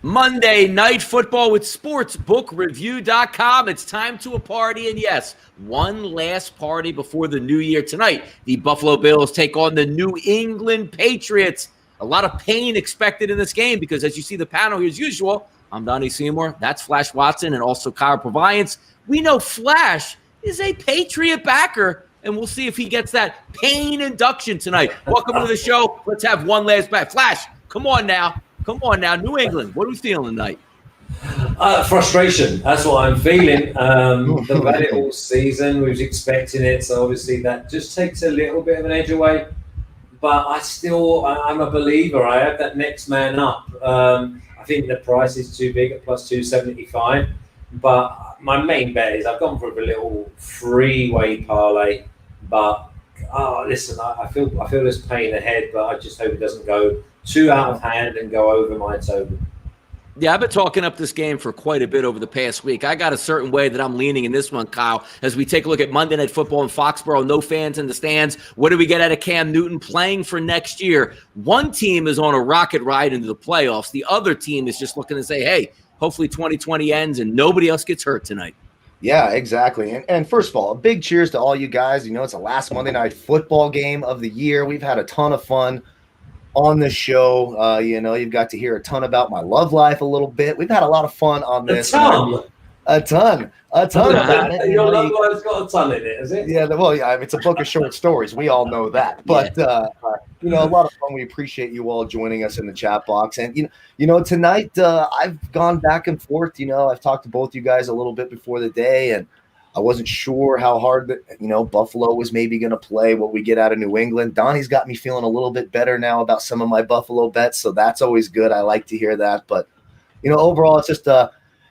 Monday Night Football with SportsBookReview.com. It's time to a party, and yes, one last party before the new year. Tonight, the Buffalo Bills take on the New England Patriots. A lot of pain expected in this game because, as you see the panel here as usual, I'm Donnie Seymour, that's Flash Watson, and also Kyle Purviance. We know Flash is a Patriot backer, and we'll see if he gets that pain induction tonight. Welcome to the show. Let's have one last bet. Flash, come on now. Come on now, New England. What are we feeling tonight? Frustration. That's what I'm feeling. They've had it all season. We was expecting it, so obviously that just takes a little bit of an edge away. But I'm a believer. I have that next man up. I think the price is too big at plus 275. But my main bet is I've gone for a little three-way parlay. But listen, I feel there's pain ahead, but I just hope it doesn't go too out of hand and go over my total. Yeah, I've been talking up this game for quite a bit over the past week. I got a certain way that I'm leaning in this one, Kyle, as we take a look at Monday Night Football in Foxborough. No fans in the stands. What do we get out of Cam Newton playing for next year? One team is on a rocket ride into the playoffs. The other team is just looking to say, hey, hopefully 2020 ends and nobody else gets hurt tonight. Yeah, exactly. And first of all, a big cheers to all you guys. You know, it's the last Monday Night Football game of the year. We've had a ton of fun on this show. You've got to hear a ton about my love life a little bit. We've had a lot of fun on this. A ton about it. Your love life's got a ton in it, is it? Yeah, it's a book of short stories. We all know that. But, a lot of fun. We appreciate you all joining us in the chat box. And, tonight I've gone back and forth. I've talked to both you guys a little bit before the day, and I wasn't sure how hard Buffalo was maybe going to play, what we get out of New England. Donnie's got me feeling a little bit better now about some of my Buffalo bets, so that's always good. I like to hear that. But, overall, it's just,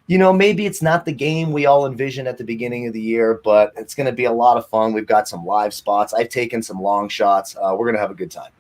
maybe it's not the game we all envisioned at the beginning of the year, but it's going to be a lot of fun. We've got some live spots. I've taken some long shots. We're going to have a good time.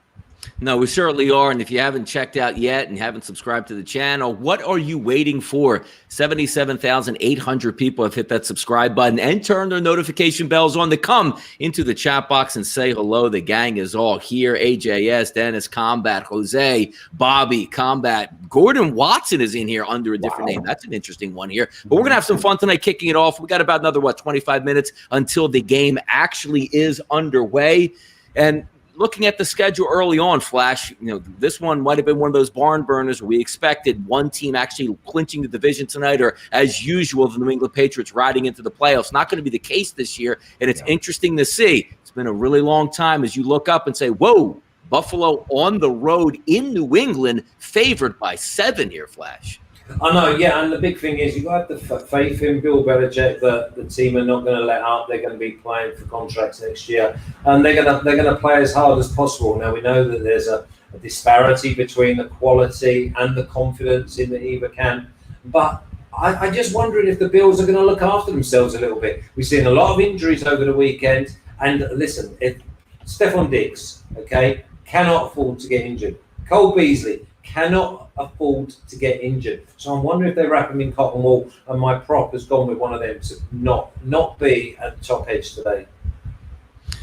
No, we certainly are. And if you haven't checked out yet and haven't subscribed to the channel, what are you waiting for? 77,800 people have hit that subscribe button and turned their notification bells on to come into the chat box and say hello. The gang is all here. AJS, Dennis, Combat, Jose, Bobby, Combat. Gordon Watson is in here under a different name. That's an interesting one here. But we're going to have some fun tonight kicking it off. We got about another, 25 minutes until the game actually is underway. And looking at the schedule early on, Flash, this one might have been one of those barn burners where we expected one team actually clinching the division tonight, or as usual, the New England Patriots riding into the playoffs. Not going to be the case this year, and it's interesting to see. It's been a really long time as you look up and say, whoa, Buffalo on the road in New England, favored by 7 here, Flash. I know, yeah, and the big thing is you've got the faith in Bill Belichick that the team are not going to let up. They're going to be playing for contracts next year, and they're going to play as hard as possible. Now we know that there's a disparity between the quality and the confidence in either camp, but I just wondered if the Bills are going to look after themselves a little bit. We've seen a lot of injuries over the weekend, and listen, if Stephon Diggs, cannot afford to get injured. Cole Beasley cannot afford to get injured. So I'm wondering if they wrap him in cotton wool, and my prop has gone with one of them to not be at the top edge today.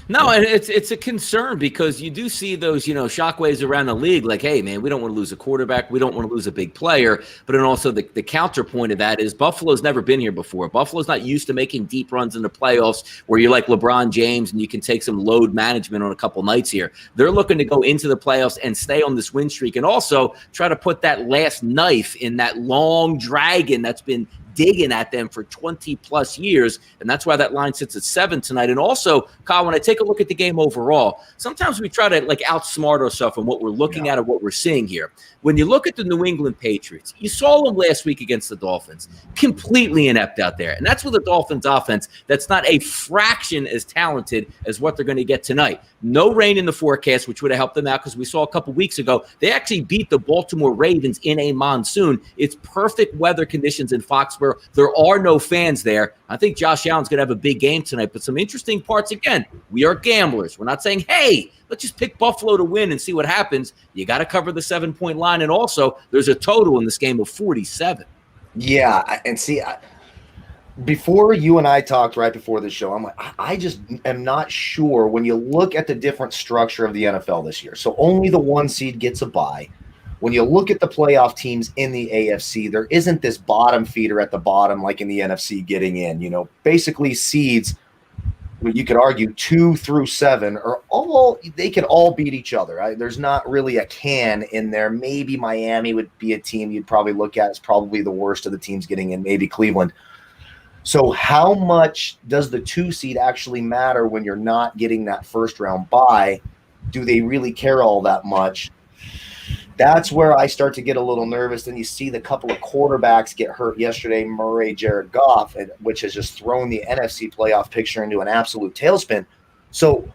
No, and it's a concern because you do see those, shockwaves around the league like, hey, man, we don't want to lose a quarterback. We don't want to lose a big player. But then also the counterpoint of that is Buffalo's never been here before. Buffalo's not used to making deep runs in the playoffs where you're like LeBron James and you can take some load management on a couple nights here. They're looking to go into the playoffs and stay on this win streak and also try to put that last knife in that long dragon that's been digging at them for 20 plus years. And that's why that line sits at 7 tonight. And also, Kyle, when I take a look at the game overall, sometimes we try to outsmart ourselves on what we're looking at or what we're seeing here. When you look at the New England Patriots, you saw them last week against the Dolphins, completely inept out there. And that's with the Dolphins offense that's not a fraction as talented as what they're going to get tonight. No rain in the forecast, which would have helped them out because we saw a couple weeks ago, they actually beat the Baltimore Ravens in a monsoon. It's perfect weather conditions in Foxborough. There are no fans there. I think Josh Allen's going to have a big game tonight, but some interesting parts. Again, we are gamblers. We're not saying, hey, let's just pick Buffalo to win and see what happens. You got to cover the 7-point line. And also, there's a total in this game of 47. Yeah, and see, before you and I talked right before the show, I'm like, I just am not sure when you look at the different structure of the NFL this year. So only the 1 seed gets a bye. when you look at the playoff teams in the AFC, there isn't this bottom feeder at the bottom like in the NFC getting in. You know, basically seeds, you could argue 2 through 7 are they could all beat each other. Right? There's not really a can in there. Maybe Miami would be a team you'd probably look at as probably the worst of the teams getting in, maybe Cleveland. So how much does the 2 seed actually matter when you're not getting that first round bye? Do they really care all that much? That's where I start to get a little nervous. Then you see the couple of quarterbacks get hurt yesterday, Murray, Jared Goff, which has just thrown the NFC playoff picture into an absolute tailspin. So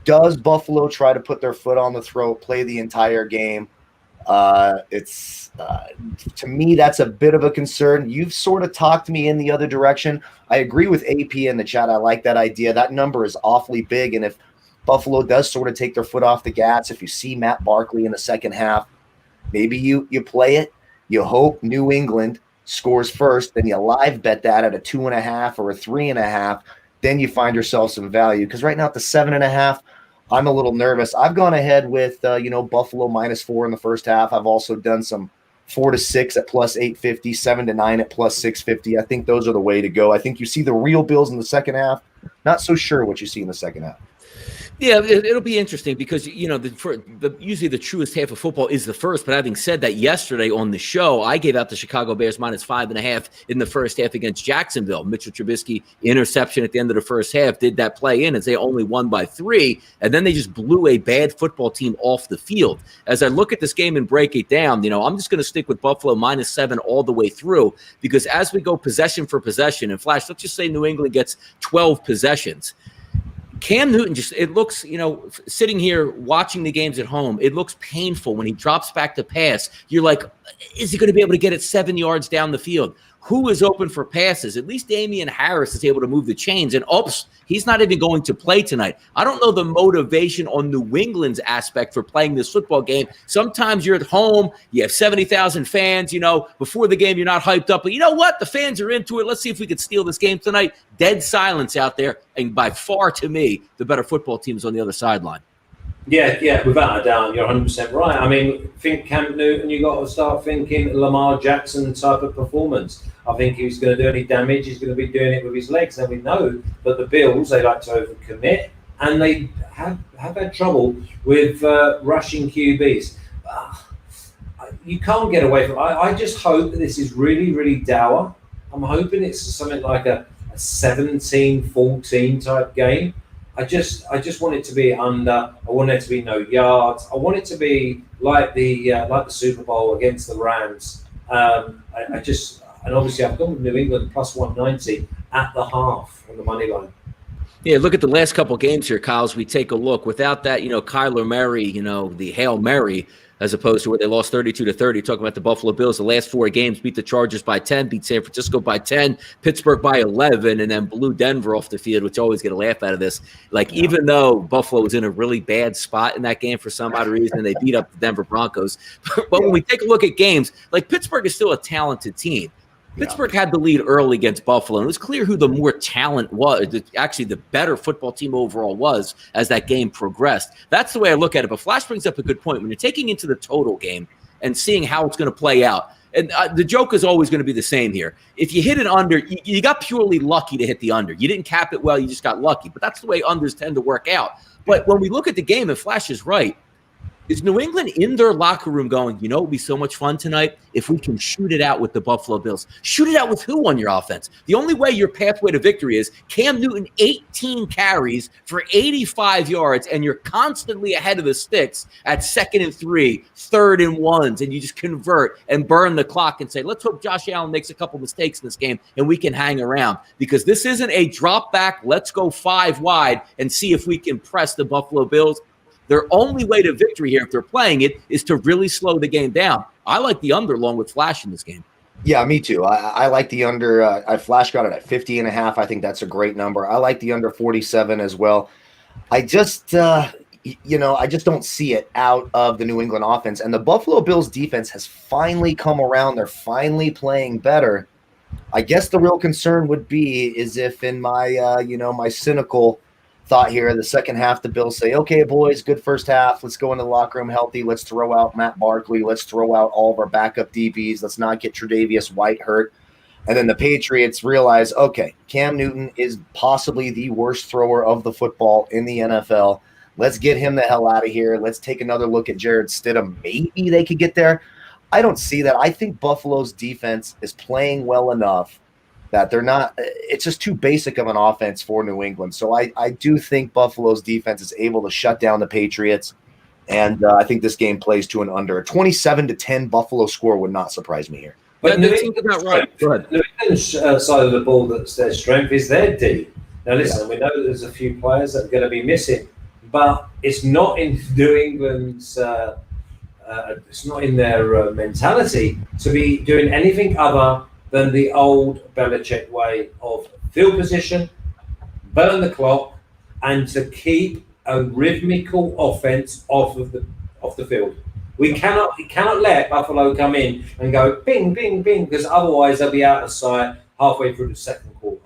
does Buffalo try to put their foot on the throat, play the entire game? To me, that's a bit of a concern. You've sort of talked me in the other direction. I agree with AP in the chat. I like that idea. That number is awfully big. And if Buffalo does sort of take their foot off the gas, if you see Matt Barkley in the second half, maybe you play it. You hope New England scores first, then you live bet that at a 2.5 or a 3.5. Then you find yourself some value. Because right now at the 7.5, I'm a little nervous. I've gone ahead with Buffalo -4 in the first half. I've also done some 4 to 6 at plus 850, 7 to 9 at plus 650. I think those are the way to go. I think you see the real Bills in the second half. Not so sure what you see in the second half. Yeah, it'll be interesting because, usually the truest half of football is the first. But having said that, yesterday on the show, I gave out the Chicago Bears -5.5 in the first half against Jacksonville. Mitchell Trubisky interception at the end of the first half did that play in as they only won by 3. And then they just blew a bad football team off the field. As I look at this game and break it down, I'm just going to stick with Buffalo -7 all the way through because as we go possession for possession, and Flash, let's just say New England gets 12 possessions. Cam Newton it looks, sitting here watching the games at home, it looks painful when he drops back to pass. You're like, is he going to be able to get it 7 yards down the field? Who is open for passes? At least Damian Harris is able to move the chains. And he's not even going to play tonight. I don't know the motivation on New England's aspect for playing this football game. Sometimes you're at home, you have 70,000 fans, before the game you're not hyped up. But you know what? The fans are into it. Let's see if we could steal this game tonight. Dead silence out there. And by far, to me, the better football team's on the other sideline. Yeah, without a doubt, you're 100% right. I mean, think Cam Newton, you got to start thinking Lamar Jackson type of performance. I think he's going to do any damage, he's going to be doing it with his legs. And we know that the Bills, they like to overcommit, and they have had trouble with rushing QBs. You can't get away from it. I just hope that this is really, really dour. I'm hoping it's something like a 17-14 type game. I just want it to be under. I want there to be no yards. I want it to be like the Super Bowl against the Rams. And obviously I've gone with New England plus 190 at the half on the money line. Yeah, look at the last couple games here, Kyle, as we take a look. Without that, Kyler Murray, the Hail Mary, as opposed to where they lost 32-30. Talking about the Buffalo Bills, the last 4 games beat the Chargers by 10, beat San Francisco by 10, Pittsburgh by 11, and then blew Denver off the field, which always get a laugh out of this. Even though Buffalo was in a really bad spot in that game for some odd reason, they beat up the Denver Broncos. But when we take a look at games, Pittsburgh is still a talented team. Pittsburgh had the lead early against Buffalo, and it was clear who the more talent was, actually the better football team overall was as that game progressed. That's the way I look at it. But Flash brings up a good point. When you're taking into the total game and seeing how it's going to play out, and the joke is always going to be the same here. If you hit an under, you got purely lucky to hit the under. You didn't cap it well, you just got lucky. But that's the way unders tend to work out. But when we look at the game, and Flash is right, is New England in their locker room going, it would be so much fun tonight if we can shoot it out with the Buffalo Bills? Shoot it out with who on your offense? The only way your pathway to victory is Cam Newton, 18 carries for 85 yards, and you're constantly ahead of the sticks at 2nd and 3, 3rd and 1s, and you just convert and burn the clock and say, let's hope Josh Allen makes a couple mistakes in this game and we can hang around. Because this isn't a drop back, let's go 5 wide and see if we can press the Buffalo Bills. Their only way to victory here, if they're playing it, is to really slow the game down. I like the under along with Flash in this game. Yeah, me too. I like the under. Flash got it at 50.5. I think that's a great number. I like the under 47 as well. I just, I just don't see it out of the New England offense. And the Buffalo Bills defense has finally come around. They're finally playing better. I guess the real concern would be is if in my, my cynical thought here, the second half, the Bills say, okay, boys, good first half. Let's go into the locker room healthy. Let's throw out Matt Barkley. Let's throw out all of our backup DBs. Let's not get Tre'Davious White hurt. And then the Patriots realize, okay, Cam Newton is possibly the worst thrower of the football in the NFL. Let's get him the hell out of here. Let's take another look at Jared Stidham. Maybe they could get there. I don't see that. I think Buffalo's defense is playing well enough that they're not – it's just too basic of an offense for New England. So I do think Buffalo's defense is able to shut down the Patriots, and I think this game plays to an under. A 27-10 Buffalo score would not surprise me here. But New England's side of the ball, that's their strength, is their D. Now listen, we know that there's a few players that are going to be missing, but it's not in New England's it's not in their mentality to be doing anything other than the old Belichick way of field position, burn the clock, and to keep a rhythmical offense off the field. We cannot let Buffalo come in and go bing, bing, bing, because otherwise they'll be out of sight halfway through the second quarter.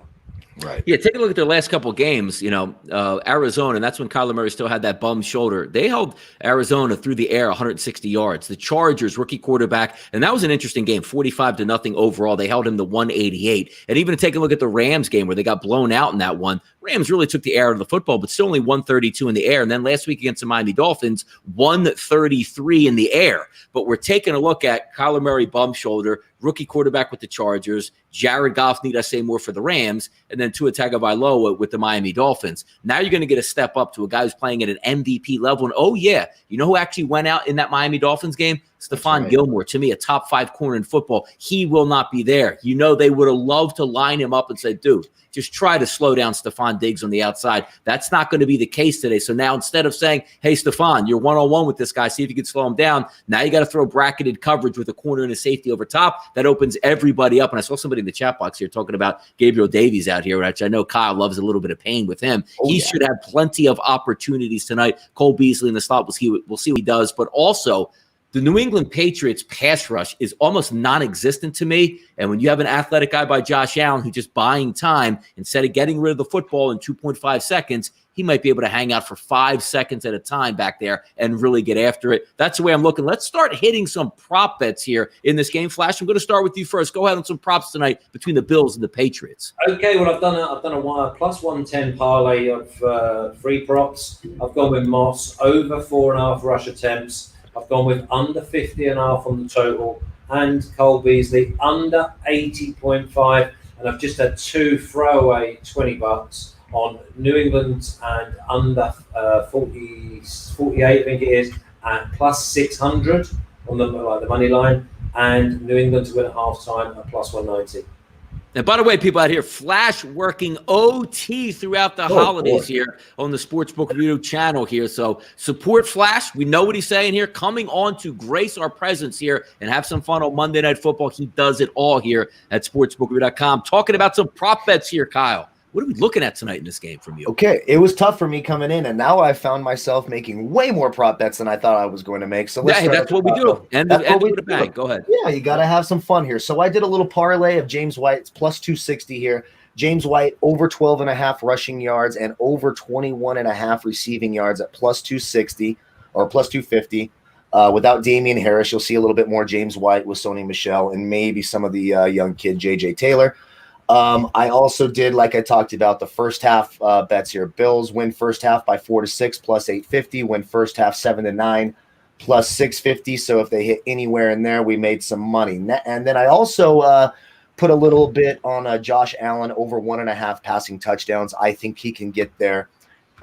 Right. Yeah, take a look at their last couple of games. Arizona, and that's when Kyler Murray still had that bum shoulder. They held Arizona through the air 160 yards. The Chargers, rookie quarterback, and that was an interesting game, 45-0 overall. They held him to 188. And even to take a look at the Rams game where they got blown out in that one, Rams really took the air out of the football, but still only 132 in the air. And then last week against the Miami Dolphins, 133 in the air. But we're taking a look at Kyler Murray bum shoulder, rookie quarterback with the Chargers, Jared Goff, need I say more, for the Rams, and then Tua Tagovailoa with the Miami Dolphins. Now you're going to get a step up to a guy who's playing at an MVP level. And, oh, yeah, you know who actually went out in that Miami Dolphins game? Stephon Gilmore, to me, a top 5 corner in football. He will not be there. You know, they would have loved to line him up and say, dude, just try to slow down Stephon Diggs on the outside. That's not going to be the case today. So now instead of saying, hey, Stephon, you're one-on-one with this guy, see if you can slow him down, now you got to throw bracketed coverage with a corner and a safety over top. That opens everybody up. And I saw somebody in the chat box here talking about Gabriel Davies out here, which I know Kyle loves a little bit of pain with him. He should have plenty of opportunities tonight. Cole Beasley in the slot, we'll see what he does. But also, the New England Patriots pass rush is almost non-existent to me. And when you have an athletic guy by Josh Allen who's just buying time, instead of getting rid of the football in 2.5 seconds, he might be able to hang out for 5 seconds at a time back there and really get after it. That's the way I'm looking. Let's start hitting some prop bets here in this game. Flash, I'm going to start with you first. Go ahead on some props tonight between the Bills and the Patriots. Okay, well, I've done a plus 110 parlay of free props. I've gone with Moss over 4.5 rush attempts. I've gone with under 50.5 on the total, and Cole Beasley under 80.5. And I've just had 2 throwaway $20 on New England and under 48, I think it is, at plus 600 on the money line, and New England to win at halftime at plus 190. And by the way, people out here, Flash working OT throughout the holidays here on the Sportsbook Review channel here. So support Flash. We know what he's saying here. Coming on to grace our presence here and have some fun on Monday Night Football. He does it all here at sportsbookreview.com. Talking about some prop bets here, Kyle. What are we looking at tonight in this game from you? Okay, it was tough for me coming in, and now I found myself making way more prop bets than I thought I was going to make. So that's what we do. And with a bang. Go ahead. Yeah, you got to have some fun here. So I did a little parlay of James White. It's plus 260 here. James White over 12.5 rushing yards and over 21.5 receiving yards at plus 260 or plus 250. Without Damian Harris, you'll see a little bit more James White with Sony Michel and maybe some of the young kid J.J. Taylor. I also did, like I talked about, the first half bets here. Bills win first half by 4-6 plus 850. Win first half 7-9 plus 650. So if they hit anywhere in there, we made some money. And then I also put a little bit on Josh Allen over 1.5 passing touchdowns. I think he can get there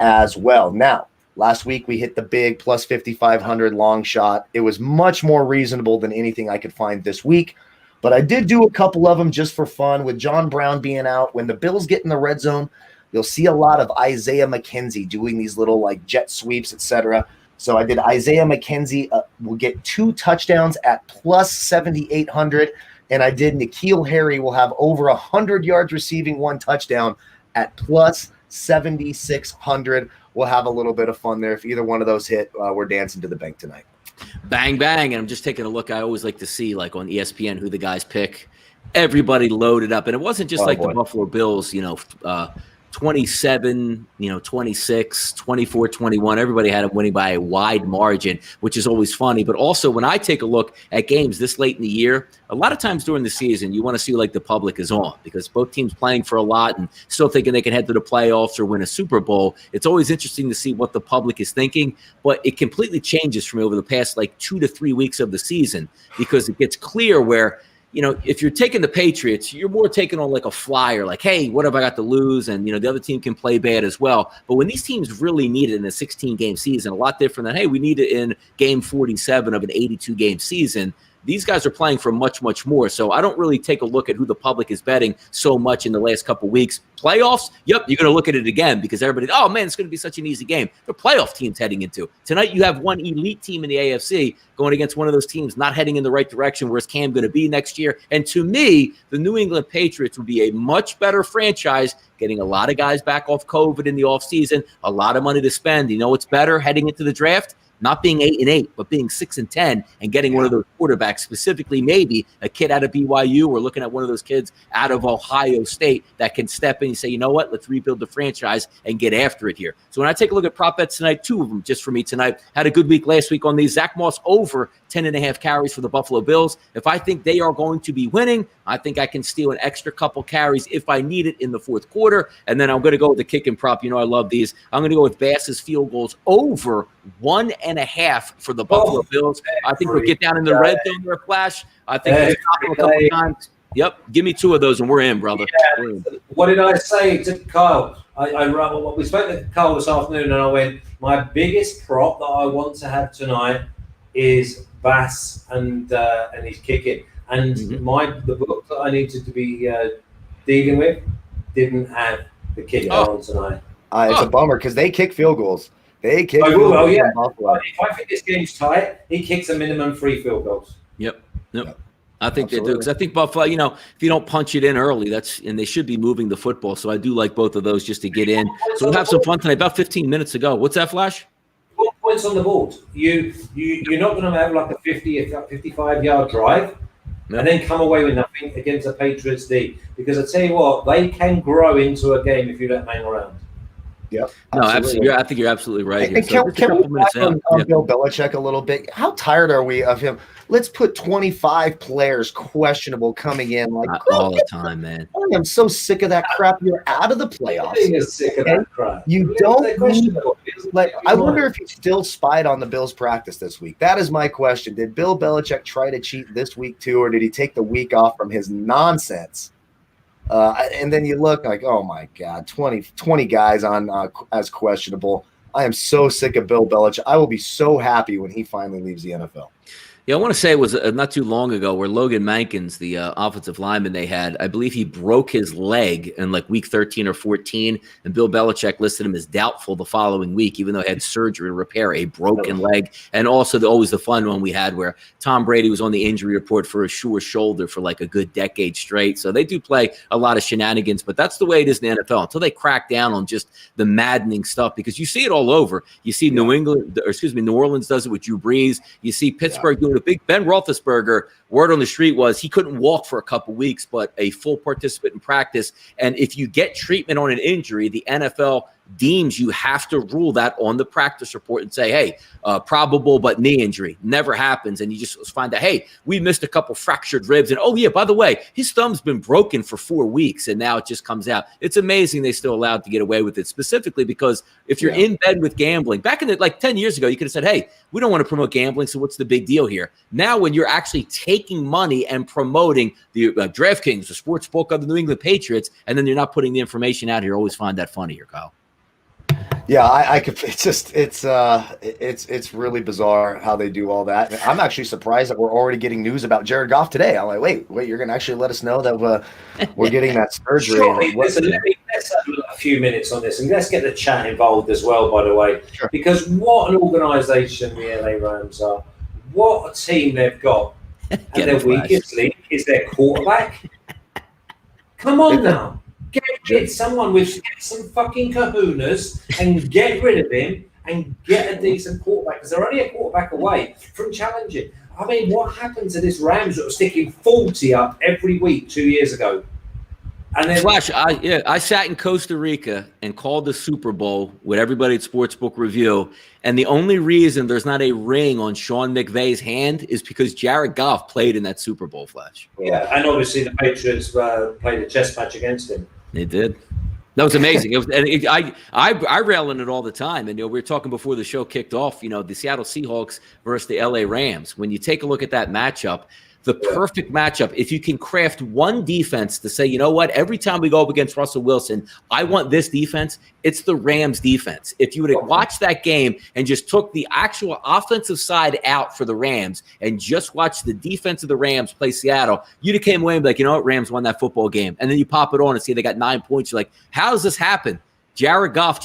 as well. Now, last week we hit the big plus 5,500 long shot. It was much more reasonable than anything I could find this week. But I did do a couple of them just for fun. With John Brown being out, when the Bills get in the red zone, you'll see a lot of Isaiah McKenzie doing these little like jet sweeps, etc. So I did Isaiah McKenzie will get 2 touchdowns at plus 7,800. And I did N'Keal Harry will have over 100 yards receiving 1 touchdown at plus 7,600. We'll have a little bit of fun there. If either one of those hit, we're dancing to the bank tonight. Bang, bang. And I'm just taking a look. I always like to see, like on ESPN, who the guys pick. Everybody loaded up. And it wasn't just the Buffalo Bills, 27, 26, 24, 21. Everybody had them winning by a wide margin, which is always funny. But also when I take a look at games this late in the year, a lot of times during the season, you want to see like the public is on because both teams playing for a lot and still thinking they can head to the playoffs or win a Super Bowl. It's always interesting to see what the public is thinking, but it completely changes for me over the past like 2 to 3 weeks of the season because it gets clear where, if you're taking the Patriots, you're more taking on like a flyer, like, hey, what have I got to lose? And, the other team can play bad as well. But when these teams really need it in a 16-game season, a lot different than, hey, we need it in game 47 of an 82-game season. These guys are playing for much, much more. So I don't really take a look at who the public is betting so much in the last couple of weeks. Playoffs, yep, you're going to look at it again because everybody, oh, man, it's going to be such an easy game. The playoff team's heading into. Tonight you have one elite team in the AFC going against one of those teams not heading in the right direction. Where's Cam going to be next year? And to me, the New England Patriots would be a much better franchise getting a lot of guys back off COVID in the offseason, a lot of money to spend. You know what's better heading into the draft? Not being 8-8, but being 6-10 and getting one of those quarterbacks, specifically maybe a kid out of BYU or looking at one of those kids out of Ohio State that can step in and say, you know what, let's rebuild the franchise and get after it here. So when I take a look at prop bets tonight, 2 of them just for me tonight. Had a good week last week on these. Zach Moss over 10.5 carries for the Buffalo Bills. If I think they are going to be winning, I think I can steal an extra couple carries if I need it in the fourth quarter. And then I'm going to go with the kick and prop. I love these. I'm going to go with Bass's field goals over 1.5 for the Buffalo Bills. I think we'll get down in the red zone there, Flash. I think we'll stop them a couple times. Yep, give me 2 of those and we're in, brother. Yeah. What did I say to Kyle? We spoke to Kyle this afternoon and I went, my biggest prop that I want to have tonight is Bass and his kicking. And the book that I needed to be dealing with didn't have the kick on tonight. It's a bummer because they kick field goals. They kick field goals. Yeah. If I think this game's tight, he kicks a minimum 3 field goals. Yep. I think they do because I think Buffalo, if you don't punch it in early, and they should be moving the football. So I do like both of those just to get in. So we'll have some fun tonight. About 15 minutes ago. What's that, Flash? 4 points on the board. You're not going to have like a 55-yard drive and then come away with nothing against the Patriots D. Because I tell you what, they can grow into a game if you let them hang around. Yep. No, absolutely. I think you're absolutely right. And can we back on Bill Belichick a little bit? How tired are we of him? Let's put 25 players questionable coming in like all the time, man. I am so sick of that crap. You're out of the playoffs. Sick of that crap. You don't I wonder if he still spied on the Bills' practice this week. That is my question. Did Bill Belichick try to cheat this week too, or did he take the week off from his nonsense? And then you look like, oh my God, 20 guys on as questionable. I am so sick of Bill Belichick. I will be so happy when he finally leaves the NFL. Yeah, I want to say it was not too long ago where Logan Mankins, the offensive lineman they had, I believe he broke his leg in like week 13 or 14, and Bill Belichick listed him as doubtful the following week, even though he had surgery to repair a broken leg. And also always the fun one we had where Tom Brady was on the injury report for a sore shoulder for like a good decade straight. So they do play a lot of shenanigans, but that's the way it is in the NFL until they crack down on just the maddening stuff because you see it all over. You see New Orleans does it with Drew Brees. You see Pittsburgh doing the big Ben Roethlisberger. Word on the street was he couldn't walk for a couple weeks, but a full participant in practice. And if you get treatment on an injury, the NFL deems you have to rule that on the practice report and say, hey, probable but knee injury. Never happens. And you just find out, hey, we missed a couple fractured ribs. And, oh, yeah, by the way, his thumb's been broken for 4 weeks, and now it just comes out. It's amazing they still allowed to get away with it, specifically because if you're in bed with gambling, back in like 10 years ago, you could have said, hey, we don't want to promote gambling, so what's the big deal here? Now when you're actually taking money and promoting the DraftKings, the sports book of the New England Patriots, and then you're not putting the information out here, I always find that funny here, Kyle. Yeah, I could. It's really bizarre how they do all that. I'm actually surprised that we're already getting news about Jared Goff today. I'm like, wait, you're gonna actually let us know that we're getting that surgery? Let's have a few minutes on this, and let's get the chat involved as well. By the way, because what an organisation the LA Rams are. What a team they've got, and their weakest link is their quarterback. Come on now. Get someone with some fucking kahunas and get rid of him and get a decent quarterback because they're only a quarterback away from challenging. I mean, what happened to this Rams that was sticking 40 up every week 2 years ago? And then, Flash, I sat in Costa Rica and called the Super Bowl with everybody at Sportsbook Review, and the only reason there's not a ring on Sean McVay's hand is because Jared Goff played in that Super Bowl, Flash. yeah, and obviously the Patriots played a chess match against him. They did. That was amazing. I rail on it all the time. And we were talking before the show kicked off, the Seattle Seahawks versus the LA Rams. When you take a look at that matchup, the perfect matchup, if you can craft one defense to say, you know what, every time we go up against Russell Wilson, I want this defense, it's the Rams defense. If you would have watched that game and just took the actual offensive side out for the Rams and just watched the defense of the Rams play Seattle, you'd have came away and be like, you know what, Rams won that football game. And then you pop it on and see they got 9 points. You're like, how does this happen? Jared Goff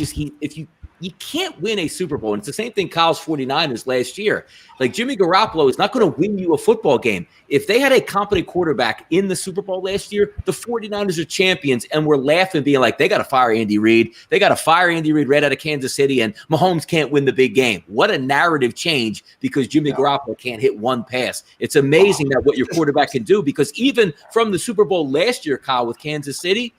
you can't win a Super Bowl. And it's the same thing Kyle's 49ers last year. Like Jimmy Garoppolo is not going to win you a football game. If they had a competent quarterback in the Super Bowl last year, the 49ers are champions, and we're laughing, being like, they got to fire Andy Reid. They got to fire Andy Reid right out of Kansas City, and Mahomes can't win the big game. What a narrative change because Jimmy Garoppolo can't hit one pass. It's amazing that what your quarterback can do, because even from the Super Bowl last year, Kyle, with Kansas City,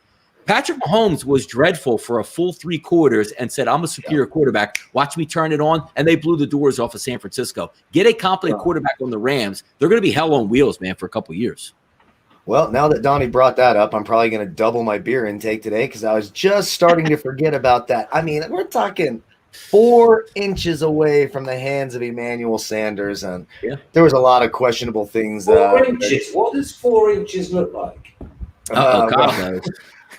Patrick Mahomes was dreadful for a full 3 quarters and said, I'm a superior quarterback. Watch me turn it on. And they blew the doors off of San Francisco. Get a competent quarterback on the Rams. They're going to be hell on wheels, man, for a couple of years. Well, now that Donnie brought that up, I'm probably going to double my beer intake today because I was just starting to forget about that. I mean, we're talking 4 inches away from the hands of Emmanuel Sanders. And there was a lot of questionable things. 4 inches? What does 4 inches look like?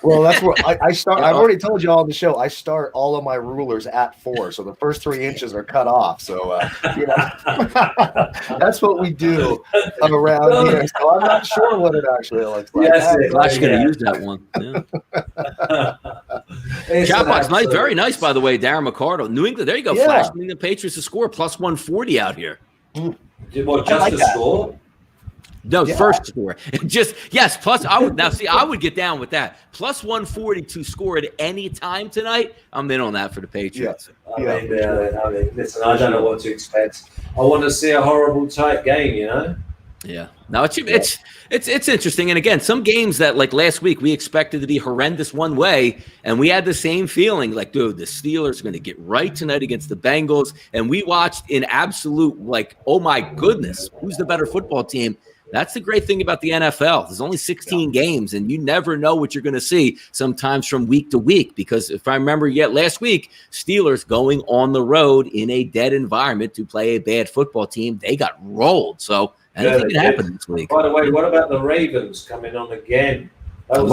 Well, that's where I start. I've already told you all on the show. I start all of my rulers at 4, so the first 3 inches are cut off. So, that's what we do around here. So I'm not sure what it actually looks like. Flash could have used that one. Yeah. Shot box, nice, very nice, by the way. Darren McCardle, New England. There you go, Flash. New England Patriots to score plus 140 out here. What, just the score? No, first score. Plus I would get down with that. Plus 140 to score at any time tonight. I'm in on that for the Patriots. I mean, listen, I don't know what to expect. I want to see a horrible tight game, Yeah. No, it's interesting. And again, some games that like last week we expected to be horrendous one way, and we had the same feeling like, dude, the Steelers are going to get right tonight against the Bengals. And we watched in absolute like, oh my goodness, who's the better football team? That's the great thing about the NFL. There's only 16 games, and you never know what you're going to see sometimes from week to week. Because if I remember last week, Steelers going on the road in a dead environment to play a bad football team, they got rolled. So anything can happen this week. By the way, what about the Ravens coming on again? That was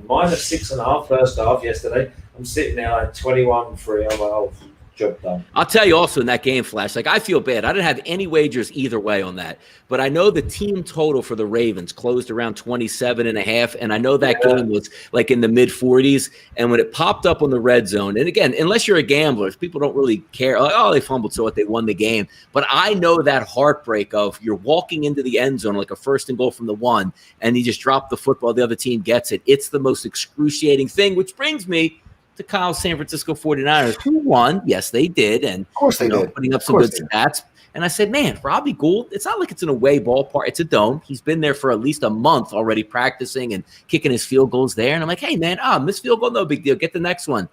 minus 6.5 first half yesterday. I'm sitting there like 21-3. I'm like, job done. I'll tell you also in that game, Flash, like I feel bad. I didn't have any wagers either way on that. But I know the team total for the Ravens closed around 27.5. And I know that game was like in the mid 40s. And when it popped up on the red zone, and again, unless you're a gambler, people don't really care. Like, oh, they fumbled, so what, they won the game. But I know that heartbreak of you're walking into the end zone like a 1st and goal from the 1, and you just drop the football, the other team gets it. It's the most excruciating thing, which brings me to Kyle's San Francisco 49ers, who won. Yes, they did. And of course they did. Putting up some good stats. And I said, man, Robbie Gould, it's not like it's an away ballpark. It's a dome. He's been there for at least a month already practicing and kicking his field goals there. And I'm like, hey, man, missed field goal, no big deal. Get the next one.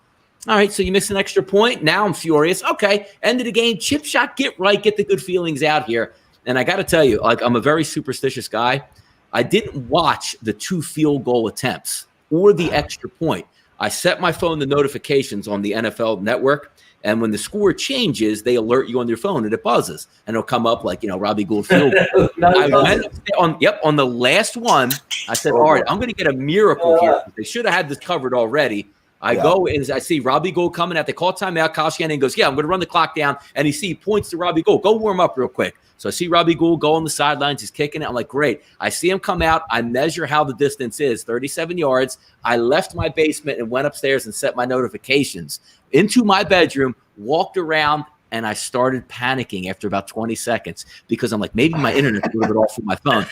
All right, so you missed an extra point. Now I'm furious. Okay, end of the game, chip shot, get right, get the good feelings out here. And I got to tell you, like, I'm a very superstitious guy. I didn't watch the 2 field goal attempts or the extra point. I set my phone to notifications on the NFL network, and when the score changes, they alert you on your phone, and it buzzes, and it'll come up like, Robbie Gould field goal. I went on the last one. I said, all right, I'm going to get a miracle here. They should have had this covered already. I go and I see Robbie Gould coming out. They call timeout. Kyle Shanahan goes, I'm going to run the clock down, and he points to Robbie Gould. Go warm up real quick. So I see Robbie Gould go on the sidelines. He's kicking it. I'm like, great. I see him come out. I measure how the distance is, 37 yards. I left my basement and went upstairs and set my notifications into my bedroom, walked around, and I started panicking after about 20 seconds because I'm like, maybe my internet's a little bit off from my phone.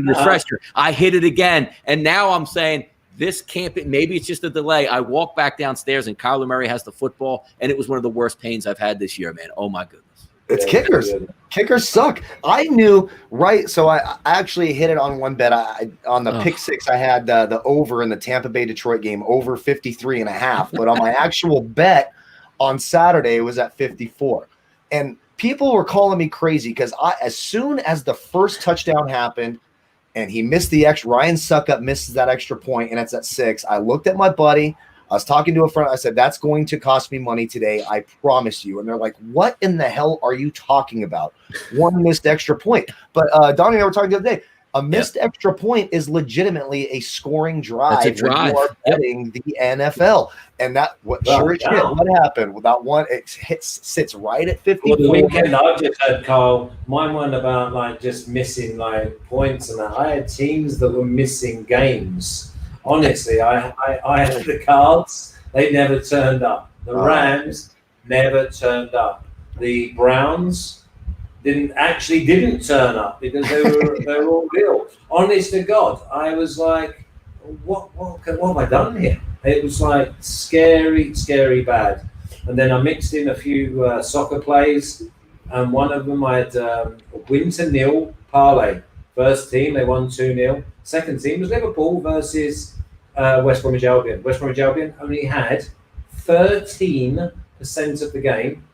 Refresher. I hit it again. And now I'm saying, this can't be, maybe it's just a delay. I walk back downstairs and Kyler Murray has the football, and it was one of the worst pains I've had this year, man. Oh, my goodness. It's kickers. Kickers suck. I knew, right? So I actually hit it on one bet. On the pick six, I had the over in the Tampa Bay Detroit game, over 53.5. But on my actual bet on Saturday, it was at 54. And people were calling me crazy because as soon as the first touchdown happened and he missed Ryan Suckup misses that extra point, and it's at 6, I looked at my buddy. I was talking to a friend. I said, that's going to cost me money today. I promise you. And they're like, what in the hell are you talking about? One missed extra point. But Donnie and I were talking the other day. A missed extra point is legitimately a scoring drive. That's a drive. When you are betting the NFL. And that what happened? Without one, it sits right at 50. Well, the weekend I just had, Kyle, mine wasn't about like just missing like points and that. I had teams that were missing games. Honestly, I had the Cards. They never turned up. The Rams never turned up. The Browns didn't turn up because they were all ill. Honest to God, I was like, what have I done here? It was like scary bad. And then I mixed in a few soccer plays, and one of them I had a win-to-nil parlay. First team, they won 2-0. Second team was Liverpool versus West Bromwich Albion. West Bromwich Albion only had 13% of the game,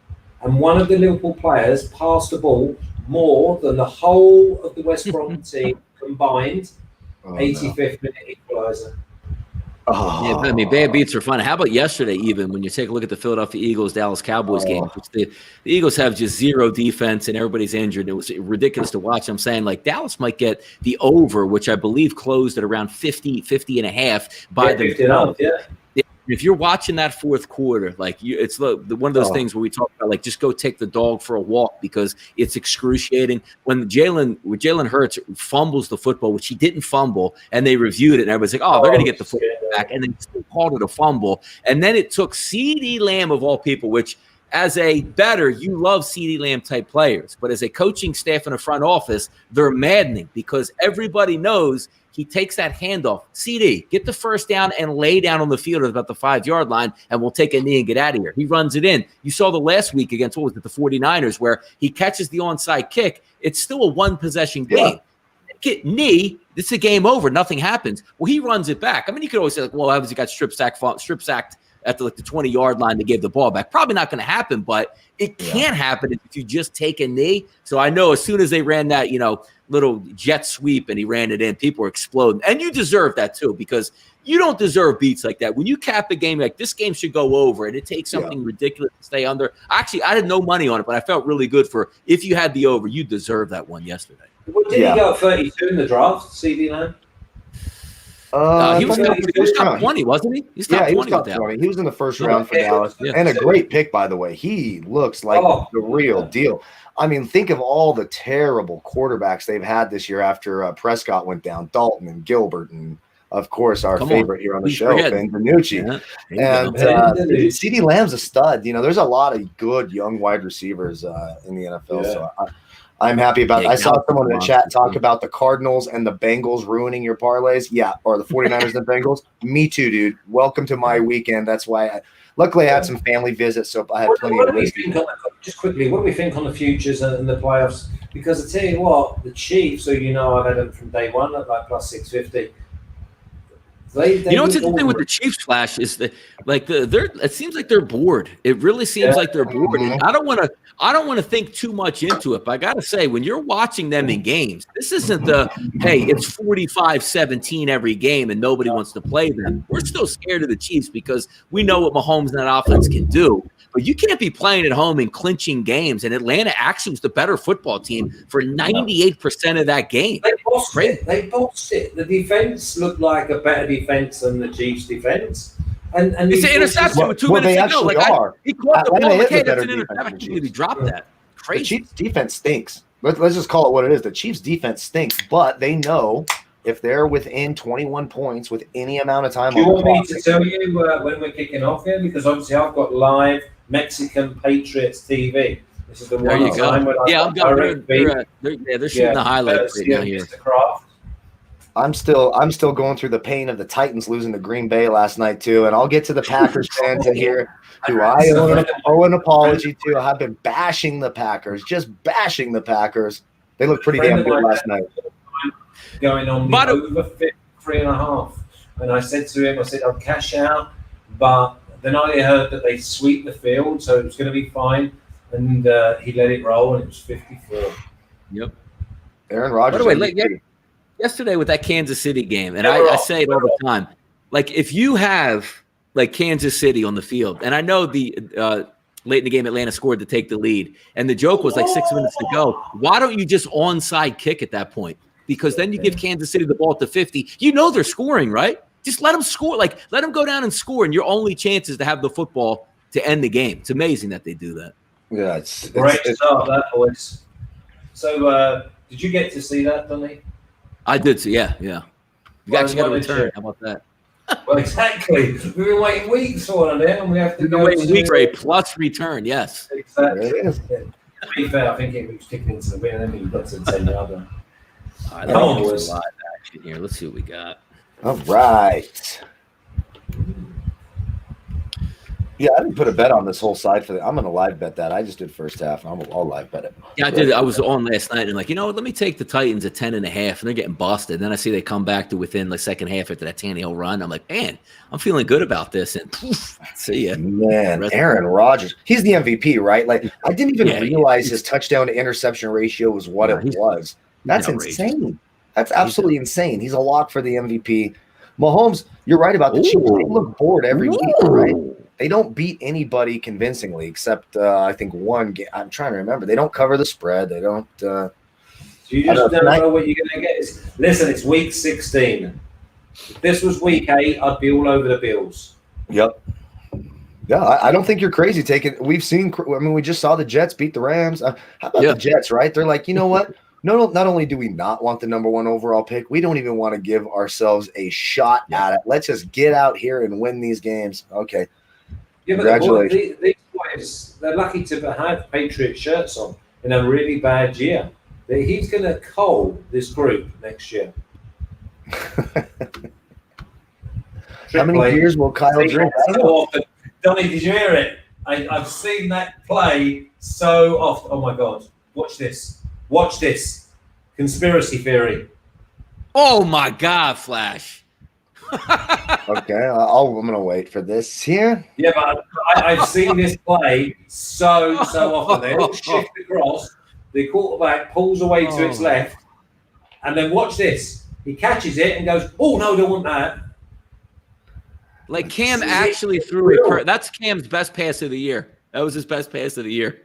and one of the Liverpool players passed the ball more than the whole of the West Brom team combined. 85th minute equaliser. Yeah, I mean, bad beats are fun. How about yesterday, even when you take a look at the Philadelphia Eagles Dallas Cowboys game, which the Eagles have just zero defense and everybody's injured. It was ridiculous to watch. I'm saying, like, Dallas might get the over, which I believe closed at around 50 and a half by themselves. If you're watching that fourth quarter, like it's one of those things where we talk about, like, just go take the dog for a walk because it's excruciating. When Jalen Hurts fumbles the football, which he didn't fumble, and they reviewed it, and everybody's like, they're going to get the football back, and they still called it a fumble. And then it took CeeDee Lamb, of all people, which as a bettor, you love CeeDee Lamb type players, but as a coaching staff in a front office, they're maddening because everybody knows he takes that handoff. CD, get the first down and lay down on the field at about the 5-yard line, and we'll take a knee and get out of here. He runs it in. You saw the last week against, the 49ers, where he catches the onside kick. It's still a one-possession game. Get knee, it's a game over. Nothing happens. Well, he runs it back. I mean, you could always say, like, well, obviously got strip sacked at the 20-yard line. They gave the ball back. Probably not going to happen, but it can happen if you just take a knee. So I know as soon as they ran that, little jet sweep and he ran it in, people were exploding. And you deserve that too, because you don't deserve beats like that. When you cap a game, like this game should go over, and it takes something ridiculous to stay under. Actually, I had no money on it, but I felt really good for if you had the over, you deserve that one yesterday. Well, did he go 32 in the draft, CeeDee Lamb? He was top 20, wasn't he? He's top 20 was top 20. He was in the first round for Dallas. And a great pick, by the way. He looks like the real deal. I mean, think of all the terrible quarterbacks they've had this year after Prescott went down. Dalton and Gilbert and, of course, our favorite here on the show, Ben DiNucci. And CeeDee Lamb's a stud. There's a lot of good young wide receivers in the NFL. So I'm happy about it. I saw someone in the chat talk about the Cardinals and the Bengals ruining your parlays. Yeah, or the 49ers and the Bengals. Me too, dude. Welcome to my weekend. That's why luckily I had some family visits, so I had plenty of whiskey. Just quickly, what do we think on the futures and the playoffs? Because I tell you what, the Chiefs, so I've had them from day one at like plus 650. What's interesting with the Chiefs, Flash, is that it seems like they're bored. It really seems like they're bored. And I don't want to think too much into it, but I got to say, when you're watching them in games, this isn't it's 45-17 every game and nobody wants to play them. We're still scared of the Chiefs because we know what Mahomes and that offense can do. But you can't be playing at home and clinching games. And Atlanta actually was the better football team for 98% of that game. They bossed it. The defense looked like a better defense than the Chiefs' defense. And it's an interception with 2 minutes to go. He caught the ball. That's an interception. He dropped that. Crazy. The Chiefs' defense stinks. Let's just call it what it is. The Chiefs' defense stinks, but they know if they're within 21 points with any amount of time. Do you want me to tell you when we're kicking off here? Because obviously I've got live Mexican Patriots TV. This is the there one you go. I'm going. They're shooting the highlights right now here. I'm still going through the pain of the Titans losing to Green Bay last night too, and I'll get to the Packers fans in here who I owe an apology to. I've been bashing the Packers, just bashing the Packers. They look pretty damn good last night. Going on the over 53.5, and I said to him, I'll cash out, but then I heard that they sweep the field, so it was going to be fine, and he let it roll, and it was 54. Yep. Aaron Rodgers. By the way, yesterday with that Kansas City game, and I say it all the time, like if you have like Kansas City on the field, and I know the late in the game Atlanta scored to take the lead, and the joke was like 6 minutes to go. Why don't you just onside kick at that point? Because then you give Kansas City the ball at the 50. You know they're scoring, right? Just let them score. Like let them go down and score, and your only chance is to have the football to end the game. It's amazing that they do that. Yeah, it's great start, that boys. So did you get to see that, Donnie? I did see, yeah. You actually got a return. How about that? Well, exactly. We've been waiting weeks for it, and we have to go waiting weeks for a plus return. Yes, exactly. To be fair, I think it was kicking into the win, and then we got to the 10-yarder. All right, let's live action here. Let's see what we got. All right. Yeah, I didn't put a bet on this whole side for I'm going to live bet that. I just did first half. I'll live bet it. Yeah, I did. I was on last night and like, let me take the Titans at 10.5, and they're getting busted. Then I see they come back to within the second half after that Tannehill run. I'm like, man, I'm feeling good about this. And poof, see ya. Man, Aaron Rodgers. He's the MVP, right? Like, I didn't even realize his touchdown to interception ratio was what it was. That's insane. That's absolutely insane. He's a lock for the MVP. Mahomes, you're right about the Chiefs. They look bored every week, right? They don't beat anybody convincingly except I think one game. I'm trying to remember. They don't cover the spread. They don't. So you just don't know what you're going to get. Listen, it's week 16. If this was week 8, I'd be all over the Bills. Yep. Yeah, I don't think you're crazy taking. We've seen. I mean, we just saw the Jets beat the Rams. How about the Jets? Right? They're like, you know what? No, not only do we not want the number 1 overall pick, we don't even want to give ourselves a shot at it. Let's just get out here and win these games. Okay. Yeah, congratulations. These boys, they're lucky to have Patriots shirts on in a really bad year. He's going to cull this group next year. How many beers will Kyle drink? Donnie, did you hear it? I've seen that play so often. Oh, my God. Watch this. Watch this. Conspiracy theory. Oh, my God, Flash. Okay, I'm going to wait for this here. Yeah, but I've seen this play so often. They all shift across. The quarterback pulls away to its left. And then watch this. He catches it and goes, oh, no, don't want that. Like Cam actually threw a that's Cam's best pass of the year. That was his best pass of the year.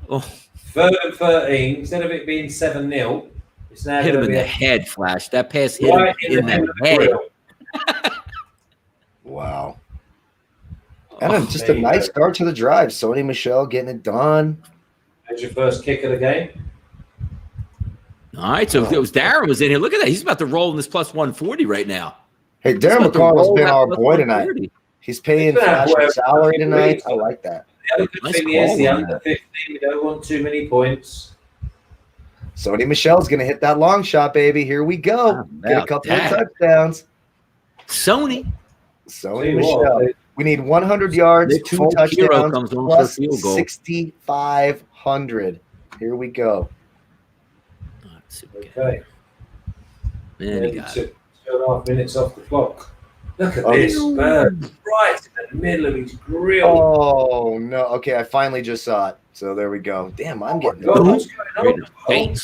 Oh. 3rd and 13. Instead of it being 7-0, it's now hit him in the head, Flash. That pass hit him in the head. Wow. And then just a nice start to the drive. Sony Michel getting it done. That's your first kick of the game. All right, so it was Darren was in here. Look at that. He's about to roll in this plus 140 right now. Hey, Darren McConnell's been our boy tonight. He's paying Flash's salary tonight. I like that. The other good thing is the under 15, we don't want too many points. Sony Michel's going to hit that long shot, baby. Here we go. Get a couple of touchdowns. Sony Michel. We need 100 yards, 2 touchdowns, plus 6,500. Here we go. Okay. Man, he got it. 2.5 minutes off the clock. Look at this bird right in the middle of his grill. Oh, no. Okay, I finally just saw it. So there we go. Damn, I'm getting what's going on?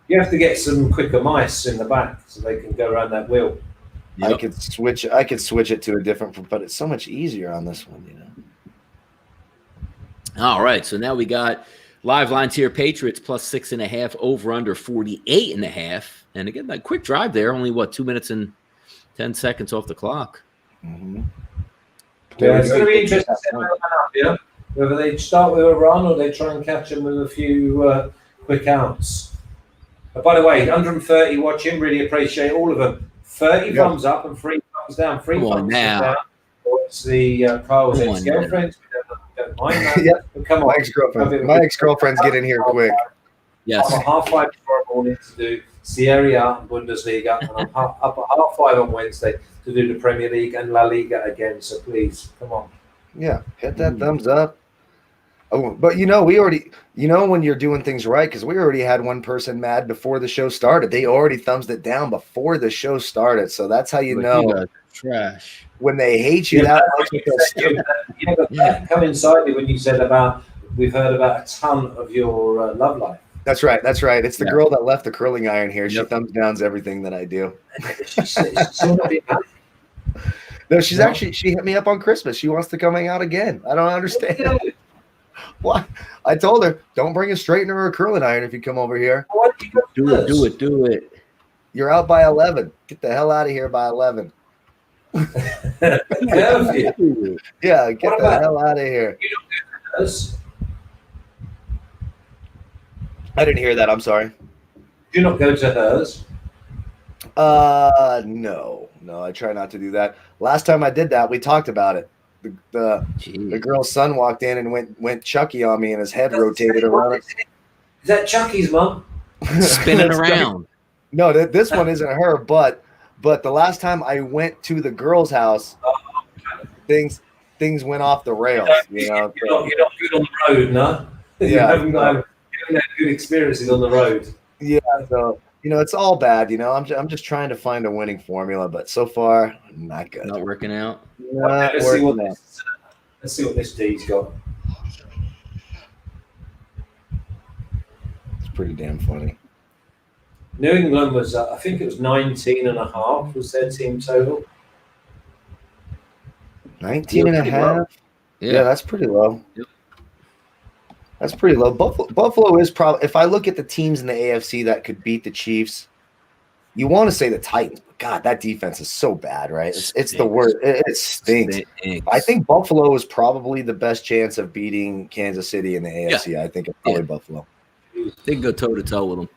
You have to get some quicker mice in the back so they can go around that wheel. Yep. I could switch it to a different, but it's so much easier on this one, All right, so now we got live lines here. Patriots plus 6.5, over under 48.5. And again, that quick drive there, only 2 minutes and 10 seconds off the clock. Mm-hmm. Yeah, it's going to be interesting whether they start with a run or they try and catch them with a few quick outs. By the way, 130 watching, really appreciate all of them. 30 thumbs up and 3 thumbs down. 3 thumbs down. It's the Kyle's ex-girlfriend. We don't mind that. Yeah. Come on. My ex-girlfriend's getting here quick. Yes. I'm a 5:30 tomorrow morning to do Serie A and Bundesliga, and I'm up at 5:30 on Wednesday to do the Premier League and La Liga again. So please, come on. Yeah, hit that thumbs up. Oh, but we already, when you're doing things right, because we already had one person mad before the show started. They already thumbs it down before the show started. So that's how you know. You guys are trash. When they hate you that much with their stuff. That coincided when you said we've heard about a ton of your love life. That's right. It's the girl that left the curling iron here. She thumbs downs everything that I do. No, she's actually, she hit me up on Christmas. She wants to come hang out again. I don't understand. What? I told her, don't bring a straightener or a curling iron if you come over here. Do it. You're out by 11. Get the hell out of here by 11. Yeah, get the hell out of here. You don't do this. I didn't hear that. I'm sorry. Do you not go to hers? No. I try not to do that. Last time I did that, we talked about it. The girl's son walked in and went Chucky on me, and his head rotated around. Is that Chucky's mom? Spinning around. No, this one isn't her, but the last time I went to the girl's house, things went off the rails. You're not good on the road, no? Yeah. You haven't had good experiences on the road. Yeah, so it's all bad. I'm just trying to find a winning formula, but so far not good. Not working out. Let's see what this D's got. It's pretty damn funny. New England was, I think it was 19.5 was their team total. 19.5? Yeah, that's pretty low. Yep. That's pretty low. Buffalo is probably, if I look at the teams in the AFC that could beat the Chiefs, you want to say the Titans, but God, that defense is so bad, right? It's the worst. It stinks. I think Buffalo is probably the best chance of beating Kansas City in the AFC. Yeah. I think it's probably Buffalo. They can go toe-to-toe with them.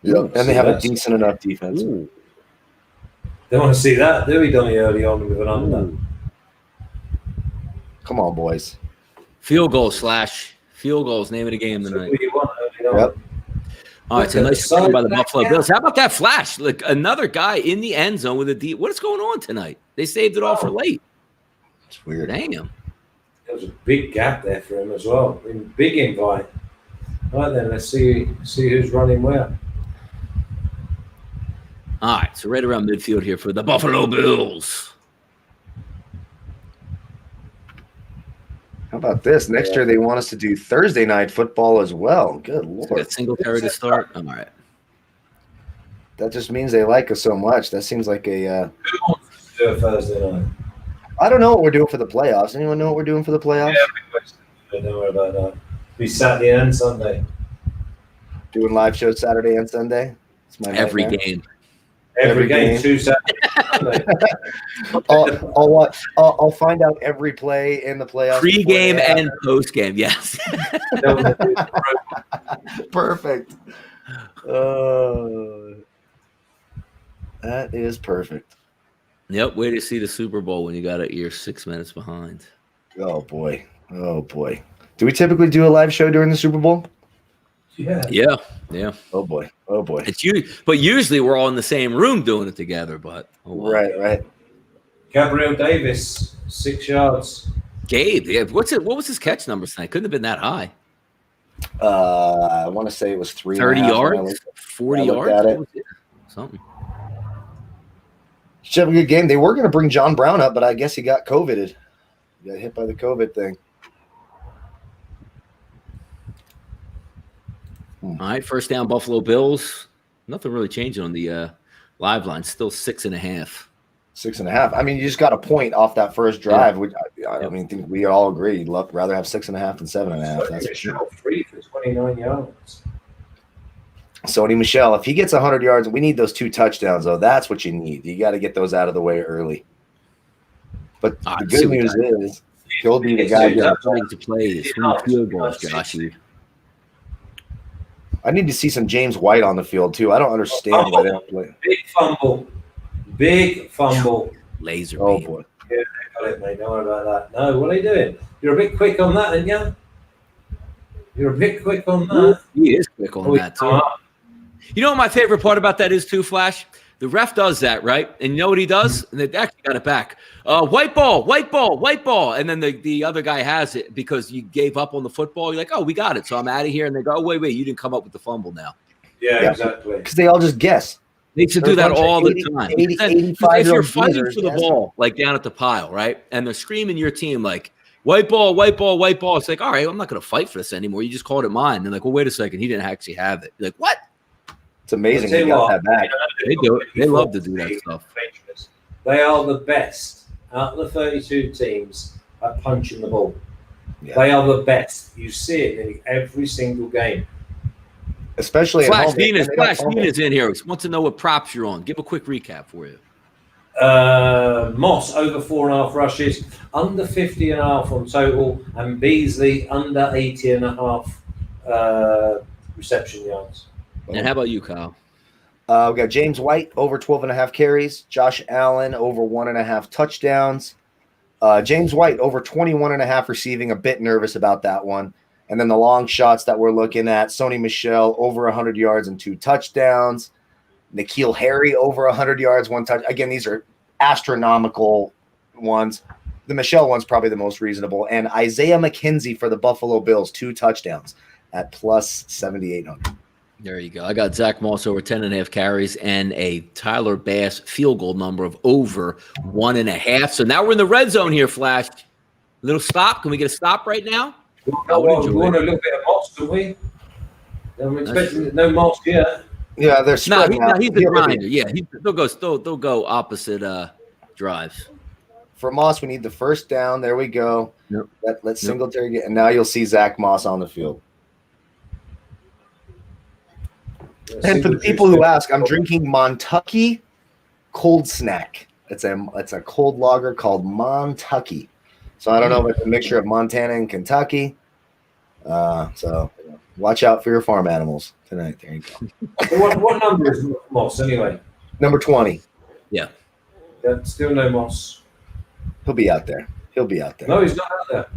Yep. And they have a decent enough defense. Ooh. They want to see that, do we, Donnie, early on with an under? Come on, boys. Field goals, name of the game tonight. Yep. All right, so nice score by the Buffalo Bills. How about that flash? Like another guy in the end zone with a deep. What is going on tonight? They saved it all for late. It's weird. Damn. There was a big gap there for him as well. Big invite. All right, then, let's see who's running where. All right, so right around midfield here for the Buffalo Bills. How about this? Next year they want us to do Thursday night football as well. Good Lord. Got Singletary to start. All right. That just means they like us so much. That seems like a Who wants to do a Thursday night? I don't know what we're doing for the playoffs. Anyone know what we're doing for the playoffs? Yeah, don't worry about that. Be Saturday and Sunday. Doing live shows Saturday and Sunday. It's my Every nightmare. game. Every game, 2 Saturdays. I'll find out every play in the playoffs. Pre-game and post-game, yes. Perfect. That is perfect. Yep, way to see the Super Bowl when you got it. You're 6 minutes behind. Oh boy. Do we typically do a live show during the Super Bowl? Yeah. Oh boy. It's you, but usually we're all in the same room doing it together. But right. Gabriel Davis, 6 yards. Gabe, yeah, what was his catch number tonight? Couldn't have been that high. I want to say it was 30 yards, 40 yards, something. Should have a good game. They were going to bring John Brown up, but I guess he got COVIDed. He got hit by the COVID thing. All right, first down, Buffalo Bills. Nothing really changing on the live line. Still 6.5. 6.5. I mean, you just got a point off that first drive. Yeah. I mean, think we all agree. You'd rather have 6.5 than 7.5. That's for sure. 3 for 29 yards. Sony Michel, if he gets 100 yards, we need those 2 touchdowns, though. That's what you need. You got to get those out of the way early. But the good news is he'll be the guy trying to play 3 field goals, Joshy. I need to see some James White on the field, too. I don't understand why they don't play. Big fumble. Laser beam. Boy. Yeah, I got it, mate. Don't worry about that. No, what are you doing? You're a bit quick on that, aren't you? You're a bit quick on that. He is quick on that, too. You know what my favorite part about that is too, Flash? The ref does that, right? And you know what he does? And they actually got it back. White ball, white ball, white ball. And then the other guy has it because you gave up on the football. You're like, oh, we got it. So I'm out of here. And they go, oh, wait, you didn't come up with the fumble now. Yeah, exactly. Because they all just guess. They should do that all the time. If you're fighting for the ball, like down at the pile, right? And they're screaming your team like, white ball, white ball, white ball. It's like, all right, I'm not going to fight for this anymore. You just called it mine. They're like, well, wait a second. He didn't actually have it. You're like, what? It's amazing they got that back. They do it. They love to do that stuff. They are the best out of the 32 teams at punching the ball. Yeah. They are the best. You see it in every single game. Especially Flash Venus in here. Wants to know what props you're on. Give a quick recap for you. Moss over 4.5 rushes, under 50.5 on total, and Beasley under 80.5 reception yards. And how about you, Kyle? We got James White over 12.5 carries, Josh Allen over 1.5 touchdowns, James White over 21.5 receiving. A bit nervous about that one. And then the long shots that we're looking at: Sony Michel over 100 yards and 2 touchdowns. N'Keal Harry over 100 yards, 1 touch. Again, these are astronomical ones. The Michelle one's probably the most reasonable. And Isaiah McKenzie for the Buffalo Bills, 2 touchdowns at plus 7,800. There you go. I got Zach Moss over 10.5 carries and a Tyler Bass field goal number of over 1.5. So now we're in the red zone here, Flash. Little stop. Can we get a stop right now? We want a little bit of Moss, don't we? I'm expecting no Moss here. Yeah, they're spread out. He's the grinder. Yeah, they'll go opposite drives. For Moss, we need the first down. There we go. Yep. Let Singletary get, and now you'll see Zach Moss on the field. And for the people who ask, I'm drinking Montucky Cold Snack. It's a cold lager called Montucky. So I don't know if it's a mixture of Montana and Kentucky. So watch out for your farm animals tonight. There you go. What number is Moss anyway? Number 20. Yeah. Still no Moss. He'll be out there. No, he's not out there.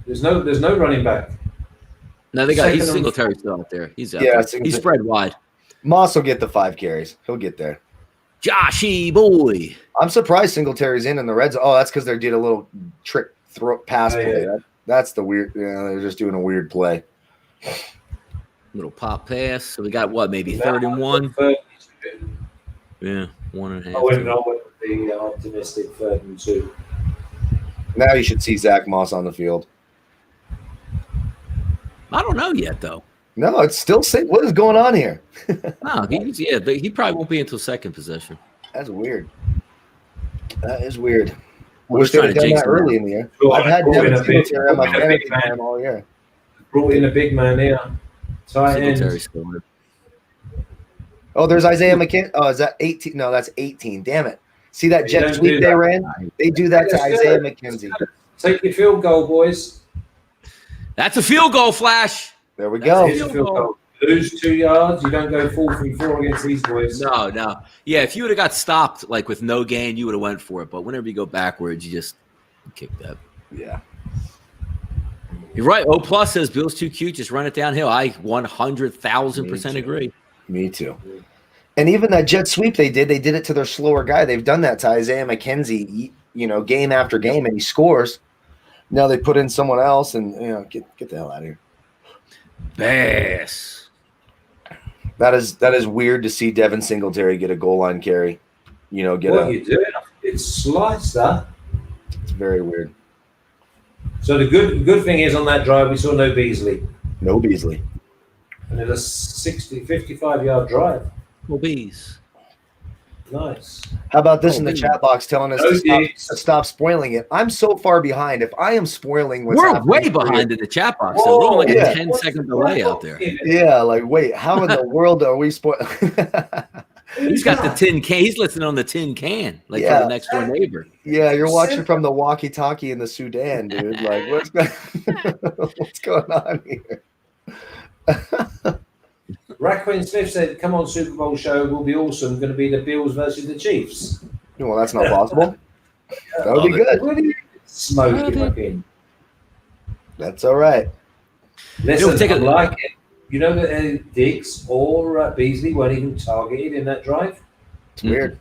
There's no running back. No, he's Singletary still out there. He's out there. He's spread wide. Moss will get the 5 carries. He'll get there. Joshy boy. I'm surprised Singletary's in the red zone. Oh, that's because they did a little trick pass play. Yeah. That's the weird. Yeah, they're just doing a weird play. Little pop pass. So we got maybe 3rd and 1. Yeah, 1.5. I went with the optimistic 3rd and 2. Now you should see Zach Moss on the field. I don't know yet, though. No, it's still safe. What is going on here? No, he probably won't be until second possession. That's weird. That is weird. We're wish they trying had to done jinx that him. early in the year. Well, I've had Devin Singletary on my brought in a fantasy big man. team all year. Brought in a big man here. Tight end. Oh, there's Isaiah McKenzie. Oh, is that 18? No, that's 18. Damn it. See that jet sweep they ran? They do that to Isaiah McKenzie. Take your field goal, boys. That's a field goal, Flash. There we go. Field goal. Lose 2 yards. You don't go 4 from 4 against these boys. No. Yeah, if you would have got stopped like with no gain, you would have went for it. But whenever you go backwards, you just kick that. Yeah. You're right. O+ says Bill's too cute. Just run it downhill. I 100,000% agree. Me too. And even that jet sweep they did it to their slower guy. They've done that to Isaiah McKenzie, game after game, and he scores. Now they put in someone else, and get the hell out of here. Bass. That is weird to see Devin Singletary get a goal line carry. What are you doing? It's sliced that. It's very weird. So the good thing is on that drive we saw no Beasley. No Beasley. And it's a 55-yard drive. No bees. Nice. How about this in the chat box telling us to stop spoiling it? I'm so far behind. If I am spoiling what's happening. We're way behind in the chat box. So we're only like a 10-second delay out there. Yeah, like, wait, how in the world are we spoiling? He's got the tin can. He's listening on the tin can, for the next door neighbor. Yeah, you're watching from the walkie-talkie in the Sudan, dude. Like, what's going on here? Raquin Smith said, "Come on, Super Bowl show will be awesome. Going to be the Bills versus the Chiefs." Well, that's not possible. That would be good. What are you smoking again? That's all right. Listen, I like it. you know that Diggs or Beasley weren't even targeted in that drive. It's weird.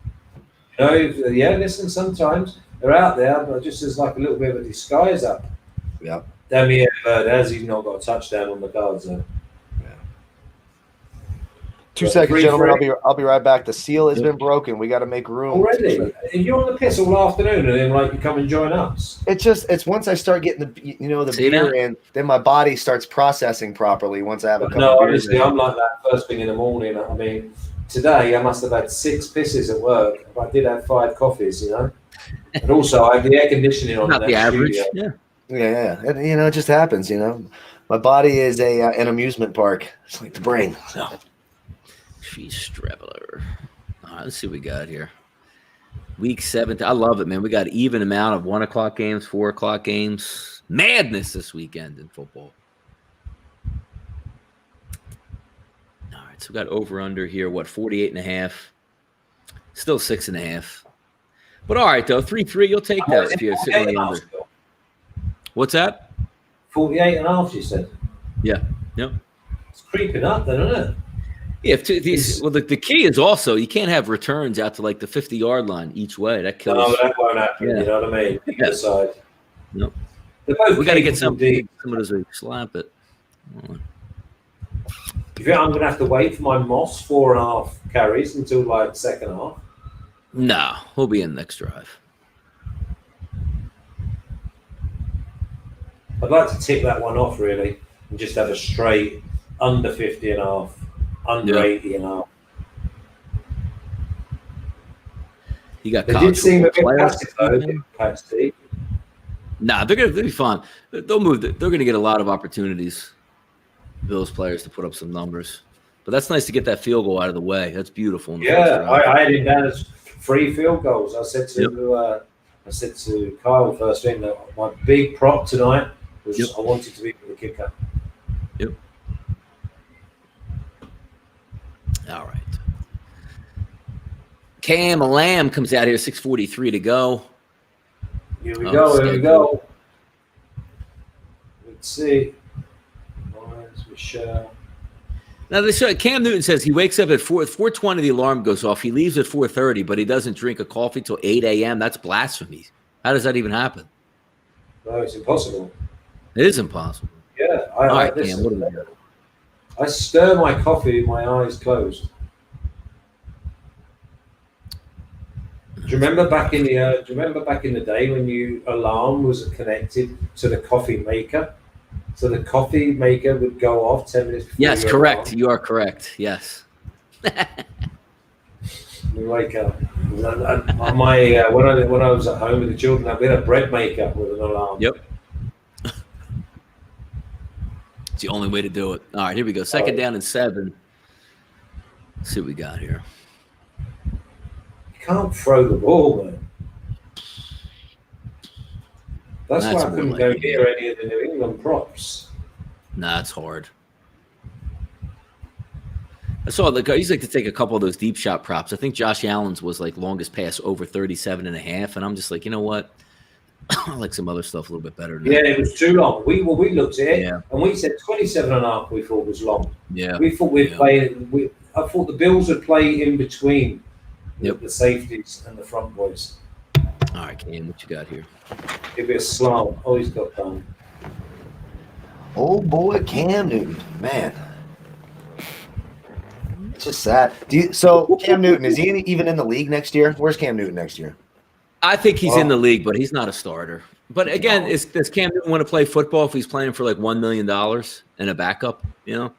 You know, yeah. Listen, sometimes they're out there, but just as like a little bit of a disguise up. Yeah. Damien Verdaz, he's not got a touchdown on the cards. So. 2 seconds, gentlemen. I'll be right back. The seal has been broken. We got to make room. Already? And you're on the piss all afternoon, and then like you come and join us. It's once I start getting the beer in, then my body starts processing properly. Once I have a couple. No, honestly, I'm like that first thing in the morning. I mean, today I must have had 6 pisses at work. But I did have 5 coffees, you know. And also, I have the air conditioning on. Not the average. Studio. Yeah. And, it just happens. You know, my body is an amusement park. It's like the brain. So. She's Streveler. All right, let's see what we got here. Week 7. I love it, man. We got even amount of 1 o'clock games, 4 o'clock games. Madness this weekend in football. All right, so we got over under here. What, 48.5? Still 6.5. But all right, though, 3-3. You'll take that if you're sitting on the under. What's that? 48.5. You said. Yeah. Yep. It's creeping up, then, isn't it? Yeah, the key is also you can't have returns out to like the 50-yard line each way. That kills. No, that won't happen. Yeah. You know what I mean? Either side. No. We got to get some of those to slap it. You think I'm going to have to wait for my Moss 4.5 carries until like second half? No, we'll be in the next drive. I'd like to tip that one off really and just have a straight under 50.5. Under 80.5. You got. They did seem a bit passive though. Nah, they'll be fine. They'll move. They're going to get a lot of opportunities. Bills players to put up some numbers, but that's nice to get that field goal out of the way. That's beautiful. I had it down as 3 field goals. I said to Kyle first thing that my big prop tonight was I wanted to be for the kicker. Yep. All right. Cam Lamb comes out here, 6:43 to go. Here we go. Let's see. Michelle. Now, Cam Newton says he wakes up at 4:20. The alarm goes off. He leaves at 4:30, but he doesn't drink a coffee till 8 a.m. That's blasphemy. How does that even happen? No, it's impossible. It is impossible. Yeah. All right, Cam, what do we got? I stir my coffee with my eyes closed. Do you remember back in the day when your alarm was connected to the coffee maker? So the coffee maker would go off 10 minutes before. Yes, correct. Alarm. You are correct. Yes. We wake up. When I was at home with the children, we had a bread maker with an alarm. Yep. It's the only way to do it. All right, here we go. Second down and 7. Let's see what we got here. You can't throw the ball, man. That's why I couldn't go near any of the New England props. Nah, it's hard. I saw I used to take a couple of those deep shot props. I think Josh Allen's was like longest pass over 37.5, and I'm just like, you know what? I like some other stuff a little bit better. Yeah, it was too long. We looked at it and we said 27.5 we thought was long. Yeah. We thought we'd play I thought the Bills would play in between the safeties and the front boys. All right, Cam, what you got here? It'd be a slant. Oh, he's got done. Oh boy, Cam Newton, man. It's just sad. So Cam Newton, is he even in the league next year? Where's Cam Newton next year? I think he's in the league, but he's not a starter. But again, does Cam Newton want to play football if he's playing for like $1 million and a backup? You know,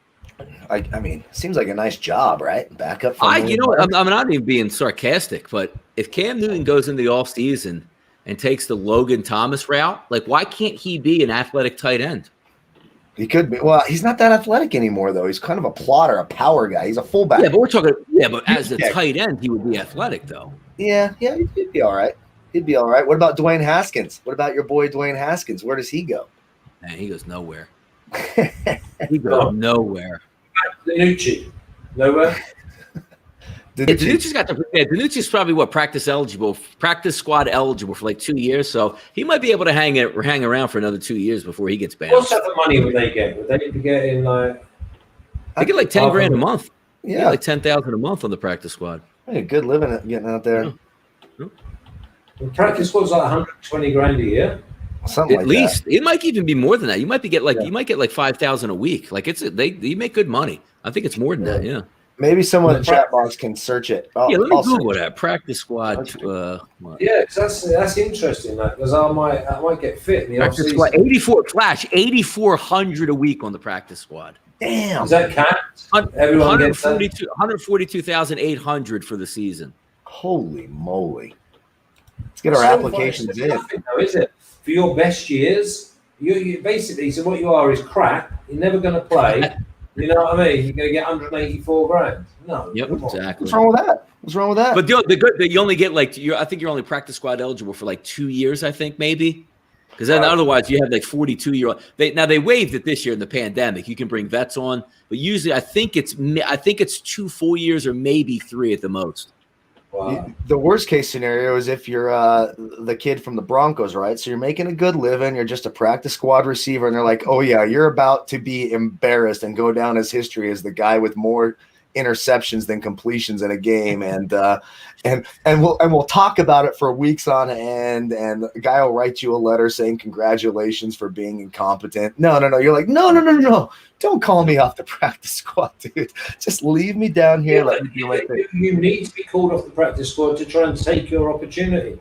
I mean, seems like a nice job, right? Backup. I'm not even being sarcastic, but if Cam Newton goes into the offseason and takes the Logan Thomas route, like why can't he be an athletic tight end? He could be. Well, he's not that athletic anymore, though. He's kind of a plotter, a power guy. He's a fullback. Yeah, but we're talking. Yeah, but as a tight end, he would be athletic, though. Yeah, he'd be all right. He'd be all right. What about Dwayne Haskins? What about your boy Dwayne Haskins? Where does he go? Man, he goes nowhere. He goes nowhere. Danucci, nowhere. Danucci's probably practice squad eligible for like 2 years, so he might be able to hang around for another 2 years before he gets banned. What type of money would they get? Would they be getting like They get like 10 grand a month. Yeah, like 10,000 a month on the practice squad. hey, good living getting out there. Yeah. The practice squad's like 120 grand a year. Something At like least that. it might even be more than that. You might get like 5,000 a week. Like you make good money. I think it's more than that. Yeah. Maybe someone in the chat box can search it. Yeah. Let me I'll Google search that practice squad. Yeah, because that's interesting. Because I might get fit in the Practice off-season. squad 8,400 a week on the practice squad. Damn. Is that capped? Everyone gets that? 142,800 for the season. Holy moly. Let's get our Still applications it's in. nothing though, is it? For your best years, you basically, so what you are is crap. You're never going to play. You know what I mean? You're going to get 184 grand. No. Yep, come on. exactly. What's wrong with that? What's wrong with that? But the good that you only get I think you're only practice squad eligible for like 2 years, I think maybe. Because then otherwise you have like 42-year-old. They waived it this year in the pandemic. You can bring vets on, but usually I think it's 2 full years or maybe 3 at the most. Wow. The worst case scenario is if you're the kid from the Broncos, right? So you're making a good living. You're just a practice squad receiver, and they're like, "Oh yeah, you're about to be embarrassed and go down as history as the guy with more interceptions than completions in a game." And we'll talk about it for weeks on end. And the guy will write you a letter saying congratulations for being incompetent. No. You're like, no. Don't call me off the practice squad, dude. Just leave me down here. Let me do my thing. You need to be called off the practice squad to try and take your opportunity.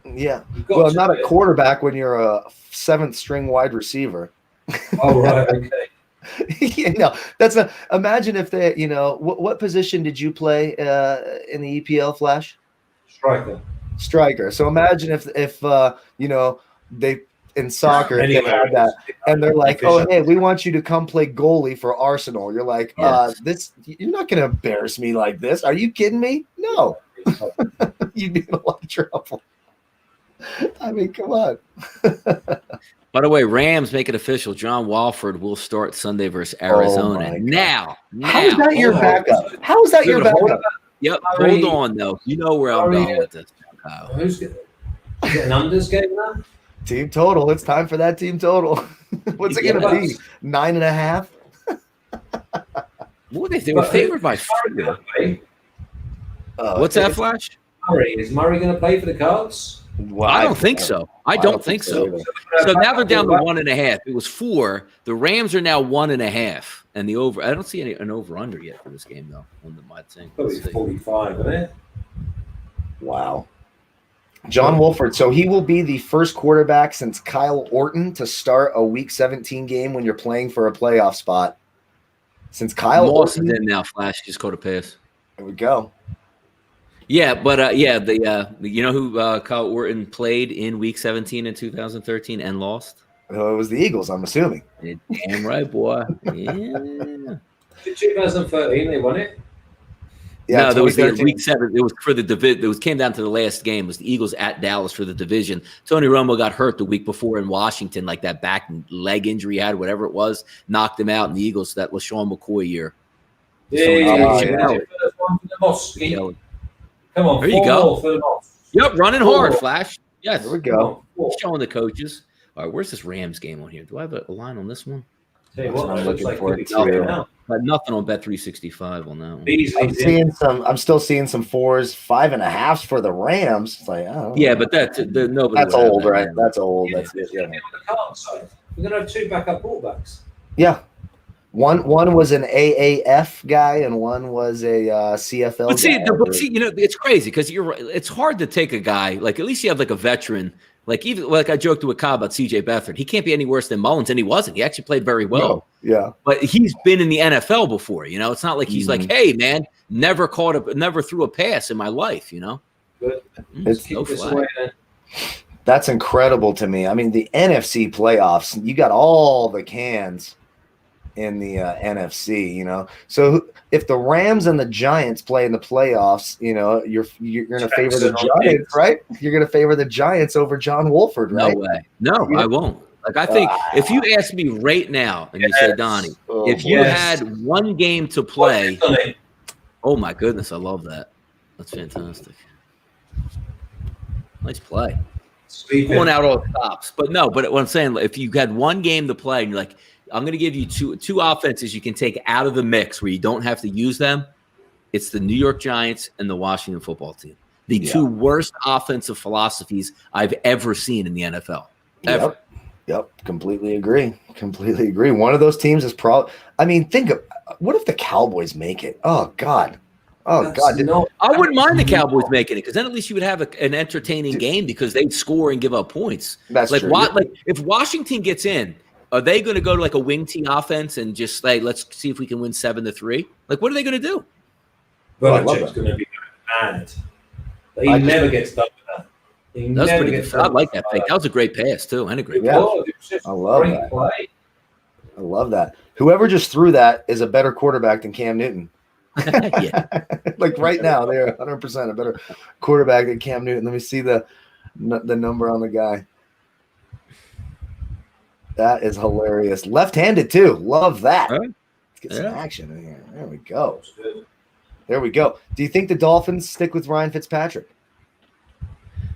Yeah. You've got Well, to not do a it. quarterback when you're a 7th string wide receiver. Oh, right. Okay. That's not. Imagine if they, what position did you play in the EPL, Flash? Striker. So imagine if they in soccer if they had that, and they're like, "Oh, hey, we want you to come play goalie for Arsenal." You're like, you're not going to embarrass me like this. Are you kidding me? No. You'd be in a lot of trouble. I mean, come on. By the way, Rams make it official. John Walford will start Sunday versus Arizona. Oh now. How is that your backup? How is that your backup? Yep. Hold on, though. You know where I'm going with this. Who's getting an unders game now? Team total. It's time for that team total. What's it going to be? 9.5? Well, they were favored by 4. What's that, Flash? Is Murray going to play for the Cards? Well, I don't think so. I don't think so. So now they're down to 1.5. It was 4. The Rams are now 1.5, and the over. I don't see an over under yet for this game though. On my thing, probably 45, isn't it? Wow. John Wolford. So he will be the first quarterback since Kyle Orton to start a Week 17 game when you're playing for a playoff spot. Since Kyle Orton Orton, in now, Flash just caught a pass. There we go. Yeah, but you know who Kyle Orton played in Week 17 in 2013 and lost? It was the Eagles, I'm assuming. Damn right, boy. Yeah. In 2013, they won it. Yeah, no, there was the 2013. Week 7. It was for the division. It came down to the last game. It was the Eagles at Dallas for the division. Tony Romo got hurt the week before in Washington, like that back and leg injury he had, whatever it was, knocked him out. And the Eagles, that was Sean McCoy year. Yeah. Come on, there you go. For the Moss. Yep, running hard, Flash. Yes, There we go. Showing the coaches. All right, where's this Rams game on here? Do I have a line on this one? Tell you what, I'm it looks looking like for it'll be it too. tough now. But nothing on Bet365 on that one. Easily, I'm still seeing some 4s, 5.5s for the Rams. It's like, oh, Yeah, but that's nobody. that's would have old, that right? now. That's old. Yeah, That's it. Yeah. on the Cards side, we're going to have 2 backup quarterbacks. Yeah. One was an AAF guy and one was a CFL But see, guy. it's crazy because you're right. It's hard to take a guy like at least you have like a veteran. Like even like I joked with Cobb about CJ Beathard. He can't be any worse than Mullins, and he wasn't. He actually played very well. No. Yeah. But he's been in the NFL before. It's not like he's like, hey man, never threw a pass in my life. Good. It's Keep no this flag. away then. That's incredible to me. I mean, the NFC playoffs, you got all the cans in the NFC, So if the Rams and the Giants play in the playoffs, you're going to favor the Giants, right? You're going to favor the Giants over John Wolford, right? No way. No, I won't. Like I think if you ask me right now and you say, Donnie, if you had one game to play, oh my goodness, I love that. That's fantastic. Nice play. Pulling out all the stops. But what I'm saying, if you had one game to play and you're like, I'm going to give you two offenses you can take out of the mix where you don't have to use them. It's the New York Giants and the Washington football team. The two worst offensive philosophies I've ever seen in the NFL. Ever. Yep. Completely agree. One of those teams is probably – I mean, think of – what if the Cowboys make it? Oh, God. No, I wouldn't mind the Cowboys making it because then at least you would have an entertaining game because they'd score and give up points. That's like true. Like if Washington gets in, are they going to go to like a wing T offense and just like let's see if we can win 7-3? Like what are they going to do? Belichick's going to be mad. He never gets done with that. That's pretty good. I like that fake. That was a great pass too, and a great pass. I love that. Play. I love that. Whoever just threw that is a better quarterback than Cam Newton. Yeah. Like right now, they're 100% a better quarterback than Cam Newton. Let me see the number on the guy. That is hilarious. Left-handed too. Love that. Let's get some action in here. There we go. Do you think the Dolphins stick with Ryan Fitzpatrick?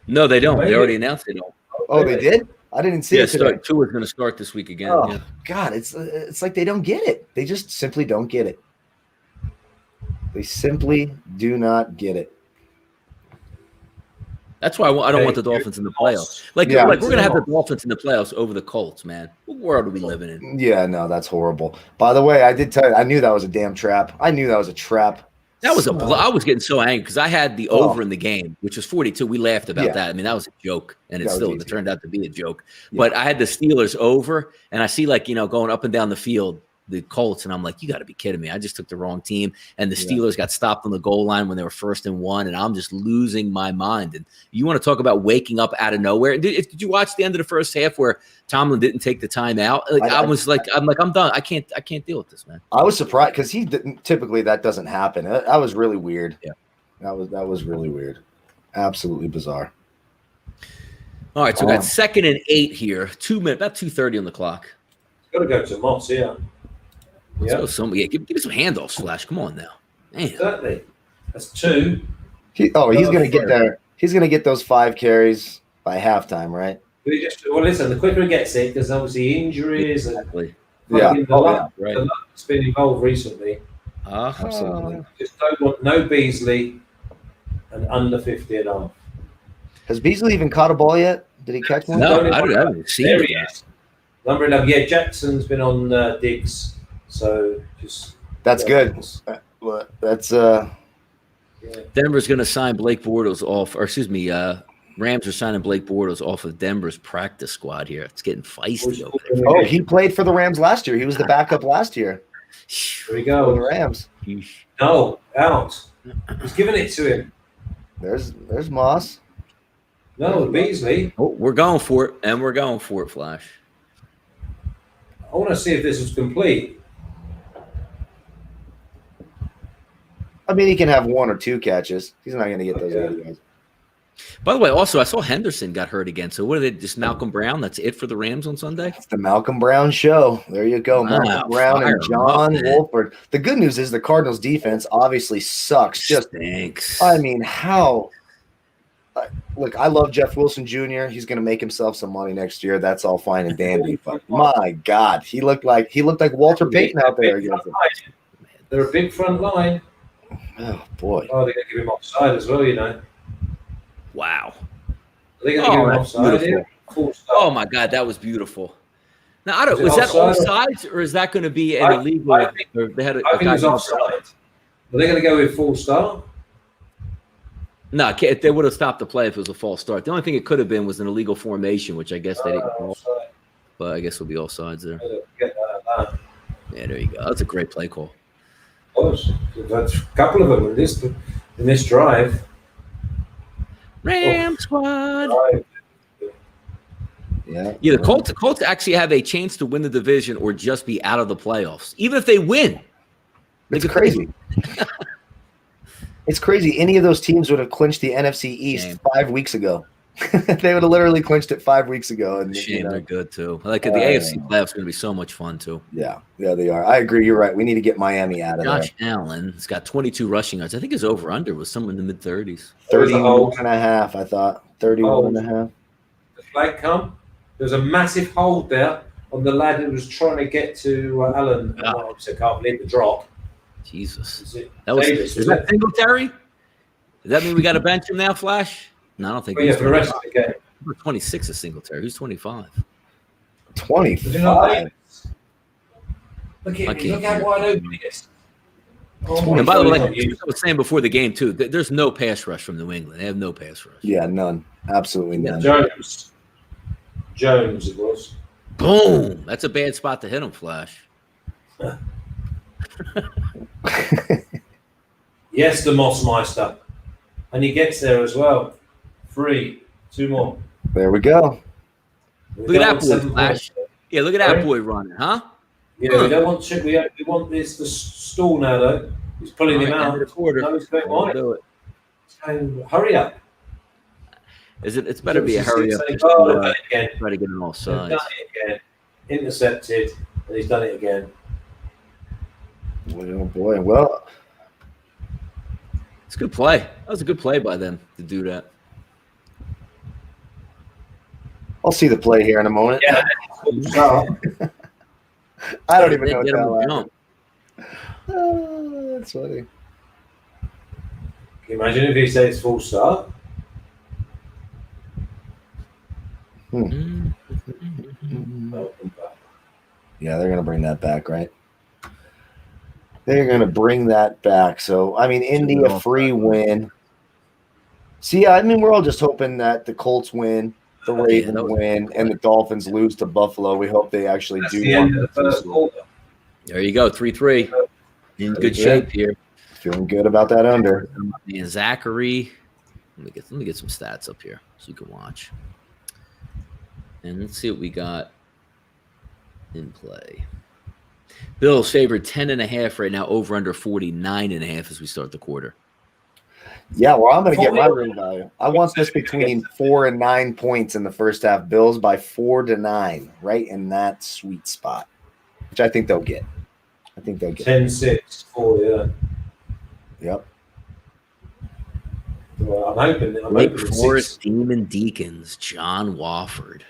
No, they don't. They already announced they don't. Oh, they did? I didn't see it today. Tua's going to start this week again. Oh, yeah. God, it's like they don't get it. They just simply don't get it. They simply do not get it. That's why I don't want the Dolphins in the playoffs. Like we're going to have the Dolphins in the playoffs over the Colts, man. What world are we living in? Yeah, no, that's horrible. By the way, I did tell you, I knew that was a damn trap. I knew that was a trap. That was I was getting so angry because I had the over in the game, which was 42. We laughed about that. I mean, that was a joke, and it turned out to be a joke. Yeah. But I had the Steelers over, and I see going up and down the field, the Colts, and I'm like, you got to be kidding me. I just took the wrong team, and the Steelers got stopped on the goal line when they were 1st and 1, and I'm just losing my mind. And you want to talk about waking up out of nowhere? Did you watch the end of the first half where Tomlin didn't take the time out? I'm done. I can't deal with this, man. I was surprised because he didn't. Typically, that doesn't happen. That was really weird. Yeah, that was really weird. Absolutely bizarre. All right, so we got 2nd and 8 here. 2 minutes, about 2:30 on the clock. Got to go to Moss, Let's go give me some handoffs, Flash. Come on now. Man. Exactly. That's 2. He's going to get there. He's going to get those 5 carries by halftime, right? Listen, the quicker he gets it, because obviously injuries exactly. The luck's been involved recently. Absolutely. Just don't want no Beasley and under 50 and off. Has Beasley even caught a ball yet? Did he catch one? No, I haven't seen it. There he is. Number 11. Yeah, Jackson's been on Diggs. So just that's good. That's Denver's going to sign Blake Bortles off, or excuse me, Rams are signing Blake Bortles off of Denver's practice squad here. It's getting feisty over there. Oh, he played for the Rams last year. He was the backup last year. There we go. The Rams. No, out. He's giving it to him. There's Moss. No, Beasley. Oh, we're going for it, and we're going for it, Flash. I want to see if this is complete. I mean, he can have 1 or 2 catches. He's not going to get those other guys. By the way, also, I saw Henderson got hurt again. So what are they, just Malcolm Brown? That's it for the Rams on Sunday? It's the Malcolm Brown show. There you go. Malcolm Brown and John Wolford. The good news is the Cardinals defense obviously sucks. Just stinks. I mean, how? Look, I love Jeff Wilson Jr. He's going to make himself some money next year. That's all fine and dandy. But my God, he looked like Walter Payton out there against him. They're a big front line. Oh boy! Oh, they're going to give him offside as well, Wow! They're going to give him offside here. Oh my God, that was beautiful. Now, was that offsides or is that going to be an illegal? I think it was offside. Are they going to go with full start? No, they would have stopped the play if it was a false start. The only thing it could have been was an illegal formation, which I guess they didn't call. But I guess it'll be offsides there. Yeah, there you go. That's a great play call. That's a couple of them in this drive. Ram squad. Yeah. The Colts actually have a chance to win the division or just be out of the playoffs, even if they win. It's crazy. It's crazy. Any of those teams would have clinched the NFC East 5 weeks ago. They would have literally clinched it 5 weeks ago. And they're good too. Like the AFC playoffs are going to be so much fun too. Yeah, they are. I agree. You're right. We need to get Miami out of there. Josh Allen has got 22 rushing yards. I think his over under was somewhere in the mid 30s. 31 and a half. I thought 31 and a half. The flag come. There's a massive hold there on the lad who was trying to get to Allen. Ah. Obviously, I can't believe the drop. Jesus. Is it That was, Davis, is that Singletary? Does that mean we got to bench him now, Flash? No, I don't think Oh, yeah, for the rest of the game. Number 26 is Singletary. Who's 25? 25. Look I at can't look how hear. wide open he is. Oh, And by the way, my like God. I was saying before the game, too, there's no pass rush from New England. They have no pass rush. Yeah, none. Absolutely none. Jones, it was. Boom. That's a bad spot to hit him, Flash. Yes, the Mossmeister. And he gets there as well. 3, 2 more. There we go. Look at that boy, Flash. Yeah, look at that boy running, huh? Yeah, we don't want to. We want this to stall now, though. He's pulling him out. End of the quarter. No, he's going We'll wide. do it. And hurry up. It's better be a hurry up. Just Oh, to, done it again. try to get it all He's sides. done it again. Intercepted, and he's done it again. Oh boy. Well, It's a good play. That was a good play by them to do that. I'll see the play here in a moment. Yeah. I don't even know Get him what a that jump. That's funny. Can you imagine if he says full start? Yeah, they're going to bring that back, right? They're going to bring that back. So, I mean, Indy a free win. See, I mean, we're all just hoping that the Colts win, the Ravens win, and the Dolphins lose to Buffalo. We hope they actually That's do the end of the first quarter. There you go, 3-3. In good shape here. Feeling good about that under. And Zachary, let me get some stats up here so you can watch. And let's see what we got in play. Bills favored 10.5 right now, over under 49.5 as we start the quarter. Yeah, well, I'm going to get my room value. I want this between 4 and 9 points in the first half. Bills by 4 to 9, right in that sweet spot, which I think they'll get. 10-6 for you. Yep. Well, I'm hoping. Wake Forest Demon Deacons, John Wofford.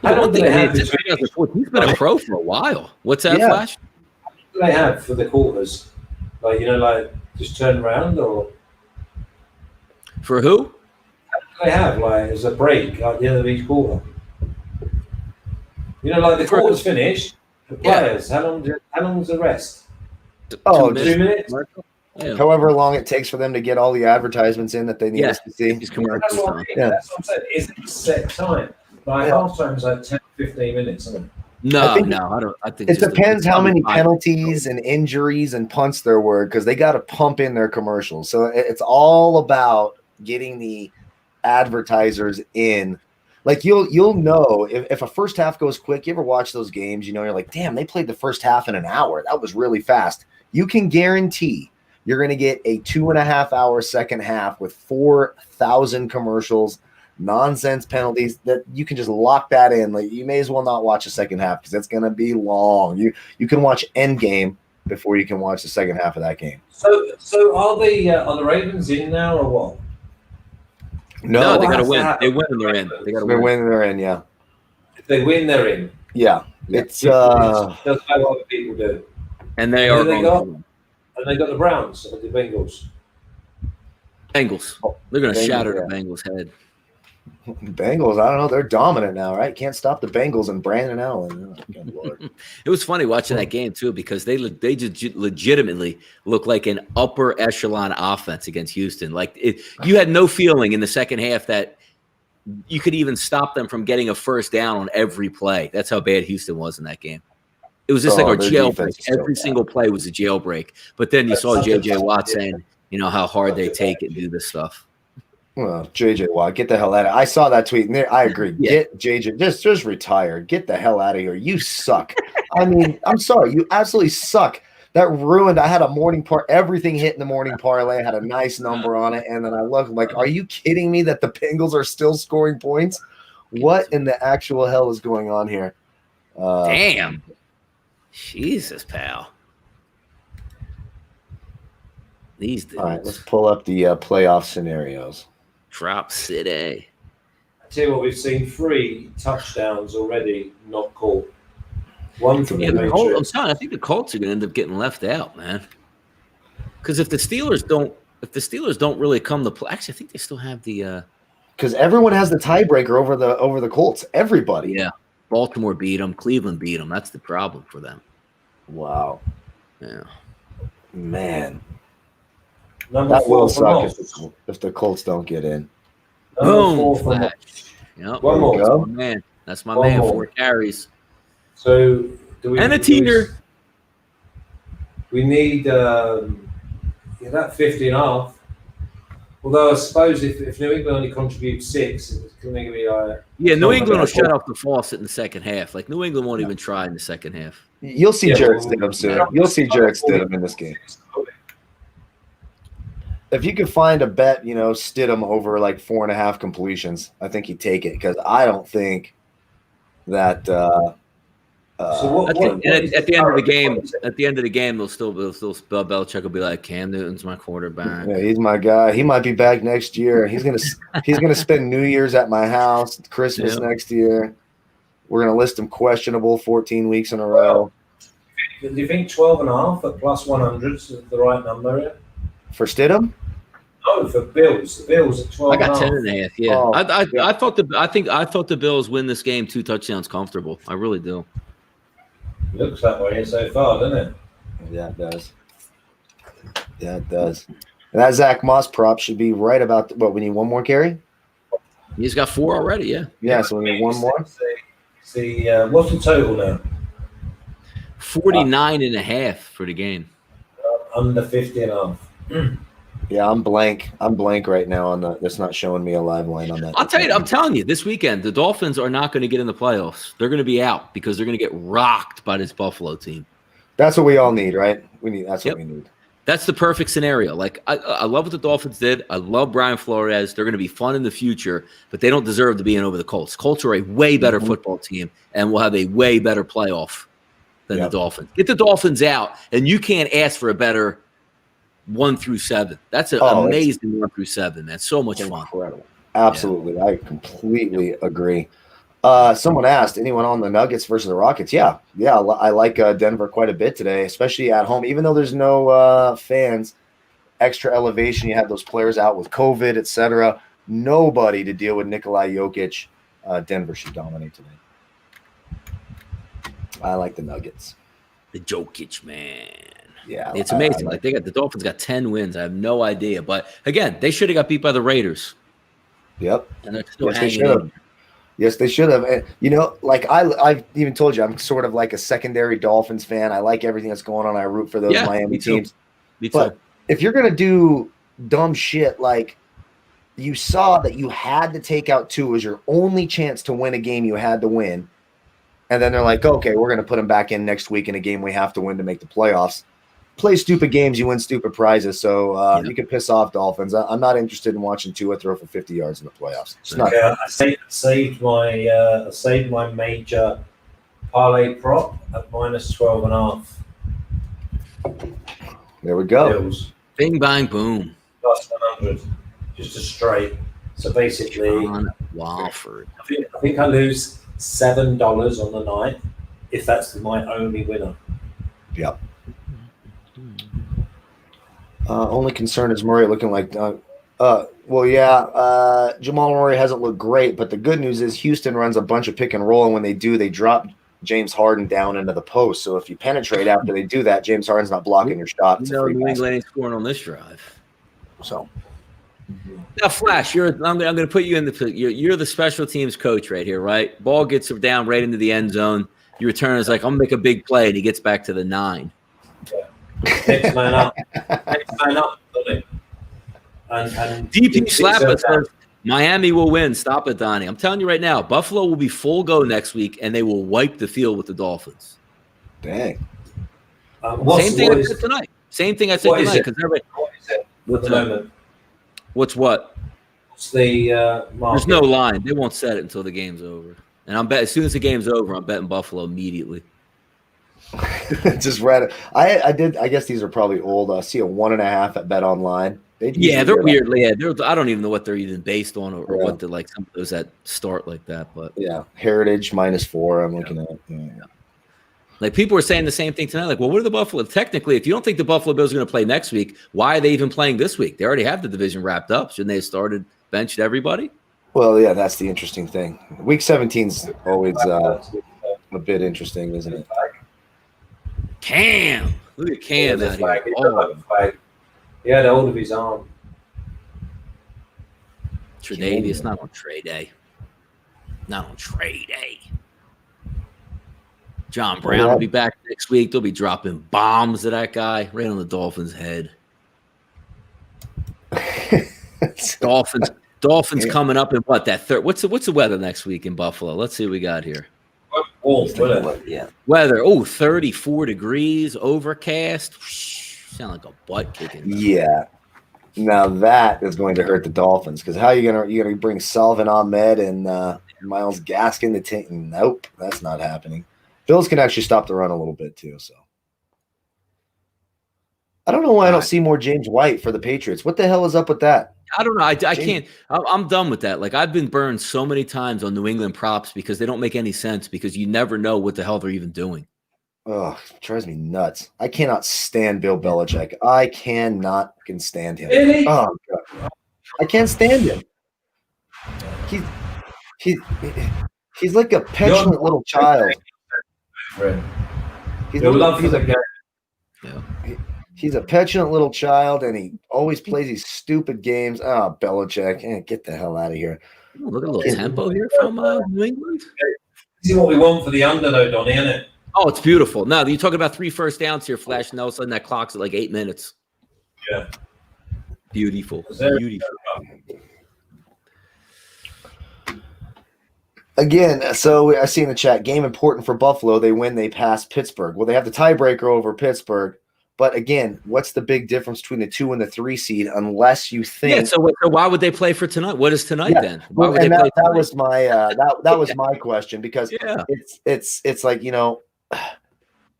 How long do they have He's been a pro for a while. What's that, Yeah. Flash? What do they have for the quarters? Like just turn around, or For who? what do they have as a break at the end of each quarter? Like the quarter's finished. The players, how long's the rest? Oh, 2 minutes. Yeah. However long it takes for them to get all the advertisements in that they need us to see. These commercials. That's what I mean. Yeah. That's what I'm saying. Is it set time? Half time is like 10, 15 minutes. Isn't it? No, I think I don't. I think It just depends how many 5. penalties and injuries and punts there were because they got to pump in their commercials. So it's all about getting the advertisers in. Like you'll know if a first half goes quick. You ever watch those games? You're like, damn, they played the first half in an hour. That was really fast. You can guarantee you're going to get a 2.5 hour second half with 4,000 commercials, nonsense penalties that you can just lock that in. Like you may as well not watch the second half because it's going to be long. You can watch Endgame before you can watch the second half of that game. So are the Ravens in now or what? No, they got to has to win. happen. They win and they're in. They got to They're win. winning, they're in, yeah. If they win, they're in. Yeah. Yeah. It's Doesn't matter what other people do. And they Who are they going got? to win. And they got the Browns and the Bengals. Bengals. They're going to Bengals, shatter yeah. the Bengals' head. Bengals, I don't know. They're dominant now, right? Can't stop the Bengals and Brandon Allen. Oh, good Lord. It was funny watching that game too because they just legitimately look like an upper echelon offense against Houston. Like you had no feeling in the second half that you could even stop them from getting a first down on every play. That's how bad Houston was in that game. It was just like our their defense jailbreak. is so Every bad. single play was a jailbreak. But then you saw J.J. Watt saying, how hard they take it and do this stuff. Well, JJ Watt, get the hell out of here. I saw that tweet, and I agree. Yeah. Get JJ, just retire. Get the hell out of here. You suck. I mean, I'm sorry. You absolutely suck. That ruined. I had a morning everything hit in the morning parlay. I had a nice number on it, and then I look I'm like, are you kidding me that the Bengals are still scoring points? What in the actual hell is going on here? Damn. Jesus, pal. These dudes. All right, let's pull up the playoff scenarios. Drop City. tell you what, we've seen 3 touchdowns already not called. One from the I'm Patriots. telling you, I think the Colts are going to end up getting left out, man. Because if the Steelers don't really come to play, actually, I think they still have the. Because everyone has the tiebreaker over the Colts. Everybody. Yeah, Baltimore beat them, Cleveland beat them. That's the problem for them. Wow. Yeah. Man. Number That 4 will from suck us. if the Colts don't get in. Number Boom, 4 from flash. us. Yep. One more. There you go. Man, that's my One man. more. 4 carries. So do we? And a teeter. We need that 50.5. Although I suppose if New England only contributes 6, it's going to be like. Yeah, New not England will bad. shut off the faucet in the second half. Like New England won't even try in the second half. You'll see Yeah, Jarrett well, Stidham soon. yeah. You'll see Jarrett Stidham in this game. If you could find a bet, Stidham over like 4.5 completions, I think he'd take it because I don't think that. So At the end of the game, they'll still Bill Belichick will be like, Cam Newton's my quarterback. Yeah, he's my guy. He might be back next year. He's gonna spend New Year's at my house, Christmas next year. We're gonna list him questionable 14 weeks in a row. Do you think 12.5 at plus 100 is the right number here? For Stidham? No, for Bills. The Bills at 12. I got 10.5. Yeah, Oh, I thought the Bills win this game 2 touchdowns comfortable. I really do. Looks that way so far, doesn't it? Yeah, it does. Yeah, it does. And that Zach Moss prop should be right about we need one more carry? He's got 4 already. Yeah. Yeah, so we need one more. See, what's the total now? 49.5 for the game. Under 50.5. Yeah, I'm blank. I'm blank right now on the. That's not showing me a live line on that. I'm telling you, this weekend the Dolphins are not going to get in the playoffs. They're going to be out because they're going to get rocked by this Buffalo team. That's what we all need, right? That's what we need. That's the perfect scenario. Like I love what the Dolphins did. I love Brian Flores. They're going to be fun in the future, but they don't deserve to be in over the Colts. Colts are a way better football team and will have a way better playoff than the Dolphins. Get the Dolphins out, and you can't ask for a better 1 through 7. That's an amazing 1 through 7, man. So much fun. Incredible. Absolutely. Yeah. I completely agree. Someone asked, anyone on the Nuggets versus the Rockets? Yeah. I like Denver quite a bit today, especially at home. Even though there's no fans, extra elevation. You have those players out with COVID, etc. Nobody to deal with Nikolai Jokic. Denver should dominate today. I like the Nuggets. The Jokic, man. Yeah, it's amazing. Like the Dolphins got 10 wins. I have no idea, but again, they should have got beat by the Raiders. Yep. And they're still Yes, they should have. Yes, they should have. And like I've even told you, I'm sort of like a secondary Dolphins fan. I like everything that's going on. I root for those Miami teams. Me too. But if you're gonna do dumb shit, like you saw that you had to take out 2 as your only chance to win a game you had to win, and then they're like, okay, we're gonna put them back in next week in a game we have to win to make the playoffs. Play stupid games, you win stupid prizes. So you can piss off Dolphins. I'm not interested in watching Tua throw for 50 yards in the playoffs. It's not. Yeah, I saved my major parlay prop at minus 12.5. There we go. Bills. Bing, bang, boom. Plus 100, just a straight. So basically, John Walford. I think I lose $7 on the night if that's my only winner. Yep. Only concern is Murray looking like Jamal Murray hasn't looked great, but the good news is Houston runs a bunch of pick and roll, and when they do, they drop James Harden down into the post. So if you penetrate after they do that, James Harden's not blocking your shot. It's New England ain't scoring on this drive. So now, Flash, I'm going to put you in you're the special teams coach right here, right? Ball gets down right into the end zone. Your return is like, I'm going to make a big play, and he gets back to the 9. Yeah. Next man up. And DP Slapper says Miami will win. Stop it, Donnie. I'm telling you right now, Buffalo will be full go next week, and they will wipe the field with the Dolphins. Dang. Same thing I said tonight. Same thing I said tonight. Because everybody. What is it at the moment? What's what? What's the market? There's no line. They won't set it until the game's over. And as soon as the game's over, I'm betting Buffalo immediately. Just read it. I did. I guess these are probably old. I see a 1.5 at Bet Online. Yeah, they're weird. Yeah, I don't even know what they're even based on, or Yeah. what they're like. Some of those that start like that, but Yeah, Heritage -4. I'm looking at. Yeah. like people were saying the same thing tonight. Like, well, what are the Buffalo? Technically, if you don't think the Buffalo Bills are going to play next week, why are they even playing this week? They already have the division wrapped up. Shouldn't they have started benched everybody? Well, yeah, that's the interesting thing. Week 17's always a bit interesting, isn't it? Cam, look at Cam out here. He had hold of his arm. Tre'Davious, not on trade day. Not on trade day. John Brown will be back next week. They'll be dropping bombs at that guy right on the Dolphins' head. Dolphins coming up in what, that third? What's the weather next week in Buffalo? Let's see what we got here. Yeah. Weather. 34 degrees, overcast. Sound like a butt kicking. Yeah. Now that is going to hurt the Dolphins, because how are you gonna bring Salvin Ahmed and Myles Gaskin to take? Nope, that's not happening. Bills can actually stop the run a little bit too. So I don't know why I don't see more James White for the Patriots. What the hell is up with that? I don't know. I can't. I'm done with that. Like, I've been burned so many times on New England props because they don't make any sense, because you never know what the hell they're even doing. Oh, it drives me nuts. I cannot stand Bill Belichick. I cannot stand him. Really? Oh God. I can't stand him. He's like a petulant little child. He's a petulant little child, and he always plays these stupid games. Oh, Belichick, get the hell out of here. Look at a little tempo here from New England. See what we want for the under, though, Donnie, isn't it? Oh, it's beautiful. Now, you're talking about 3 first downs here, Flash, and all of a sudden that clock's at like 8 minutes. Yeah. Beautiful. Beautiful. Again, so I see in the chat, game important for Buffalo. They win, they pass Pittsburgh. Well, they have the tiebreaker over Pittsburgh. But again, what's the big difference between the 2 and the 3 seed? Unless you think, yeah. So why would they play for tonight? What is tonight then? Why would and they play that tonight? was my that was my question, because it's like,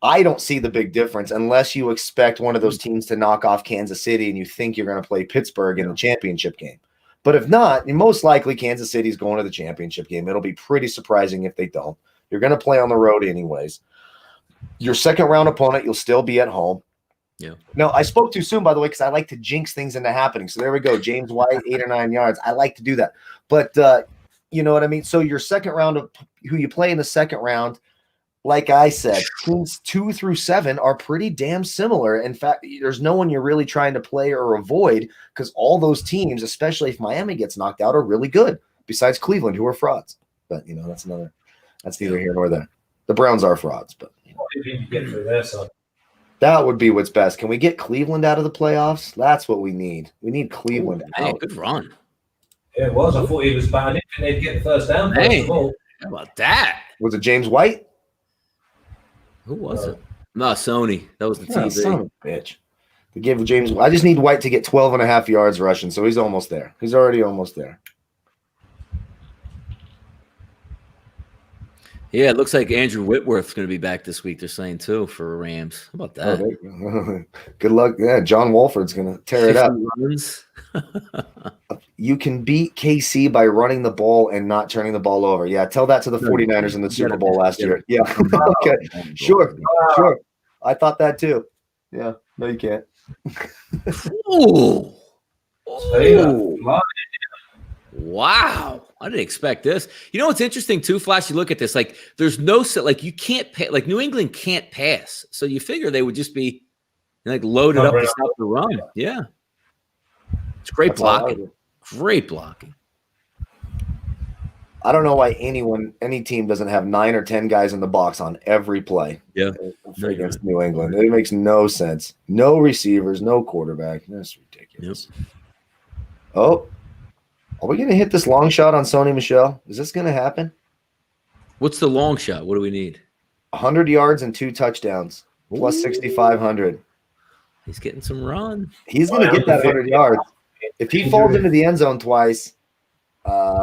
I don't see the big difference unless you expect one of those teams to knock off Kansas City and you think you're going to play Pittsburgh in the championship game. But if not, most likely Kansas City's going to the championship game. It'll be pretty surprising if they don't. You're going to play on the road anyways. Your second round opponent, you'll still be at home. Yeah. No, I spoke too soon, by the way, because I like to jinx things into happening. So there we go. James White, 8 or 9 yards. I like to do that. But you know what I mean? So your second round of who you play in the second round, like I said, teams 2 through 7 are pretty damn similar. In fact, there's no one you're really trying to play or avoid, because all those teams, especially if Miami gets knocked out, are really good, besides Cleveland, who are frauds. But, that's neither here nor there. The Browns are frauds, but that would be what's best. Can we get Cleveland out of the playoffs? That's what we need. We need Cleveland out. Good run. Yeah, it was. I thought he was bad. I didn't think they'd get the first down. First of all. How about that? Was it James White? Who was it? No, Sony. That was the TV. Son of a bitch. They gave James. I just need White to get 12.5 yards rushing, so he's almost there. He's already almost there. Yeah, it looks like Andrew Whitworth's going to be back this week, they're saying, too, for Rams. How about that? Oh, good luck. Yeah, John Wolford's going to tear it up. Runs. You can beat KC by running the ball and not turning the ball over. Yeah, tell that to the 49ers in the Super Bowl last year. Yeah, okay. Sure. I thought that, too. Yeah, no, you can't. Ooh. Wow. I didn't expect this. You know what's interesting too, Flash? You look at this, like there's no set, like you can't like New England can't pass. So you figure they would just be like loaded up to stop the run. Yeah. It's great blocking. Great blocking. I don't know why any team doesn't have 9 or 10 guys in the box on every play. Yeah. Against New England. It makes no sense. No receivers, no quarterback. That's ridiculous. Yep. Oh. Are we going to hit this long shot on Sony Michel? Is this going to happen? What's the long shot? What do we need? 100 yards and 2 touchdowns, plus 6,500. He's getting some run. He's going to get that 100 yards. If he falls into the end zone twice,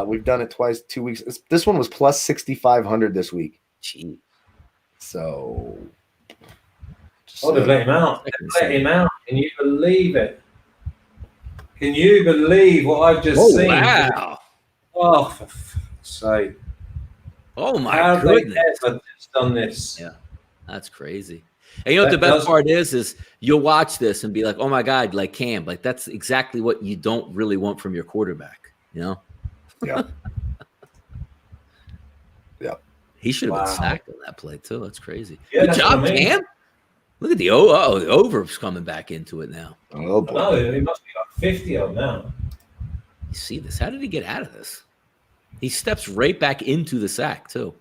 we've done it twice, 2 weeks. This one was plus 6,500 this week. Gee. So Just I would have let him out. Let him out. Can you believe it? Can you believe what I've just seen? Wow. Oh, for fuck's sake. Oh, my How goodness. have they ever just done this? Yeah, that's crazy. And you know what the best part is you'll watch this and be like, oh, my God, like Cam. Like, that's exactly what you don't really want from your quarterback, you know? Yeah. Yeah. He should have been sacked on that play, too. That's crazy. Yeah, Good job, Cam. Look at the the over's coming back into it now. Oh, boy. No, he must be like 50 on now. You see this? How did he get out of this? He steps right back into the sack, too.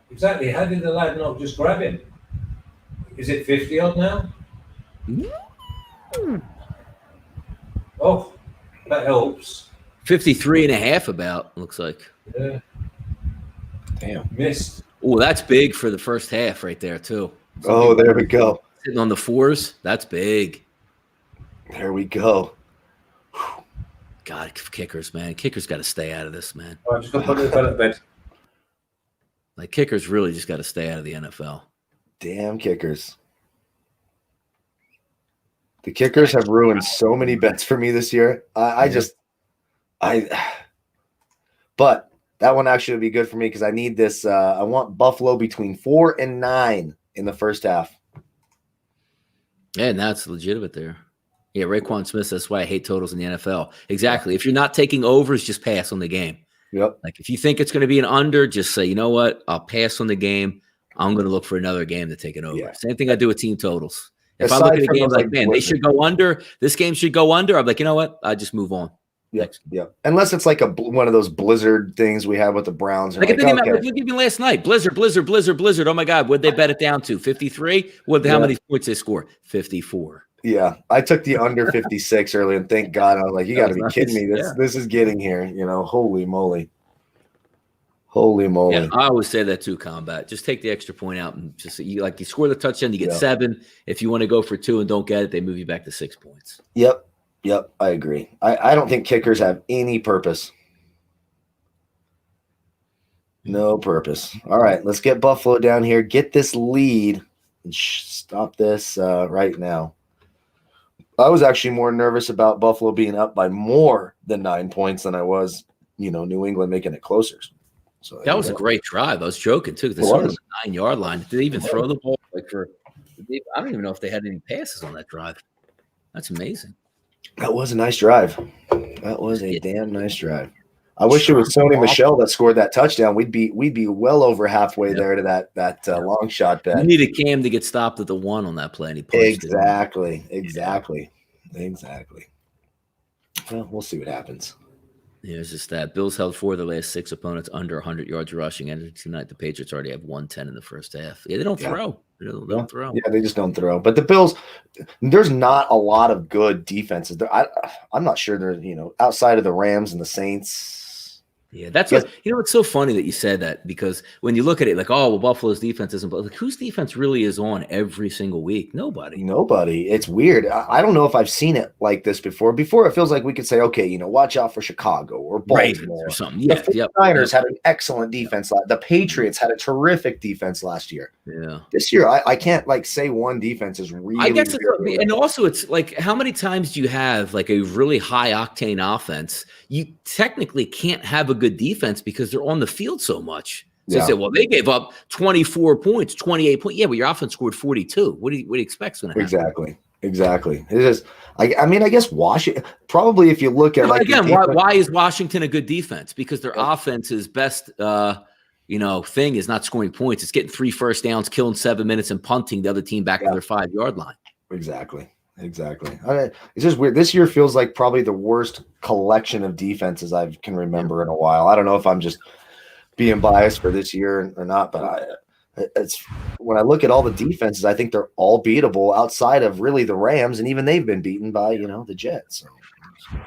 Exactly. How did the lad not just grab him? Is it 50 odd now? Oh, that helps. 53 and a half about, looks like. Yeah. Damn. Missed. Oh, that's big for the first half right there, too. Oh, there we go. Sitting on the fours, that's big. There we go. God, kickers, man. Kickers got to stay out of this, man. I'm just going to put this on bed. Like, kickers really just got to stay out of the NFL. Damn kickers. The kickers have ruined so many bets for me this year. But that one actually would be good for me because I need this. I want Buffalo between 4 and 9 in the first half. Yeah, and that's legitimate there. Yeah, Raekwon Smith, that's why I hate totals in the NFL. Exactly. If you're not taking overs, just pass on the game. Yep. Like, if you think it's going to be an under, just say, you know what? I'll pass on the game. I'm going to look for another game to take it over. Yeah. Same thing I do with team totals. If Aside I'm looking at from games those, like, man, they should go under. This game should go under. I'm like, you know what? I just move on. Yep. Unless it's like one of those blizzard things we have with the Browns. Like, look at me last night. Blizzard. Oh, my God. What'd they bet it down to? 53? How many points they score? 54. Yeah. I took the under 56 early, and thank God. I was like, you got to be kidding me. This is getting here. You know, holy moly. Holy moly. Yeah, I always say that too, Combat. Just take the extra point out and just you score the touchdown, you get 7. If you want to go for 2 and don't get it, they move you back to 6 points. Yep. I agree. I don't think kickers have any purpose. No purpose. All right, let's get Buffalo down here. Get this lead and stop this right now. I was actually more nervous about Buffalo being up by more than 9 points than I was, New England making it closer. So that was a great drive. I was joking too. They started on the 9-yard line. Did they even throw the ball? I don't even know if they had any passes on that drive. That's amazing. That was a nice drive. That was a damn nice drive. I wish it was Sony Michel that scored that touchdown. We'd be well over halfway there to that long shot bet. You needed Cam to get stopped at the 1 on that play, and he punched Exactly. Well, we'll see what happens. Yeah, it's just that Bills held 4 of their last 6 opponents under 100 yards rushing, and tonight the Patriots already have 110 in the first half. Yeah, they don't throw. They don't throw. Yeah, they just don't throw. But the Bills, there's not a lot of good defenses. I'm not sure there's, outside of the Rams and the Saints. Yeah, that's what, it's so funny that you said that, because when you look at it, like, oh, well, Buffalo's defense isn't, but like, whose defense really is on every single week? Nobody. It's weird. I don't know if I've seen it like this before. Before, it feels like we could say, okay, watch out for Chicago or Baltimore or something. Yeah, the 49ers had an excellent defense. The Patriots had a terrific defense last year. Yeah. This year, I can't say one defense is really. I guess and also it's like, how many times do you have like a really high octane offense? You technically can't have a good defense because they're on the field so much. So you say, well, they gave up 24 points, 28 points. Yeah, but your offense scored 42. What do you expect? Exactly. It is. I guess Washington. Probably, if you look at why is Washington a good defense? Because their offense's best thing is not scoring points. It's getting 3 first downs, killing 7 minutes, and punting the other team back to their 5-yard line. Exactly. It's just weird. This year feels like probably the worst collection of defenses I can remember in a while. I don't know if I'm just being biased for this year or not, but it's when I look at all the defenses, I think they're all beatable outside of really the Rams, and even they've been beaten by the Jets. So.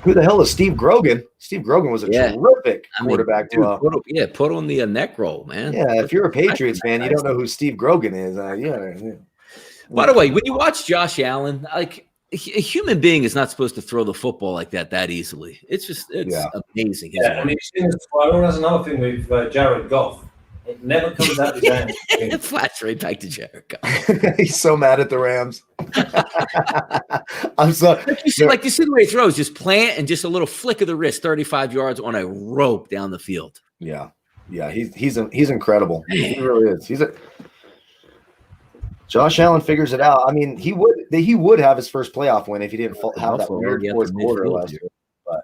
Who the hell is Steve Grogan? Steve Grogan was a terrific quarterback. Put on the neck roll, man. Yeah, if you're a Patriots fan, you don't know who Steve Grogan is. By the way, when you watch Josh Allen, like, a human being is not supposed to throw the football like that easily. It's amazing. Yeah, and you've seen this. That's another thing with Jared Goff. It never comes out his hand. Flat straight back to Jericho. He's so mad at the Rams. I'm sorry. Like you see the way he throws, just plant and just a little flick of the wrist, 35 yards on a rope down the field. Yeah. He's incredible. He really is. Josh Allen figures it out. I mean, he would have his first playoff win if he didn't have that weird fourth quarter last year. But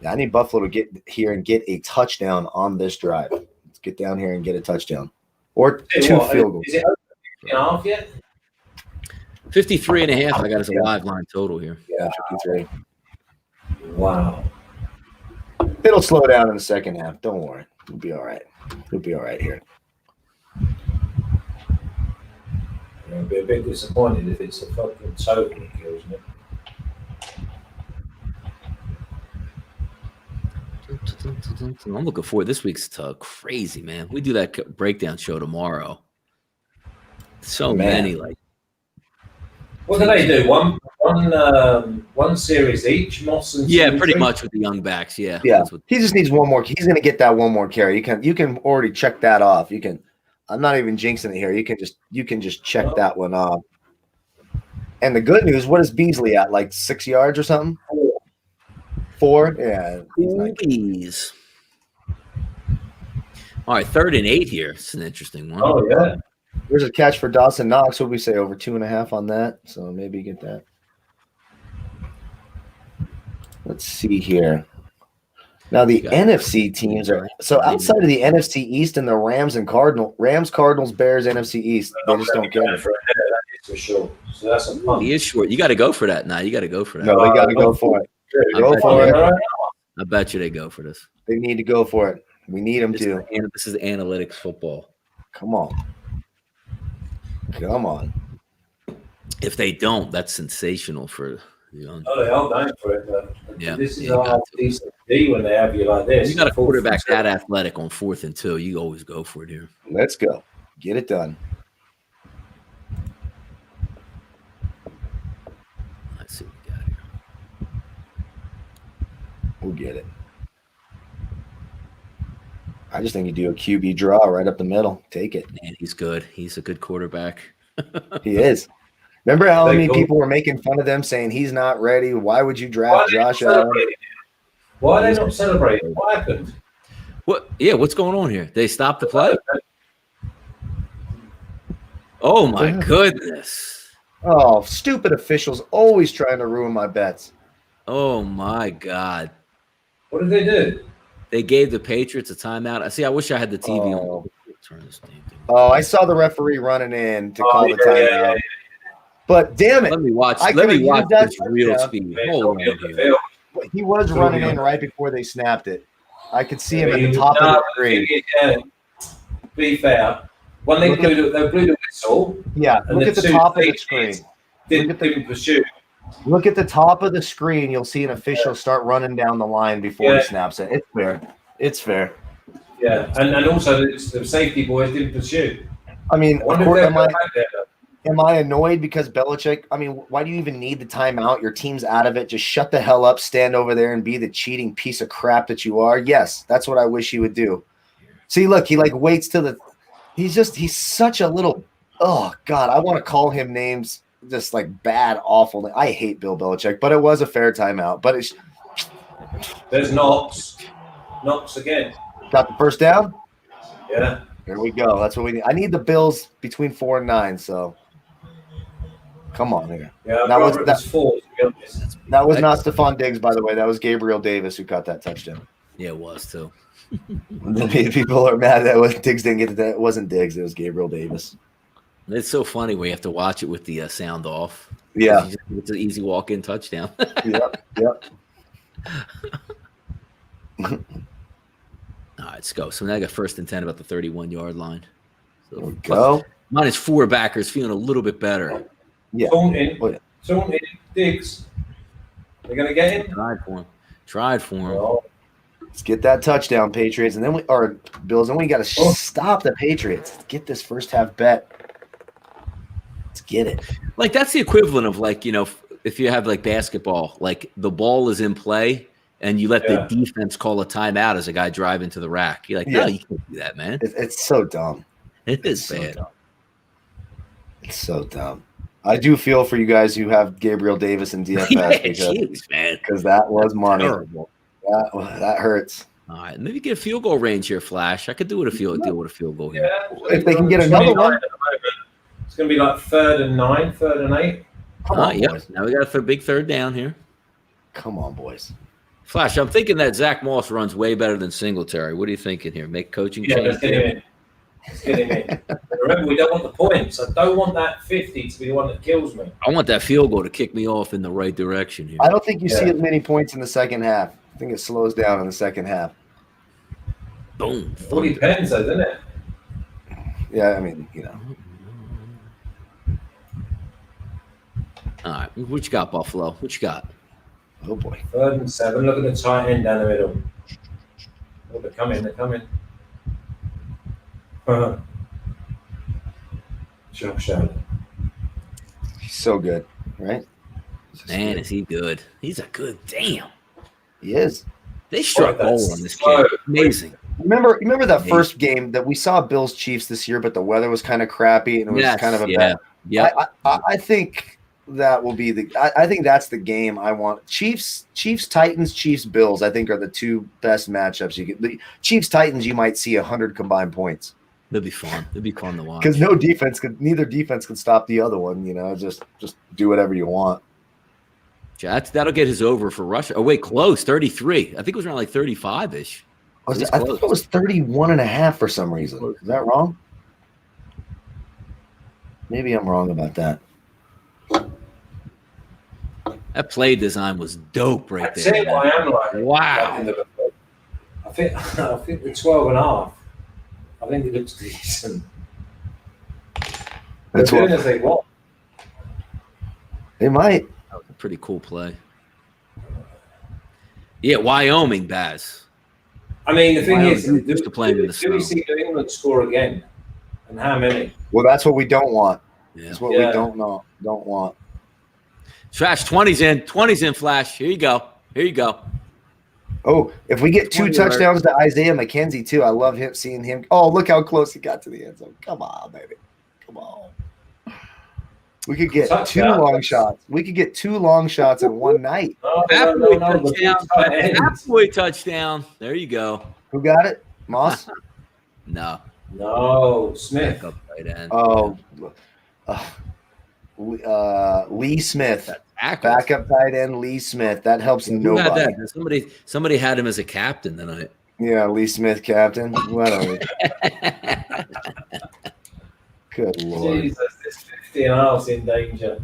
yeah, I need Buffalo to get here and get a touchdown on this drive. Let's get down here and get a touchdown or two field goals. Is it over 50.5 yet? 53.5. I got as a live line total here. Yeah, 53. Wow. It'll slow down in the second half. Don't worry. It'll be all right. It'll be all right here. I'll be a bit disappointed if it's a fucking total that kills me. I'm looking forward. This week's crazy, man. We do that breakdown show tomorrow. So many, like. What do they do? One series each, Moss and pretty much with the young backs. Yeah. He just needs one more. He's going to get that one more carry. You can already check that off. You can. I'm not even jinxing it here. You can just check that one off. And the good news, what is Beasley at? Like 6 yards or something? 4? Yeah. Please. All right, 3rd and 8 here. It's an interesting one. Oh, yeah. There's a catch for Dawson Knox. What would we say? Over 2.5 on that. So maybe get that. Let's see here. Now the NFC teams are so outside of the NFC East and the Rams, Cardinals, Bears, NFC East. They just don't care. That is for sure. So that's a punt. He is short. You got to go for that now. You got to go for that. No, they got to go for it. Go for it. I bet you they go for this. They need to go for it. We need them to. This is analytics football. Come on. If they don't, that's sensational for the Oh, they are going for it. Yeah. This is a decent D when they have you like this. You got a quarterback that athletic on 4th and 2. You always go for it here. Let's go. Get it done. Let's see what we got here. We'll get it. I just think you do a QB draw right up the middle. Take it. Man, he's good. He's a good quarterback. He is. Remember how many people were making fun of them saying he's not ready? Why would you draft Josh Allen? Why are they not celebrating? What happened? What's going on here? They stopped the play? Oh, my goodness. Oh, stupid officials always trying to ruin my bets. Oh, my God. What did they do? They gave the Patriots a timeout. I wish I had the TV on. Turn this thing. Oh, I saw the referee running in to call the timeout. Yeah. But damn it. Let me watch this real speed. Hold on here. He was running in right before they snapped it. I could see him at the top of the screen. Be fair. When they blew the whistle. Yeah, look at the top of the screen. Didn't pursue. Look at the top of the screen. You'll see an official start running down the line before he snaps it. It's fair. It's fair. Yeah, and also the safety boys didn't pursue. I mean, am I annoyed because Belichick? I mean, why do you even need the timeout? Your team's out of it. Just shut the hell up, stand over there, and be the cheating piece of crap that you are. Yes, that's what I wish he would do. See, look, he waits till the. He's such a little. Oh God, I want to call him names. Just bad, awful. I hate Bill Belichick, but it was a fair timeout. But it's there's Knox again. Got the first down. Yeah, there we go. That's what we need. I need the Bills between 4 and 9. So come on here. Yeah, that was 4. To be honest. That was not Stephon Diggs, by the way. That was Gabriel Davis who caught that touchdown. Yeah, it was too. People are mad that Diggs didn't get that. It wasn't Diggs. It was Gabriel Davis. It's so funny when you have to watch it with the sound off. Yeah. It's an easy walk-in touchdown. Yep. All right, let's go. So now I got 1st and 10 about the 31-yard line. So there we go. Minus 4 backers, feeling a little bit better. Yeah. Taunting, Diggs. They're going to get him? Tried for him. Oh. Let's get that touchdown, Patriots. And then Bills, and we got to stop the Patriots. Get this first half bet. Let's get it. That's the equivalent of if you have basketball, the ball is in play and you let the defense call a timeout as a guy driving to the rack. You're like, no, you can't do that, man. It's so dumb. It's bad. So dumb. It's so dumb. I do feel for you guys who have Gabriel Davis and DFS because that was money. Terrible. That hurts. All right, maybe get a field goal range here, Flash. I could do with a field goal here. Yeah, if they can get another one. It's going to be like 3rd and 9, 3rd and 8. Come on, boys. Now we got a big third down here. Come on, boys. Flash, I'm thinking that Zach Moss runs way better than Singletary. What are you thinking here? Make coaching change? Let's get him in. Let's get him in. Remember, we don't want the points. I don't want that 50 to be the one that kills me. I want that field goal to kick me off in the right direction here. I don't think you see as many points in the second half. I think it slows down in the second half. Boom. Well, it depends, though, doesn't it? Yeah, I mean, you know. All right, what you got, Buffalo? What you got? Oh, boy. 3rd and 7. Look at the tight end down the middle. Oh, they're coming. They're coming. Josh Allen. He's so good, right? Man, good. is he good? He's a good damn. He is. They struck gold on this game. Amazing. Remember that first game that we saw Bills Chiefs this year, but the weather was kind of crappy and it was kind of a bad. Yeah. I think that will be I think that's the game I want. Chiefs Titans, Chiefs Bills, I think are the two best matchups you get. The Chiefs Titans, you might see 100 combined points. It'll be fun. It'll be fun to watch. Because neither defense can stop the other one. You know, just do whatever you want. That'll get his over for Russia. Oh wait, close 33. I think it was around like 35-ish. I thought it was 31.5 for some reason. Is that wrong? Maybe I'm wrong about that. That play design was dope right there. I'd say I am like. Wow. I think the 12.5. I think it looks decent. They're doing as they want. They might. That was a pretty cool play. Yeah, Wyoming, Baz. I mean, the thing is, used to playing in the do we see New England score again? And how many? Well, that's what we don't want. Yeah. That's what we don't want. Flash, 20's in. 20's in, Flash. Here you go. Oh, if we get 2 touchdowns to Isaiah McKenzie, too, I love seeing him. Oh, look how close he got to the end zone. Come on, baby. Come on. We could get 2 long shots. We could get 2 long shots in one night. Halfway touchdown. There you go. Who got it? Moss? No, Smith. Oh, Lee Smith. Backup tight end Lee Smith. That helps nobody. Somebody had him as a captain tonight. Yeah, Lee Smith captain. Whatever. Good Lord. Jesus, this 50.5's in danger.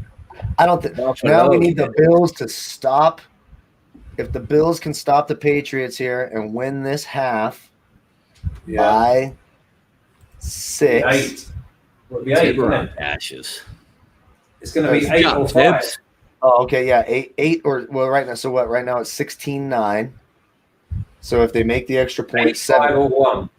I don't think now we need the Bills to stop. If the Bills can stop the Patriots here and win this half by 6. 8. It'll be 8, isn't it? Ashes. It's going to be 8 or 5. Oh, okay, yeah, 8 or right now. So what? Right now it's 16-9. So if they make the extra point, 8-5-1.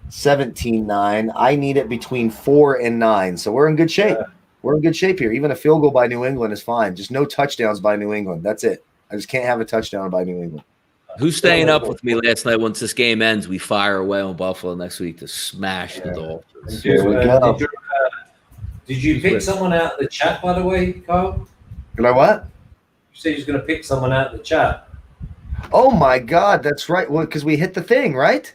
17-9. I need it between 4 and 9. So we're in good shape. Yeah. We're in good shape here. Even a field goal by New England is fine. Just no touchdowns by New England. That's it. I just can't have a touchdown by New England. Who's staying up with me last night? Once this game ends, we fire away on Buffalo next week to smash the Dolphins. Here we go. Did you pick someone out of the chat, by the way, Kyle? Did I what? You said you was going to pick someone out of the chat. Oh, my God. That's right. Well, because we hit the thing, right?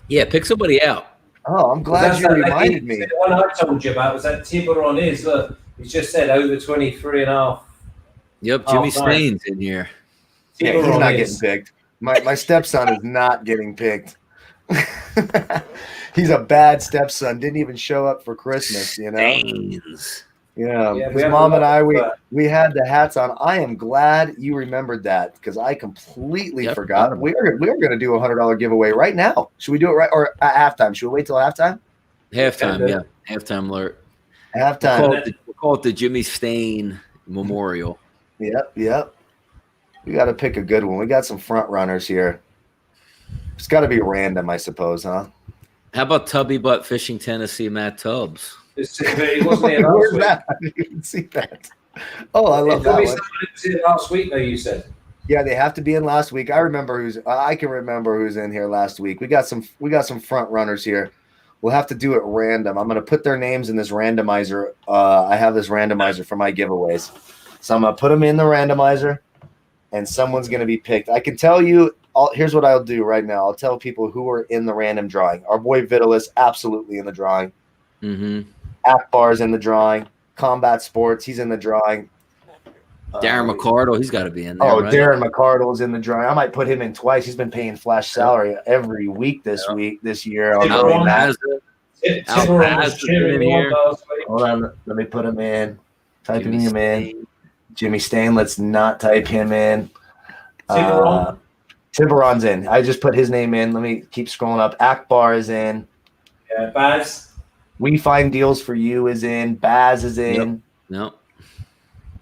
Yeah, pick somebody out. Oh, I'm glad you reminded me. The one I told you about was that Tiburon is. Look, he just said over 23.5. Yep, Jimmy Stain's in here. Yeah, he's not getting picked. My stepson is not getting picked. He's a bad stepson. Didn't even show up for Christmas, you know. Stains. Yeah, his mom and I, we had the hats on. I am glad you remembered that because I completely forgot. We were going to do a $100 giveaway right now. Should we do it right or at halftime? Should we wait till halftime? Halftime, yeah. Halftime alert. Halftime. We'll call it the Jimmy Stain Memorial. Yep. We got to pick a good one. We got some front runners here. It's got to be random, I suppose, huh? How about Tubby Butt Fishing Tennessee Matt Tubbs? Where's that? I didn't even see that. Oh, I love that one. Last week, though, you said. Yeah, they have to be in last week. I can remember who's in here last week. We got some front runners here. We'll have to do it random. I'm going to put their names in this randomizer. I have this randomizer for my giveaways. So I'm going to put them in the randomizer, and someone's going to be picked. I can tell you, here's what I'll do right now. I'll tell people who are in the random drawing. Our boy Vitalis, absolutely in the drawing. Mm-hmm. Akbar's in the drawing. Combat Sports, he's in the drawing. Darren McCardle, he's got to be in there. Oh, right? Darren McCardle's in the drawing. I might put him in twice. He's been paying flash salary every week this year. Hold on, let me put him in. Typing him in. Jimmy Stain, let's not type him in. Tiburon's in. I just put his name in. Let me keep scrolling up. Akbar is in. Yeah, Baz. We Find Deals for You is in. Baz is in. Nope.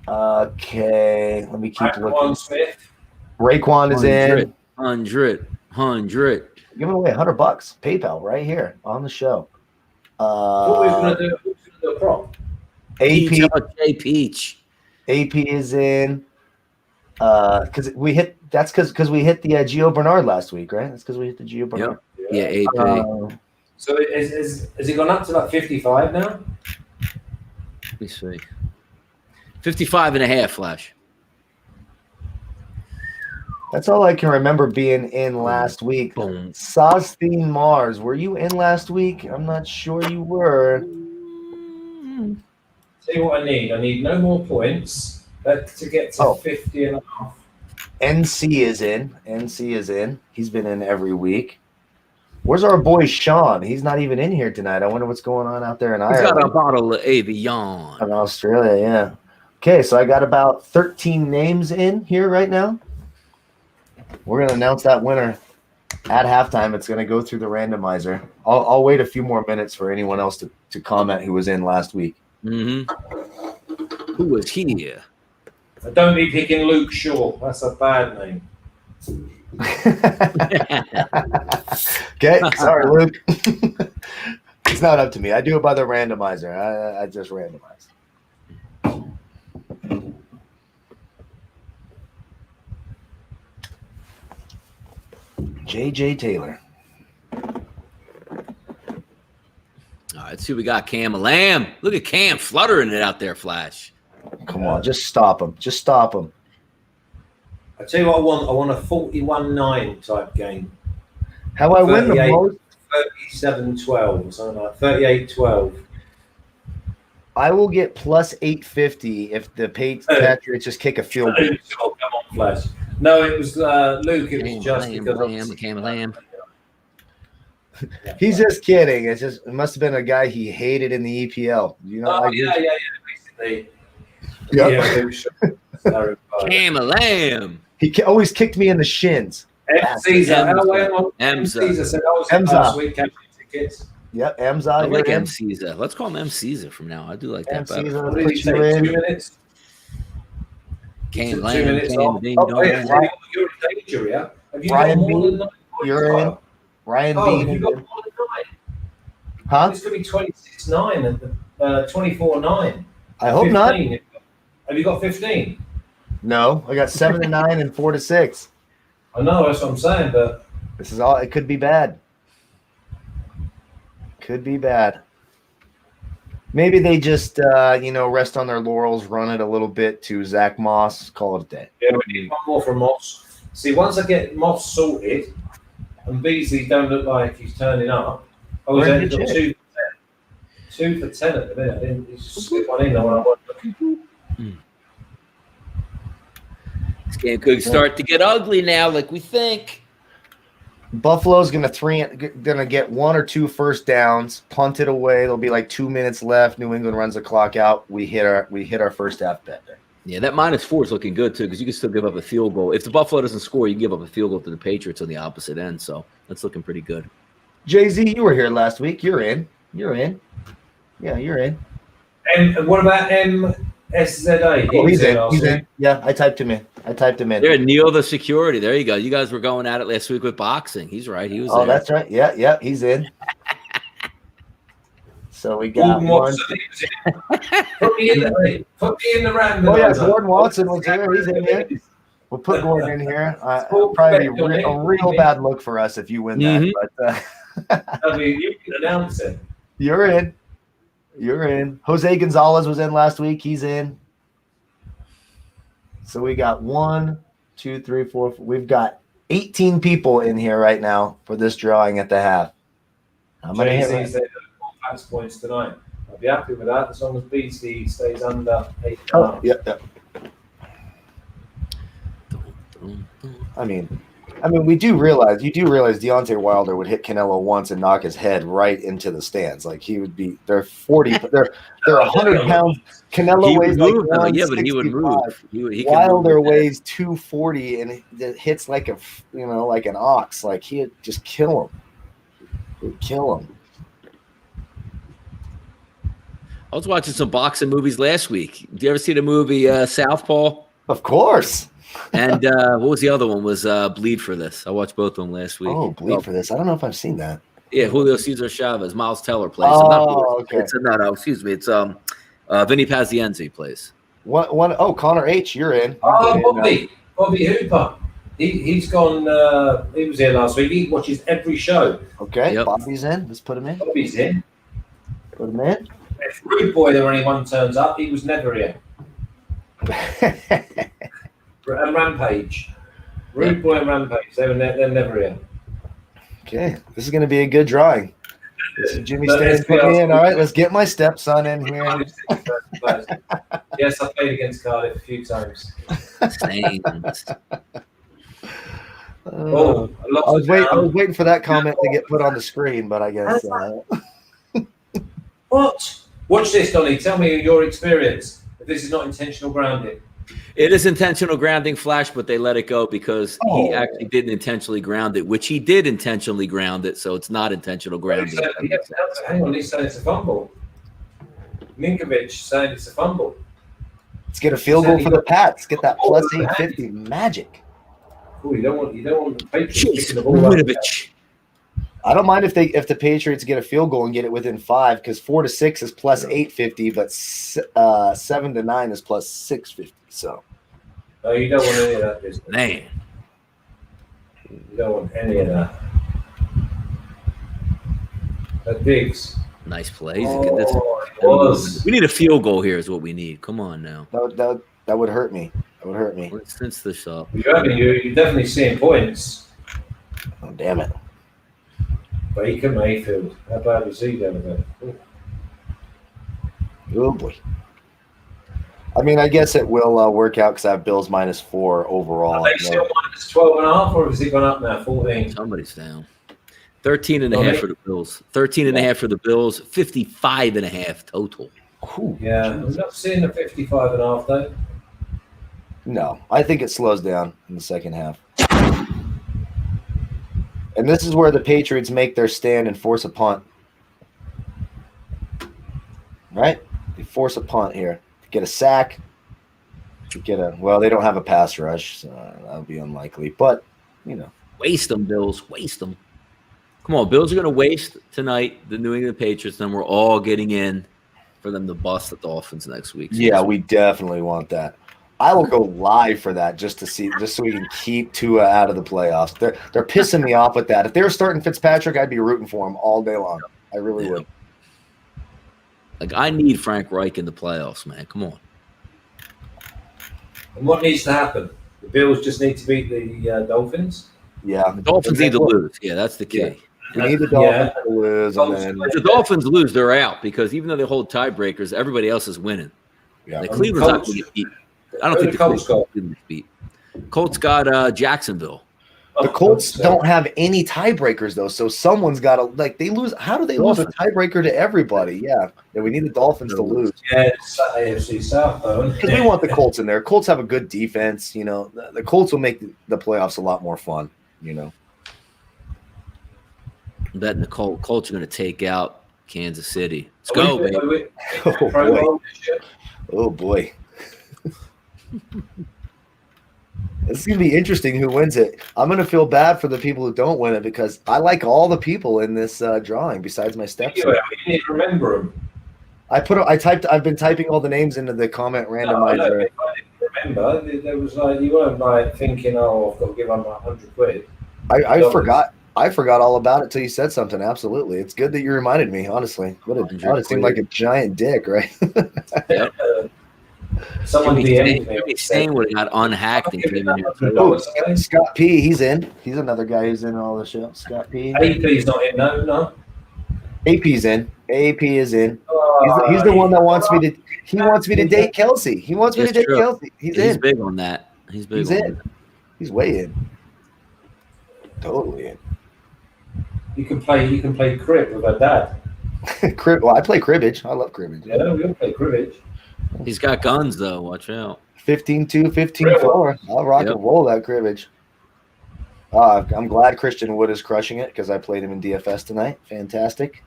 Okay, let me keep looking. Smith. Raekwon is in. 100. Giving away $100. PayPal right here on the show. What we going to do a prop? AP Peach. AP is in. Because we hit the Gio Bernard last week, right? That's because we hit the Gio Bernard. Yep. Yeah, AP. So has it gone up to like 55 now? Let me see. 55 and a half, Flash. That's all I can remember being in last week. Boom. Sosthene Mars, were you in last week? I'm not sure you were. Tell you what I need. I need no more points to get to 50 and a half. NC is in. He's been in every week. Where's our boy Sean? He's not even in here tonight. I wonder what's going on out there in Ireland. He's got a bottle of Avion. In Australia, yeah. Okay, so I got about 13 names in here right now. We're going to announce that winner at halftime. It's going to go through the randomizer. I'll wait a few more minutes for anyone else to comment who was in last week. Mm-hmm. Who was here? Don't be picking Luke Shaw. That's a bad name. Okay, sorry, Luke. It's not up to me. I do it by the randomizer. I just randomize. JJ Taylor. All right, let's see what we got. Cam Lamb. Look at Cam fluttering it out there, Flash. Come on, just stop him. Just stop him. I tell you what I want. I want a 41-9 type game. How I win the most? 37-12 or something like 38-12. I will get plus 850 if the Patriots just kick a field goal. Oh, come on, Flash. No, it was Luke. It was just because Cam Lamb. He's just kidding. It must have been a guy he hated in the EPL. You know? Basically. Yep. Yeah. Cam Lamb. He always kicked me in the shins. M. Caesar said I was last week catching tickets. Yep, Emza. I like M. Caesar. Let's call him M. Caesar from now. I do like that better. What did he say? 2 minutes? Cam 2 Lamb. minutes off. You're in danger, yeah? Have you Ryan got more B, than 9 you're in. Ryan B. You got more than 9. Huh? It's going to be 26-9 and 24-9. I hope 15. not. Have you got 15? No, I got 7-9 and 4-6. I know, that's what I'm saying, but this is all. It could be bad. Could be bad. Maybe they just, rest on their laurels, run it a little bit to Zach Moss, call it a day. yeah, we need one more from Moss. See, once I get Moss sorted, and Beasley don't look like he's turning up. I was at 2 for 10. 2 for 10 at the minute. I didn't just slip one in there when I was. This game could start to get ugly now, like we think. Buffalo's gonna get 1 or 2 first downs, punt it away. There'll be like 2 minutes left. New England runs the clock out. We hit our first half bet there. Yeah, that -4 is looking good too, because you can still give up a field goal. If the Buffalo doesn't score, you can give up a field goal to the Patriots on the opposite end. So that's looking pretty good. Jay-Z, you were here last week. You're in. Yeah, you're in. And what about MSZA? Oh, he's in. Yeah, I typed him in. There, Neil the security. There you go. You guys were going at it last week with boxing. He's right. He was. Oh, there. That's right. Yeah, he's in. So we got one. Put me in the random. Oh yeah, Gordon Watson was there. He's in there. We'll put Gordon in here. It'll probably be a real bad look for us if you win that. But I mean, you can announce it. You're in. You're in. Jose Gonzalez was in last week. He's in. So we got 1, 2, 3, 4. We've got 18 people in here right now for this drawing at the half. I'm going to hit Jay-Z's 4 points tonight. I'll be happy with that as long as BC stays under 8. Oh, yep. I mean, you do realize Deontay Wilder would hit Canelo once and knock his head right into the stands. Like he would be. They're 40. They're 100 pounds. Canelo weighs like 165. but he would move. Wilder weighs 240 and it hits like like an ox. Like he'd just kill him. He'd kill him. I was watching some boxing movies last week. Do you ever see the movie Southpaw? Of course. And what was the other one? Was Bleed for This? I watched both of them last week. Oh, Bleed for This. I don't know if I've seen that. Yeah, Julio Cesar Chavez, Miles Teller plays. Oh, okay. It's excuse me. It's Vinny Pazienza plays. One. Oh, Connor H, you're in. Bobby Hooper. He's gone. He was here last week. He watches every show. Okay, yep. Bobby's in. Let's put him in. Bobby's in. Put him in. If Rude Boy, there anyone turns up, he was never here. And Rampage. Rude Boy and Rampage, they're never here. Okay, this is going to be a good drawing. This is Jimmy Stan put me in. All right, let's get my stepson in here. Yes, I played against Cardiff a few times. Saints. I was waiting for that comment to get put on the screen, but I guess. What? Watch this, Donnie. Tell me your experience. If this is not intentional grounding. It is intentional grounding, Flash, but they let it go because he actually didn't intentionally ground it, which he did intentionally ground it, so it's not intentional grounding. Hang on, he's saying it's a fumble. Ninkovic saying it's a fumble. Let's get a field goal for the Pats. Get that plus 850 magic. Oh, you don't want the Patriots kicking the ball out. I don't mind if the Patriots get a field goal and get it within 5 because 4-6 is plus 850, but 7-9 is plus 650. So, no, you don't want any of that business. Man, you don't want any of that. That Diggs. Nice plays. We need a field goal here. Is what we need. Come on now. That would hurt me. That would hurt me. Let's cinch this up. You're definitely seeing points. Oh, damn it. Baker Mayfield. How bad was he down there? Oh, boy. I mean, I guess it will work out because I have Bills -4 overall. Are they still -12.5, or has it gone up now? 14. Somebody's down. 13.5 for the Bills. 13.5 for the Bills. 55.5 total. Ooh, yeah, I'm not seeing the 55.5 though. No, I think it slows down in the second half. And this is where the Patriots make their stand and force a punt. Right? They force a punt here. Get a sack. They don't have a pass rush, so that would be unlikely. But, Waste them, Bills. Waste them. Come on, Bills are going to waste tonight the New England Patriots, then we're all getting in for them to bust the Dolphins next week. Yeah, we definitely want that. I will go live for that just so we can keep Tua out of the playoffs. They're pissing me off with that. If they were starting Fitzpatrick, I'd be rooting for him all day long. I really would. Like, I need Frank Reich in the playoffs, man. Come on. And what needs to happen? The Bills just need to beat the Dolphins? Yeah. The Dolphins need to lose. Yeah, that's the key. Yeah. We need the Dolphins to lose. If the Dolphins lose, they're out because even though they hold tiebreakers, everybody else is winning. Yeah. Like, Cleveland's not going to get beat. I don't think the Colts got beat. Colts got Jacksonville. The Colts don't have any tiebreakers, though, so someone's got to, they lose. How do they lose a tiebreaker to everybody? Yeah, we need the Dolphins to lose. Yeah, it's AFC South, though. Because we want the Colts in there. Colts have a good defense. The Colts will make the playoffs a lot more fun, I'm betting the Colts are going to take out Kansas City. Let's go, baby. Oh, boy. This is going to be interesting who wins it. I'm going to feel bad for the people who don't win it because I like all the people in this drawing besides my stepson. You need to remember them. I've been typing all the names into the comment randomizer. No, if I didn't remember, there was like you weren't like thinking, "Oh, I've got to give them £100." I forgot all about it till you said something. Absolutely, it's good that you reminded me. Honestly, it seemed like a giant dick, right? Yep. Someone DM'd me. Jimmy Stain would have got unhacked and came in here. Oh, Scott P. He's in. He's another guy who's in all the show. Scott P. AP's not in. No. AP's in. AP is in. Oh, He's the one that wants me to. He wants me to date Kelsey. He wants me to date Kelsey. He's big on that. He's big. He's in. He's way in. Totally in. You can play crib with her dad. Well, I play cribbage. I love cribbage. Yeah, we'll play cribbage. He's got guns though. Watch out. 15-2, 15-4. I'll rock and roll that cribbage. I'm glad Christian Wood is crushing it because I played him in DFS tonight. Fantastic.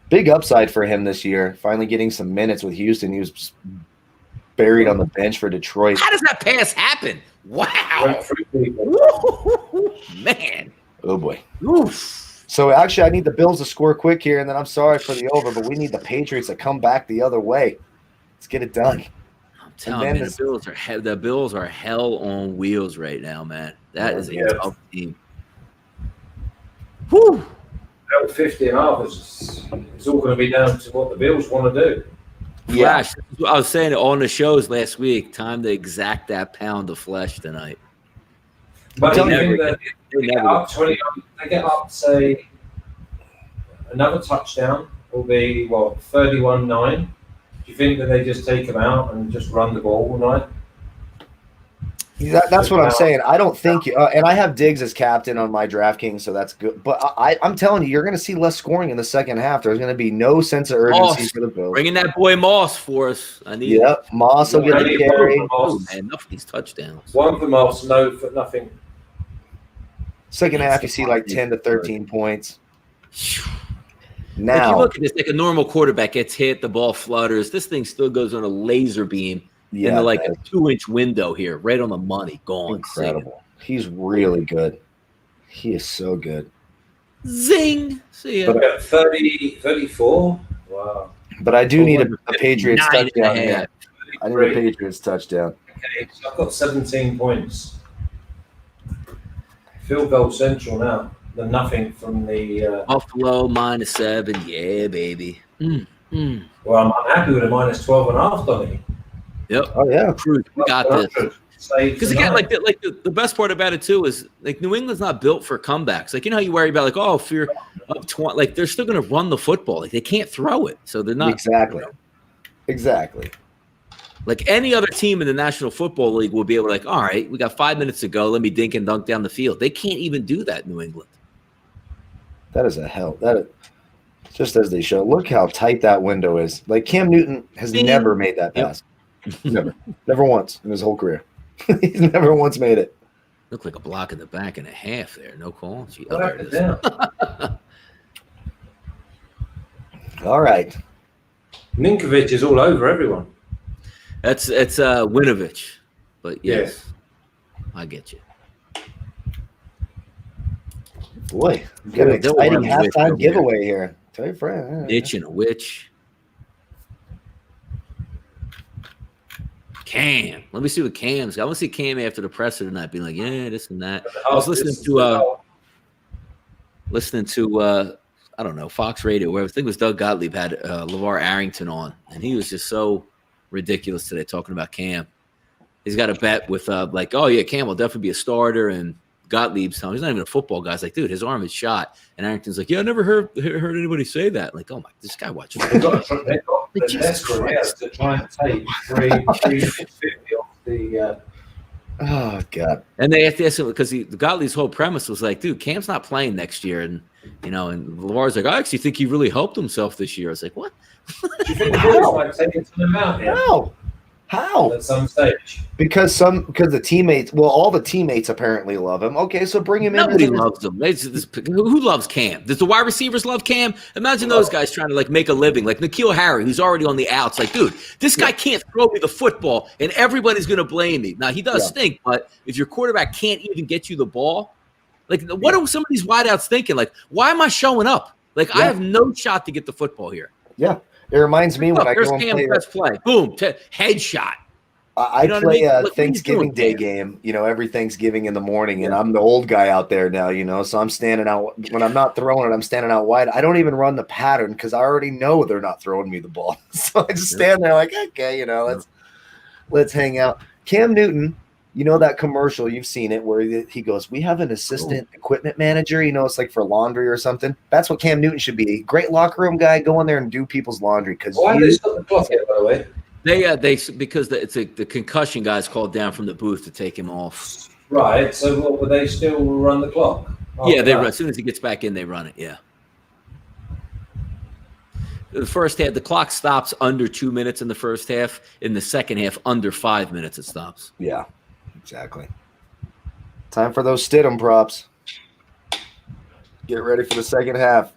Big upside for him this year. Finally getting some minutes with Houston. He was buried on the bench for Detroit. How does that pass happen? Wow. Man. Oh, boy. Oof. So, actually, I need the Bills to score quick here, and then I'm sorry for the over, but we need the Patriots to come back the other way. Let's get it done. I'm telling you, the Bills are hell on wheels right now, man. That is a tough team. Whew. 50.5 it's all going to be down to what the Bills want to do. Flesh. I was saying it on the shows last week. Time to exact that pound of flesh tonight. But you think that they get up, say, another touchdown will be, 31-9. Do you think that they just take them out and just run the ball all night? That's what I'm saying. I don't think and I have Diggs as captain on my DraftKings, so that's good. But I'm telling you, you're going to see less scoring in the second half. There's going to be no sense of urgency for the Bills. Bringing that boy Moss for us. I need Yep, Moss will get the carry. Enough of these touchdowns. One for Moss, no for nothing. Second half, you see like 10 to 13 points. Now, if you look at this, like a normal quarterback gets hit, the ball flutters. This thing still goes on a laser beam. Yeah, like a 2-inch window here, right on the money. Gone. Incredible. He's really good. He is so good. Zing. See ya. But 34. Wow. But I do need a Patriots touchdown. Yeah. I need a Patriots touchdown. Okay, so I've got 17 points. Field goal central now. The nothing from the Buffalo -7. Yeah, baby. Well, I'm happy with a -12.5, Donnie. Yep. Oh yeah. We got this. Because again, the best part about it too is like New England's not built for comebacks. Like, you know how you worry about like, if you're up 20, like they're still going to run the football. Like they can't throw it, so they're not exactly. Like any other team in the National Football League will be able to like, all right, we got 5 minutes to go. Let me dink and dunk down the field. They can't even do that, New England. That is a hell. Just as they show. Look how tight that window is. Like Cam Newton has never made that pass. Never once in his whole career. He's never once made it. Looked like a block in the back and a half there. No call. All right. Ninkovic is all over everyone. It's Winovich. But yes, I get you. Boy, we got an exciting halftime giveaway here. Tell your friend. Itch and a witch. Cam. Let me see what Cam's got. I want to see Cam after the presser tonight being like, yeah, this and that. I was listening to I don't know, Fox Radio, where I think it was Doug Gottlieb had LeVar Arrington on, and he was just so ridiculous today talking about Cam. He's got a bet with like, oh yeah, Cam will definitely be a starter, and Gottlieb's telling him he's not even a football guy. He's like, dude, his arm is shot. And Arrington's like, yeah, I never heard anybody say that. Like, oh my, this guy watches. They got the desperate to try and take 350 off the. Oh God! And they have to ask him because Gottlieb's whole premise was like, dude, Cam's not playing next year, and and LeVar's like, I actually think he really helped himself this year. I was like, what? Do you think the Bills might take it to them out here? How? At some stage. Because the teammates, all the teammates apparently love him. Okay, so bring him in. Nobody loves him. Who loves Cam? Does the wide receivers love Cam? Imagine those guys trying to like make a living, like N'Keal Harry, who's already on the outs. Like, dude, this guy can't throw me the football, and everybody's going to blame me. Now he does stink, but if your quarterback can't even get you the ball, like, what are some of these wideouts thinking? Like, why am I showing up? Like, I have no shot to get the football here. Yeah. It reminds me when I go and Cam, press play. Boom, headshot. I You know what I play mean? a Like, what are you Thanksgiving doing, Day man? game, every Thanksgiving in the morning, and I'm the old guy out there now, so I'm standing out. When I'm not throwing it, I'm standing out wide. I don't even run the pattern because I already know they're not throwing me the ball. So I just stand there like, okay, let's hang out. Cam Newton, that commercial, you've seen it, where he goes, we have an assistant equipment manager, it's like for laundry or something. That's what Cam Newton should be. Great locker room guy, go in there and do people's laundry. Because Why they stop the clock here, by the way? They because the concussion guys called down from the booth to take him off. Right. So what, would they still run the clock? Yeah, as soon as he gets back in, they run it. Yeah. The first half, the clock stops under 2 minutes in the first half. In the second half, under 5 minutes, it stops. Yeah, exactly. Time for those Stidham props. Get ready for the second half.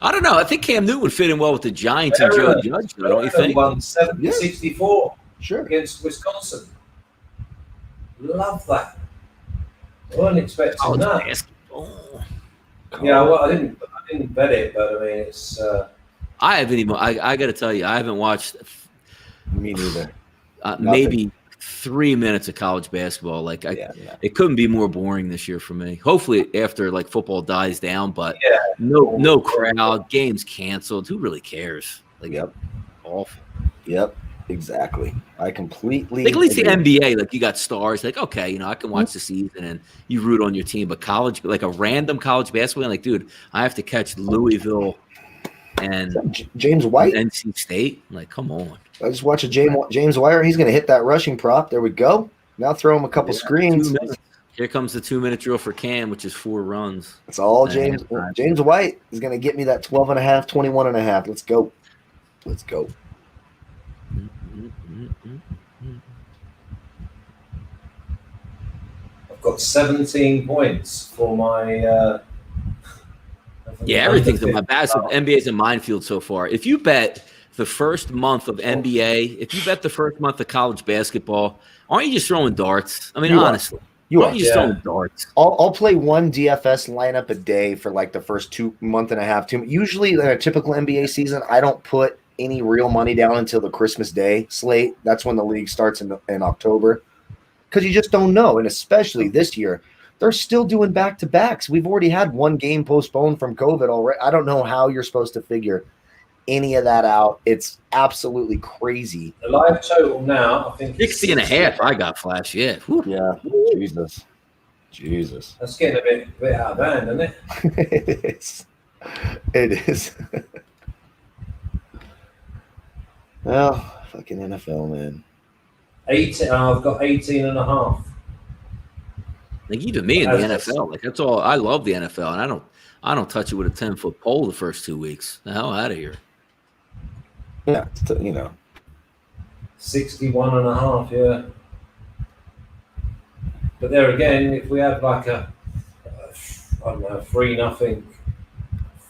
I don't know. I think Cam Newton would fit in well with the Giants and Joe Judge, don't you think? Won 70-64 against Wisconsin. Love that. I wasn't expecting that. Basketball. Yeah, well, I didn't bet it, but I mean, it's. I haven't even. I got to tell you, I haven't watched. Me neither. Maybe 3 minutes of college basketball. Like it couldn't be more boring this year for me. Hopefully, after like football dies down, but no crowd, games canceled. Who really cares? Like, awful. Yep, exactly. I completely. Like, at least the NBA, like you got stars. Like, okay, I can watch the season and you root on your team. But college, like a random college basketball, like, dude, I have to catch Louisville and James White, NC State. Like, come on. I just watched James White. He's going to hit that rushing prop. There we go. Now throw him a couple screens. Here comes the 2 minute drill for Cam, which is 4 runs. It's all James. James White is going to get me that 12.5, 21.5. Let's go. Let's go. I've got 17 points for my. Everything's in my basket. NBA's a minefield so far. If you bet the first month of NBA, if you bet the first month of college basketball, aren't you just throwing darts? I mean, honestly. Aren't you just throwing darts? I'll play one DFS lineup a day for like the first 2 months and a half. Usually in a typical NBA season, I don't put any real money down until the Christmas Day slate. That's when the league starts in October. Because you just don't know. And especially this year, they're still doing back-to-backs. We've already had one game postponed from COVID already. I don't know how you're supposed to figure any of that out. It's absolutely crazy. The live total now, I think 60.5. I got Flash. Yeah. Whew. Yeah. Jesus. That's getting a bit out of hand, isn't it? It is. It is. Well, fucking NFL, man. 18. I've got 18.5. Like, even me in the NFL, like, that's all. I love the NFL, and I don't touch it with a 10-foot pole the first 2 weeks. The hell out of here. Yeah, 61.5. Yeah. But there again, if we have like I don't know, 3-0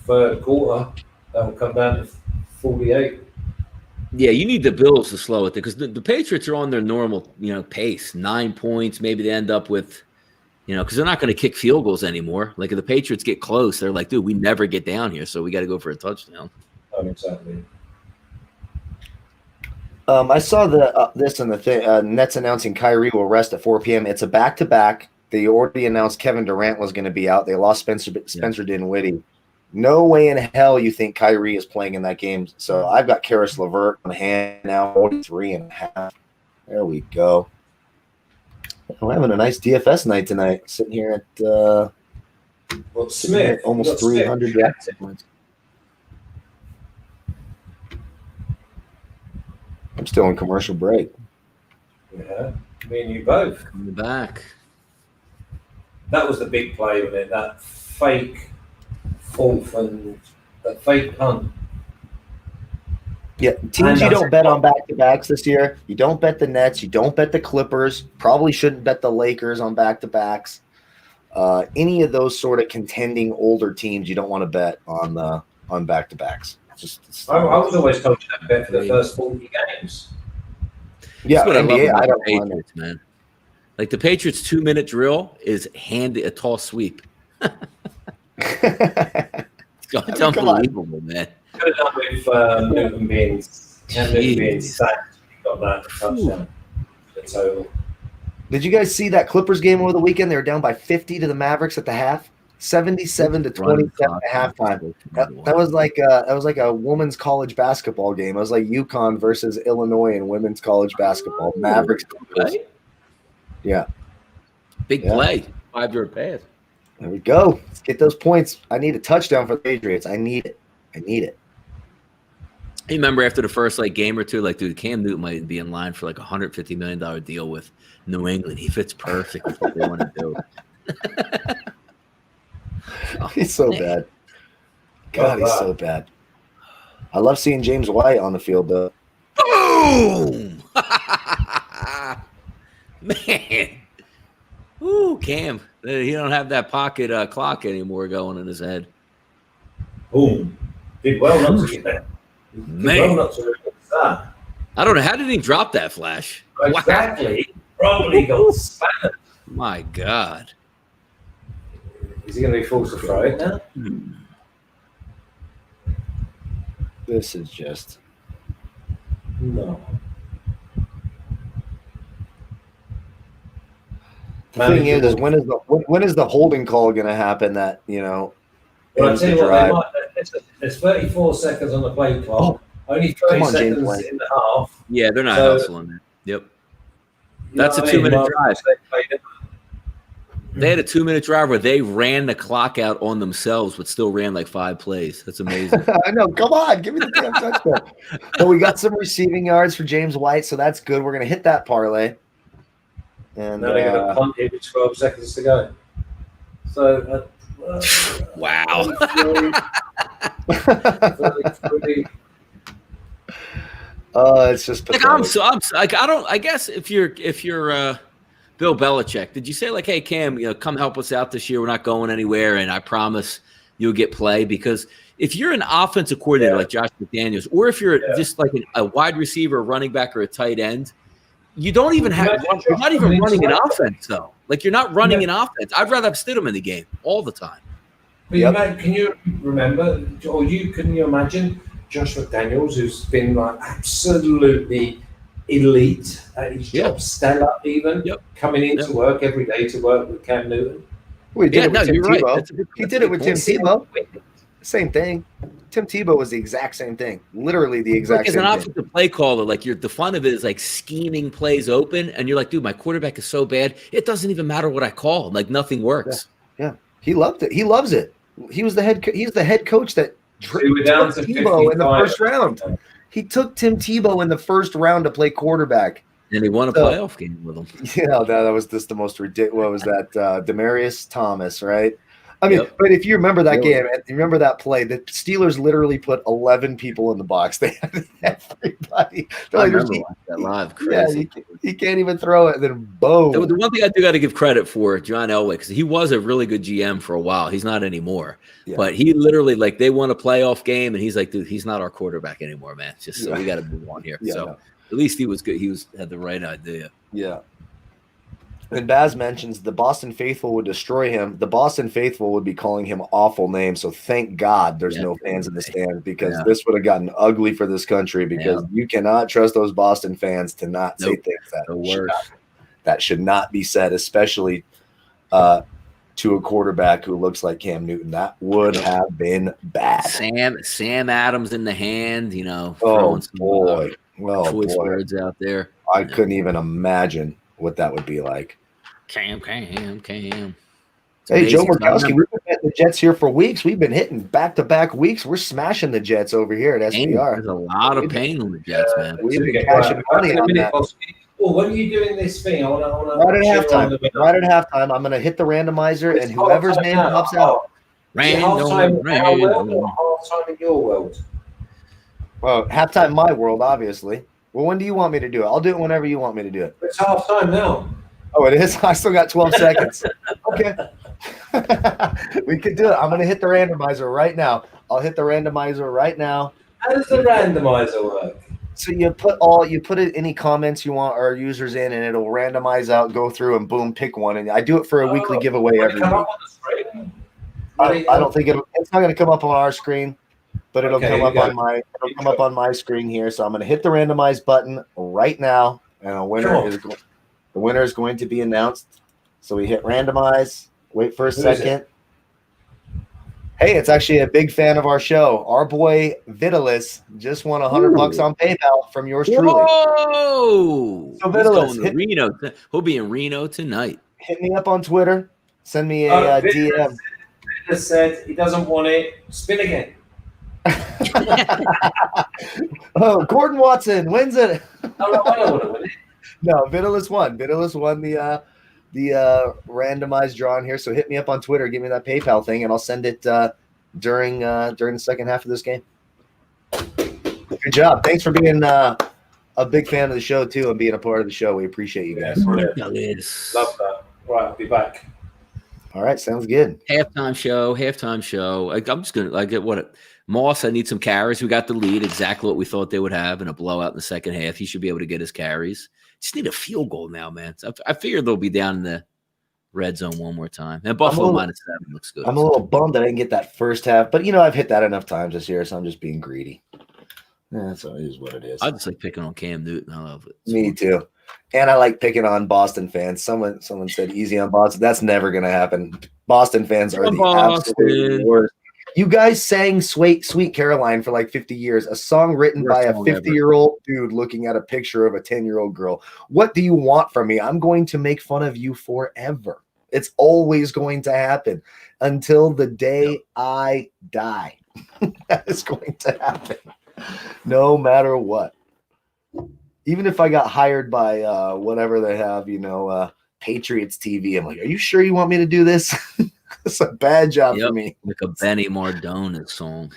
third quarter, that will come down to 48. Yeah, you need the Bills to slow it because the Patriots are on their normal, pace. 9 points. Maybe they end up with, because they're not going to kick field goals anymore. Like, if the Patriots get close, they're like, dude, we never get down here, so we got to go for a touchdown. Exactly. I saw this in the thing. Nets announcing Kyrie will rest at 4 p.m. It's a back-to-back. They already announced Kevin Durant was going to be out. They lost Spencer Dinwiddie. No way in hell you think Kyrie is playing in that game. So I've got Karis LeVert on hand now, 43.5. There we go. We're having a nice DFS night tonight. Sitting here at Smith almost 300 points. I'm still in commercial break. Yeah, me and you both. Coming back. That was the big play with it. That fake fourth and that fake punt. Yeah, teams you don't bet on back-to-backs this year. You don't bet the Nets. You don't bet the Clippers. Probably shouldn't bet the Lakers on back-to-backs. Any of those sort of contending older teams you don't want to bet on back-to-backs. I was always told you to bet for the first 40 games. Yeah, what NBA, I don't Patriots, man. Like, the Patriots 2 minute drill is a tall sweep. It's unbelievable, man. Could have done with Newton being Cam Newton being sacked, got that touchdown. So, did you guys see that Clippers game over the weekend? They were down by 50 to the Mavericks at the half, 77 to 27 at halftime. That was like a women's college basketball game. It was like UConn versus Illinois in women's college basketball. Mavericks. Okay. Yeah. Big play. 5-yard pass. There we go. Let's get those points. I need a touchdown for the Patriots. I need it. You remember after the first game or two, dude, Cam Newton might be in line for like $150 million deal with New England. He fits perfect with what they want to do. He's so bad. God, he's so bad. I love seeing James White on the field, though. Boom! Man. Ooh, Cam. He don't have that pocket clock anymore going in his head. Boom. Did well not to get that. Man. Well not to get that. I don't know. How did he drop that flash? Exactly. Probably got spanned. My God. Is he going to be forced to throw it now? This is just... No. The thing is when is the holding call going to happen that, Well, I'll tell you what, there's 34 seconds on the play clock. Only 30 seconds in the half. Yeah, they're not hustling there. Yep. That's a 2-minute drive. They had a 2-minute drive where they ran the clock out on themselves, but still ran like 5 plays. That's amazing. I know. Come on. Give me the damn touchdown. But we got some receiving yards for James White, so that's good. We're going to hit that parlay. And now they're going to punt it with 12 seconds to go. So, wow. It's just pathetic. I guess if you're Bill Belichick, did you say hey Cam, come help us out this year? We're not going anywhere, and I promise you'll get play? Because if you're an offensive coordinator like Josh McDaniels, or if you're just like a wide receiver, a running back, or a tight end, you don't even you're not even running an offense though. You're not running an offense. I'd rather have Stidham in the game all the time. But can you remember, or can you imagine Josh McDaniels, who's been absolutely elite at his job, stellar even, coming into work every day to work with Cam Newton? Well, he did it with Tim Tebow. Right. He did it with Tim Tebow. Same thing. Tim Tebow was the exact same thing. Literally the exact same thing. As an offensive play caller, the fun of it is scheming plays open, and you're like, dude, my quarterback is so bad, it doesn't even matter what I call. Nothing works. Yeah. He loved it. He loves it. He's the head coach that took Tebow in the first round. He took Tim Tebow in the first round to play quarterback. And he won a playoff game with him. Yeah, that was just the most ridiculous. What was that? Demarius Thomas, right? I mean, but if you remember that game, you remember that play, the Steelers literally put 11 people in the box. They had everybody. I remember that live. Crazy. Yeah, he can't even throw it. And then boom. The one thing I do got to give credit for John Elway, because he was a really good GM for a while. He's not anymore. Yeah. But he literally, they won a playoff game, and he's like, dude, he's not our quarterback anymore, man. Just so we got to move on here. At least he was good. He had the right idea. Yeah. And Baz mentions the Boston faithful would destroy him. The Boston faithful would be calling him awful names. So thank God there's no fans in the stands, because this would have gotten ugly for this country, because you cannot trust those Boston fans to not say things that should not be said, especially to a quarterback who looks like Cam Newton. That would have been bad. Sam Adams in the hand, throwing some choice words out there. I couldn't even imagine what that would be like. Cam. Hey, Joe Murkowski, we've been hitting the Jets here for weeks. We've been hitting back-to-back weeks. We're smashing the Jets over here at SBR. There's a lot of pain on the Jets, man. We've been cashing money on that. Well, when are you doing this thing? Right at halftime, I'm going to hit the randomizer, and whoever's name pops out. Halftime in your world? Well, halftime my world, obviously. Well, when do you want me to do it? I'll do it whenever you want me to do it. It's halftime now. Oh, it is? I still got 12 seconds. Okay. We could do it. I'm going to hit the randomizer right now. I'll hit the randomizer right now. How does the randomizer work? So you put any comments you want our users in, and it'll randomize out, go through, and boom, pick one. And I do it for a weekly giveaway every week. I don't think it's not going to come up on our screen. but it'll Okay, come here up we go. on my screen here. So I'm going to hit the randomize button right now, and the winner is going to be announced. So we hit randomize. Wait for a second. Hey, it's actually a big fan of our show. Our boy Vitalis just won $100 on PayPal from yours truly. Whoa! So He's Vitalis, going to Reno. He'll be in Reno tonight. Hit me up on Twitter. Send me a DM. Vitalis said he doesn't want it. Spin again. Oh, Gordon Watson wins it. No, I don't want to win it. No, Vitalis won. Vitalis won the randomized draw in here. So hit me up on Twitter, give me that PayPal thing, and I'll send it during the second half of this game. Good job. Thanks for being a big fan of the show too, and being a part of the show. We appreciate you guys. Love that. Right, I'll be back. All right, sounds good. Halftime show. I'm just gonna get what Moss. I need some carries. We got the lead, exactly what we thought they would have in a blowout in the second half. He should be able to get his carries. Just need a field goal now, man. So I figure they'll be down in the red zone one more time. And Buffalo -7 looks good. I'm a little bummed that I didn't get that first half, but I've hit that enough times this year, so I'm just being greedy. That's it is what it is. I just like picking on Cam Newton. I love it. Me too. And I like picking on Boston fans. Someone said easy on Boston. That's never going to happen. Boston fans are the absolute worst. You guys sang Sweet Caroline for like 50 years, a song written by a 50-year-old dude looking at a picture of a 10-year-old girl. What do you want from me? I'm going to make fun of you forever. It's always going to happen until the day I die. That is going to happen no matter what. Even if I got hired by whatever they have, Patriots TV, I'm like, are you sure you want me to do this? It's a bad job for me. Like a Benny Mardona song.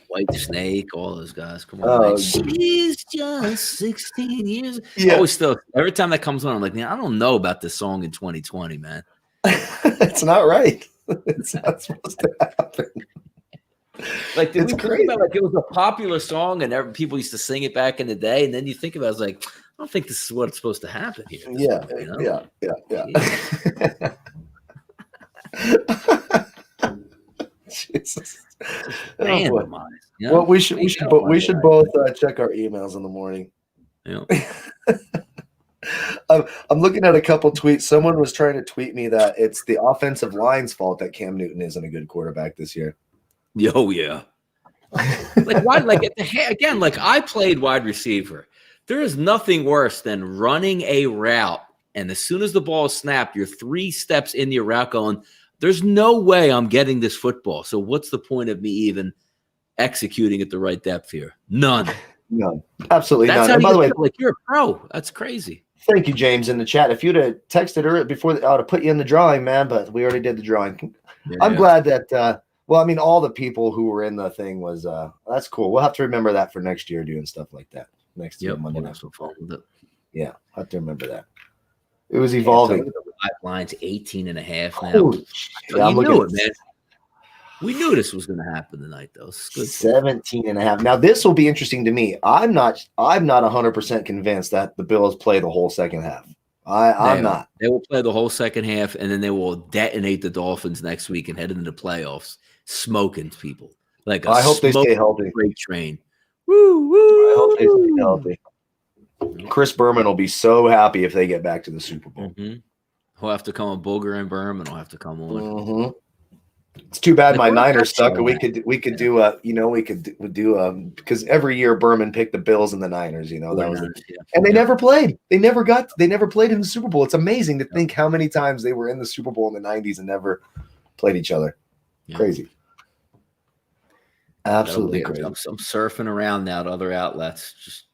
White Snake, all those guys. Come on, she's just 16 years. Yeah. Every time that comes on, I'm like, man, I don't know about this song in 2020, man. It's not right. It's not supposed to happen. Like, did we think about it was a popular song and people used to sing it back in the day, and then you think about it, it's like, I don't think this is what's supposed to happen here. Yeah. Jesus. Randomized. Well, we should both check our emails in the morning. Yeah. I'm looking at a couple tweets. Someone was trying to tweet me that it's the offensive line's fault that Cam Newton isn't a good quarterback this year. Oh yeah. Like why? Like again, like I played wide receiver. There is nothing worse than running a route, and as soon as the ball is snapped, you're 3 steps in your route going, there's no way I'm getting this football. So what's the point of me even executing at the right depth here? None. Absolutely That's none. How and by the way, like you're a pro. That's crazy. Thank you, James, in the chat. If you'd have texted her before, I would have put you in the drawing, man. But we already did the drawing. I'm glad that. Well, I mean, all the people who were in the thing was that's cool. We'll have to remember that for next year, doing stuff like that next year. Monday Night Football. Yeah, I'll have to remember that. It was evolving. The line's 18 and a half now. Yeah, you knew it, man. We knew this was going to happen tonight, though. 17 and a half. Now, this will be interesting to me. I'm not 100% convinced that the Bills play the whole second half. I'm not. They will play the whole second half, and then they will detonate the Dolphins next week and head into the playoffs, smoking people. Like I hope they stay healthy. Freight train. Woo, woo, I hope they stay healthy. Chris Berman will be so happy if they get back to the Super Bowl. Mm-hmm. He'll have to come on. Booger and Berman will have to come on. Mm-hmm. It's too bad my Niners suck. We could do because every year Berman picked the Bills and the Niners. And they never played. They never played in the Super Bowl. It's amazing to think how many times they were in the Super Bowl in the 90s and never played each other. Yeah. Crazy. Absolutely crazy. I'm surfing around now to other outlets. Just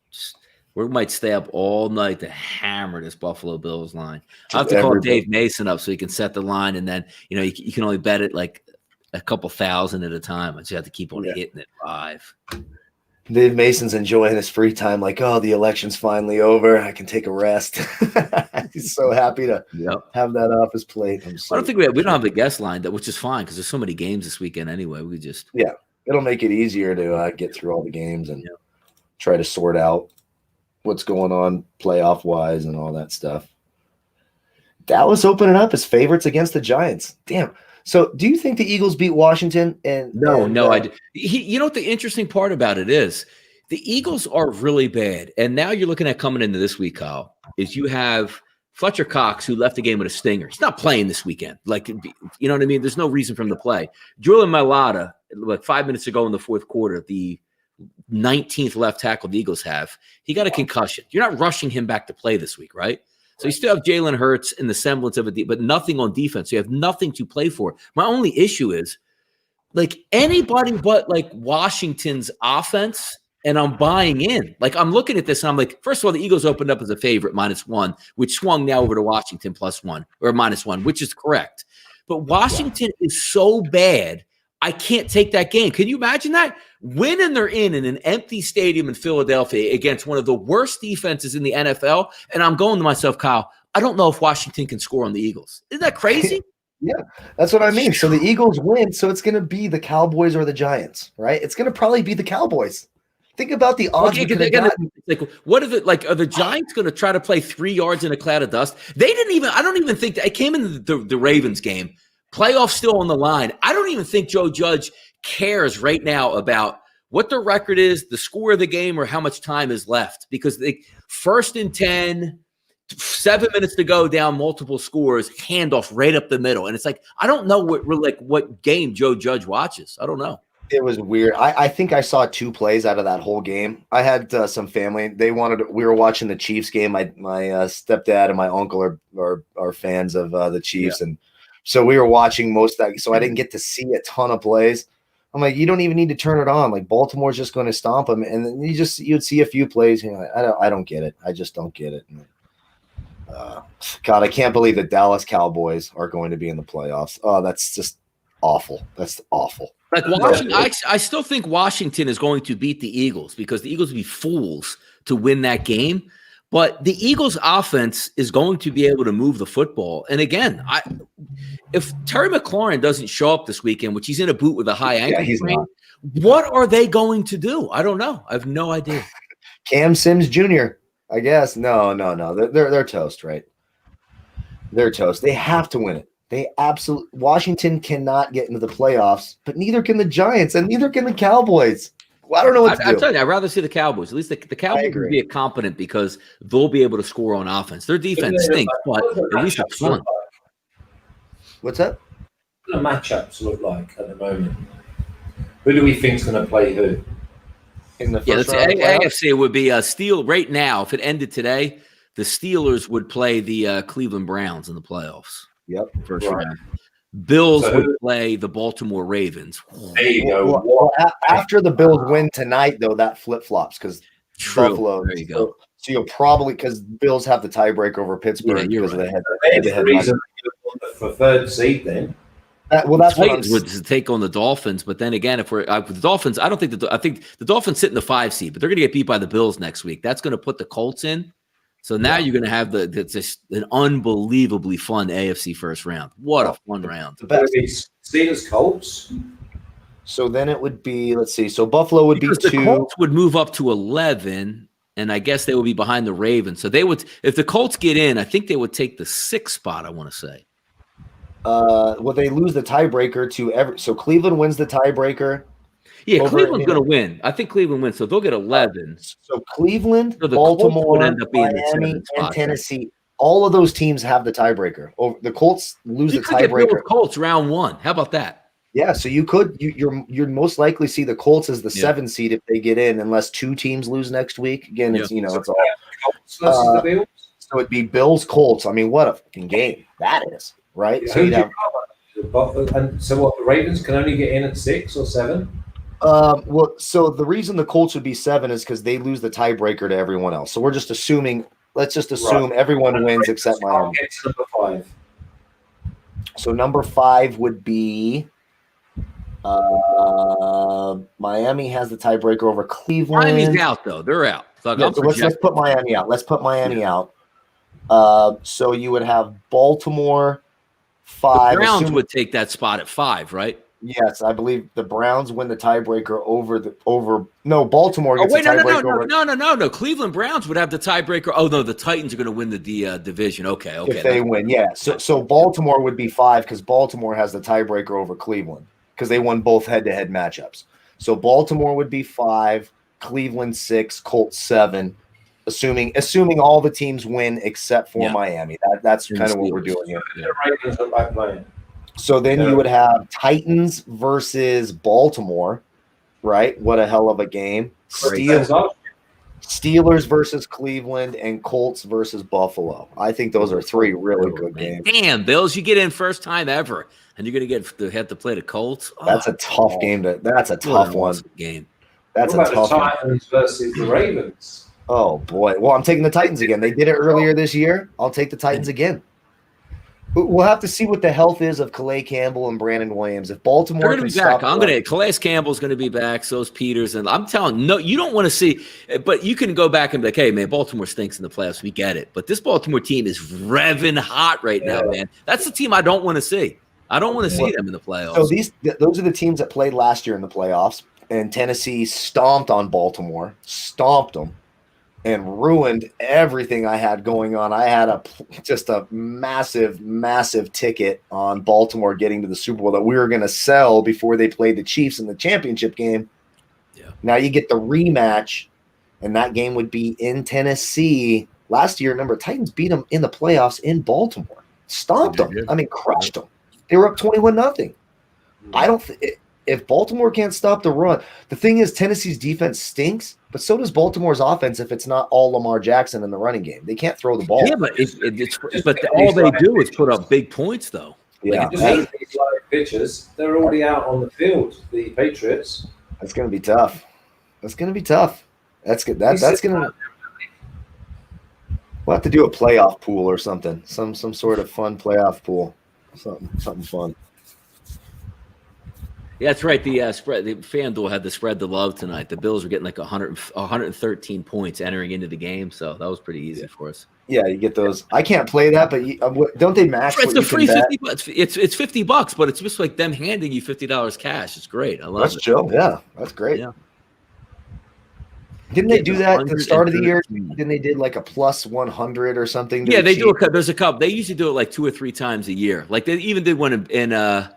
we might stay up all night to hammer this Buffalo Bills line. I have to call Dave Mason up so he can set the line, and then you can only bet it like a couple thousand at a time. I just have to keep on hitting it live. Dave Mason's enjoying his free time, like, oh, the election's finally over. I can take a rest. He's so happy to have that off his plate. I don't think we don't have the guest line, which is fine because there's so many games this weekend anyway. It'll make it easier to get through all the games and try to sort out what's going on playoff wise and all that stuff. Dallas opening up as favorites against the Giants. Damn. So, do you think the Eagles beat Washington? No, you know what the interesting part about it is? The Eagles are really bad. And now you're looking at coming into this week, Kyle, is you have Fletcher Cox, who left the game with a stinger. He's not playing this weekend. Like, you know what I mean? There's no reason for him to play. Julian Mailata, like 5 minutes ago in the fourth quarter, the 19th left tackle the Eagles have, he got a concussion. You're not rushing him back to play this week, right? So you still have Jalen Hurts in the semblance of but nothing on defense. You have nothing to play for. My only issue is, like, anybody but like Washington's offense, and I'm buying in. Like, I'm looking at this and I'm like, first of all, the Eagles opened up as a favorite -1, which swung now over to Washington +1 or -1, which is correct. But Washington is so bad, I can't take that game. Can you imagine that? Winning they're in an empty stadium in Philadelphia against one of the worst defenses in the NFL. And I'm going to myself, Kyle, I don't know if Washington can score on the Eagles. Isn't that crazy? Yeah, that's what I mean. So the Eagles win, so it's going to be the Cowboys or the Giants, right? It's going to probably be the Cowboys. Think about the odds. Like, what is it like? Are the Giants going to try to play 3 yards in a cloud of dust? They didn't even. I don't even think that it came in the Ravens game. Playoffs still on the line. I don't even think Joe Judge cares right now about what the record is, the score of the game, or how much time is left. Because they 1st and 10, 7 minutes to go, down multiple scores, handoff right up the middle, and it's like I don't know what game Joe Judge watches. I don't know. It was weird. I think I saw 2 plays out of that whole game. I had some family. We were watching the Chiefs game. My stepdad and my uncle are fans of the Chiefs, and so we were watching most of that. So I didn't get to see a ton of plays. I'm like, you don't even need to turn it on. Like, Baltimore's just going to stomp them, and then you'd see a few plays. You know, I don't get it. I just don't get it. God, I can't believe the Dallas Cowboys are going to be in the playoffs. Oh, that's just awful. That's awful. Like, Washington, I still think Washington is going to beat the Eagles because the Eagles would be fools to win that game. But the Eagles' offense is going to be able to move the football. And again, if Terry McLaurin doesn't show up this weekend, which he's in a boot with a high ankle sprain, what are they going to do? I don't know. I have no idea. Cam Sims Jr., I guess. No. They're toast, right? They're toast. They have to win it. Washington cannot get into the playoffs, but neither can the Giants and neither can the Cowboys. Well, I don't know what to do. I'm telling you, I'd rather see the Cowboys. At least the Cowboys will be competent because they'll be able to score on offense. Their defense stinks, but at least it's fun. What's that? What do the matchups look like at the moment? Who do we think is going to play who? In the first round? AFC would be Steel right now. If it ended today, the Steelers would play the Cleveland Browns in the playoffs. Yep. First round. Bills would play the Baltimore Ravens. There you go. Well, after the Bills win tonight, though, that flip-flops because Buffalo. There you go. So you'll probably – because Bills have the tiebreaker over Pittsburgh because of the head. The reason for third seed then. That's what I'm would take on the Dolphins, but then again, if we're with the Dolphins, I think the Dolphins sit in the 5 seed, but they're going to get beat by the Bills next week. That's going to put the Colts in. So now you're going to have just an unbelievably fun AFC first round. What a fun round! Steelers Colts. So then it would be, let's see. So Buffalo would be 2. The Colts would move up to 11, and I guess they would be behind the Ravens. So they would, if the Colts get in, I think they would take the 6th spot. I want to say. Well, they lose the tiebreaker to so Cleveland wins the tiebreaker. Yeah, Cleveland's going to win. I think Cleveland wins, so they'll get 11. So Cleveland, Baltimore, Miami, and Tennessee, all of those teams have the tiebreaker. The Colts lose the tiebreaker. Colts round 1. How about that? Yeah, so you'd most likely see the Colts as the 7 seed if they get in, unless 2 teams lose next week. Again, it's it's all. The Bills. So it'd be Bills Colts. I mean, what a fucking game that is, right? Yeah, so you'd have. And so what? The Ravens can only get in at 6 or 7. Well, so the reason the Colts would be 7 is because they lose the tiebreaker to everyone else. So we're just assuming. Let's just assume everyone wins except Miami. Number 5. So number 5 would be Miami has the tiebreaker over Cleveland. Miami's out though; they're out. So let's put Miami out. Let's put Miami out. So you would have Baltimore 5. The Browns would take that spot at 5, right? Yes, I believe the Browns win the tiebreaker Baltimore Oh gets wait, the tiebreaker no. Cleveland Browns would have the tiebreaker. Oh no, the Titans are going to win the division. Okay. if they win. Yeah, so Baltimore would be 5 because Baltimore has the tiebreaker over Cleveland because they won both head-to-head matchups. So Baltimore would be 5, Cleveland 6, Colts 7, assuming all the teams win except for Miami. That's kind of what we're doing here. The Ravens are back playing. So then you would have Titans versus Baltimore, right? What a hell of a game. Steelers versus Cleveland and Colts versus Buffalo. I think those are 3 really good games. Damn, Bills, you get in first time ever, and you're going to have to play the Colts. That's a tough game. That's a tough one. Game. That's what a about tough the Titans versus the Ravens? Oh boy. Well, I'm taking the Titans again. They did it earlier this year. I'll take the Titans again. We'll have to see what the health is of Calais Campbell and Brandon Williams. If Baltimore can be back, Calais Campbell's going to be back. So's Peters, and I'm telling you, no, you don't want to see. But you can go back and be like, "Hey, man, Baltimore stinks in the playoffs. We get it." But this Baltimore team is revving hot right now, man. That's the team I don't want to see. I don't want to see them in the playoffs. So those are the teams that played last year in the playoffs, and Tennessee stomped on Baltimore, stomped them, and ruined everything I had going on. I had just a massive, massive ticket on Baltimore getting to the Super Bowl that we were going to sell before they played the Chiefs in the championship game. Yeah. Now you get the rematch, and that game would be in Tennessee. Last year, remember, Titans beat them in the playoffs in Baltimore. Stomped them. I mean, crushed them. They were up 21-0. I don't if Baltimore can't stop the run. The thing is, Tennessee's defense stinks, but so does Baltimore's offense if it's not all Lamar Jackson in the running game. They can't throw the ball. Yeah, but all they do is put up big points, though. Yeah. These live pitchers, they're already out on the field, the Patriots. That's going to be tough. That's going to be tough. That's good. That's going to – we'll have to do a playoff pool or something, some sort of fun playoff pool, something fun. Yeah, that's right. The FanDuel had the spread the love tonight. The Bills were getting like 113 points entering into the game, so that was pretty easy for us. Yeah, you get those. I can't play that, but don't they match? It's a free $50. It's $50, but it's just like them handing you $50 cash. It's great. I love it. That's chill. Yeah, that's great. Yeah. Didn't they do that at the start of the year? Didn't they did like a plus 100 or something? Yeah, they do. There's a couple. They usually do it like 2 or 3 times a year. Like they even did one in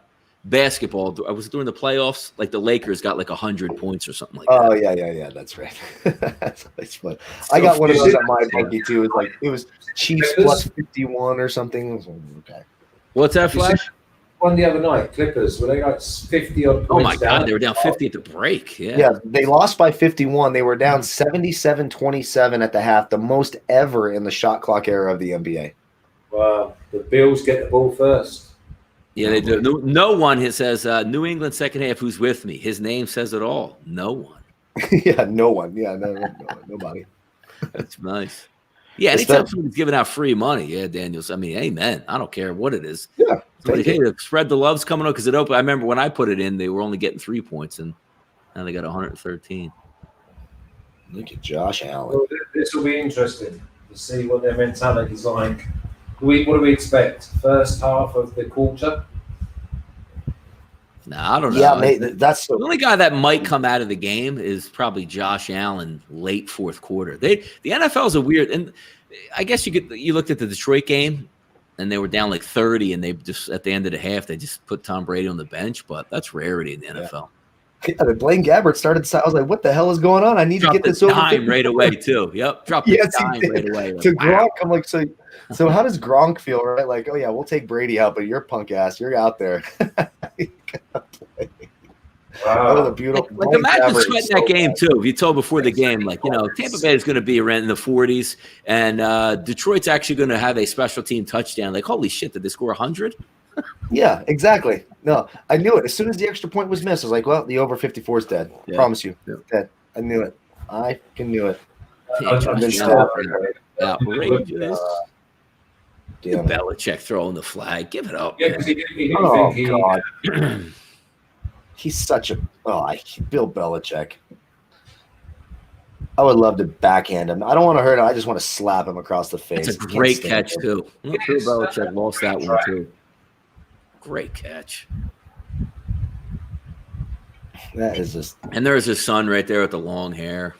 basketball. I was during the playoffs. Like the Lakers got like 100 points or something like that. Oh yeah. That's right. That's fun. I got one of those at my bookie too. It was Chiefs plus 51 or something. Okay. What's that, Flash? One the other night, Clippers, were they like 50 odd points? Oh my God, they were down 50 at the break. Yeah, they lost by 51. They were down 77-27 at the half, the most ever in the shot clock era of the NBA. Wow, the Bills get the ball first. Yeah, they do. No one says New England second half. Who's with me? His name says it all. No one. Yeah, no one. Yeah, nobody. That's nice. Yeah, anytime somebody's giving out free money, yeah, Daniels. I mean, amen. I don't care what it is. Yeah. Spread the love's coming up because it opened. I remember when I put it in, they were only getting 3 points, and now they got 113. Look at Josh Allen. Well, this will be interesting to see what their mentality is like. What do we expect? First half of the quarter? Nah, I don't know. Yeah, that's the only guy that might come out of the game is probably Josh Allen late fourth quarter. The NFL is a weird, and I guess you looked at the Detroit game, and they were down like 30, and they just at the end of the half they just put Tom Brady on the bench, but that's rarity in the NFL. Yeah, Blaine Gabbert started. I was like, "What the hell is going on? I need to get this over." Dime right away too. Yep, drop the dime right away. Like, to Gronk, I'm like, so how does Gronk feel? Right, like, oh yeah, we'll take Brady out, but you're punk ass. You're out there. Wow. That was a beautiful. Like imagine sweating that game too. If you told before the game, like Tampa Bay is going to be around in the 40s, and Detroit's actually going to have a special team touchdown. Like, holy shit, did they score 100? Yeah, exactly. No, I knew it. As soon as the extra point was missed, I was like, well, the over 54 is dead. Yeah. Promise you. Yeah. Dead. I knew it. I knew it. Outrageous. Belichick throwing the flag. Give it up. Yeah, because God. He's such a Bill Belichick. I would love to backhand him. I don't want to hurt him. I just want to slap him across the face. It's a great catch, too. Bill Belichick lost that one, too. Great catch. That is just. And there's his son right there with the long hair.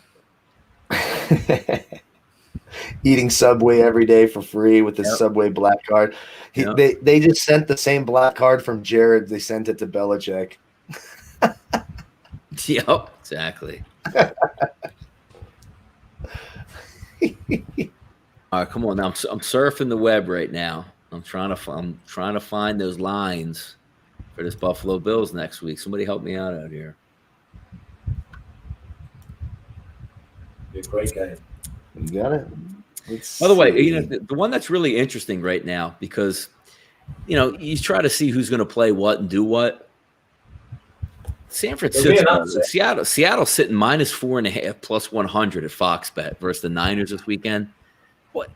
Eating Subway every day for free with his Subway black card. They just sent the same black card from Jared. They sent it to Belichick. Yep, exactly. All right, come on now. I'm surfing the web right now. I'm trying to find those lines for this Buffalo Bills next week. Somebody help me out here. Be a great game. You got it. By the way, the one that's really interesting right now, because you try to see who's going to play what and do what. San Francisco, Seattle sitting -4.5 plus 100 at Fox Bet versus the Niners this weekend. What?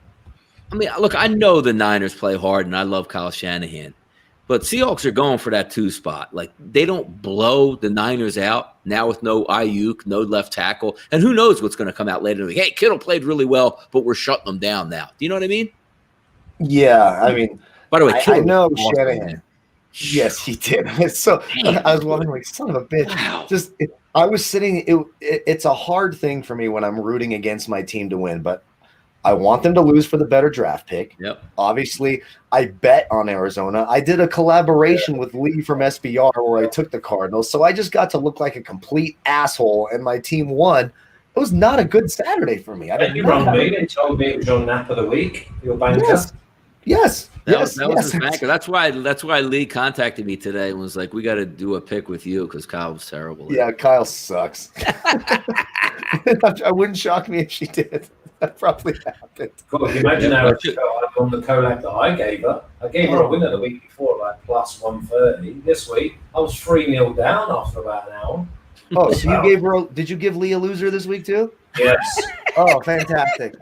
I mean, look, I know the Niners play hard, and I love Kyle Shanahan, but Seahawks are going for that 2 spot. Like, they don't blow the Niners out now with no Ayuk, no left tackle, and who knows what's going to come out later. Like, hey, Kittle played really well, but we're shutting them down now. Do you know what I mean? Yeah, I mean, by the way, I know Shanahan. Yes, he did. So I was wondering, like, son of a bitch. Wow. I was sitting. It's a hard thing for me when I'm rooting against my team to win, but I want them to lose for the better draft pick. Yep. Obviously, I bet on Arizona. I did a collaboration with Lee from SBR where I took the Cardinals, so I just got to look like a complete asshole, and my team won. It was not a good Saturday for me. You wrong me. They told me it was your nap of the week. Your banker. Yes. That was his banker. That's why Lee contacted me today and was like, "We got to do a pick with you because Kyle was terrible." Yeah, Kyle sucks. I wouldn't shock me if she did. That probably happened. God, imagine how on the collab that I gave her. I gave her a winner the week before, like plus 130. This week, I was 3-0 down after about an hour. Oh, so you gave her? Did you give Lee a loser this week too? Yes. Oh, fantastic!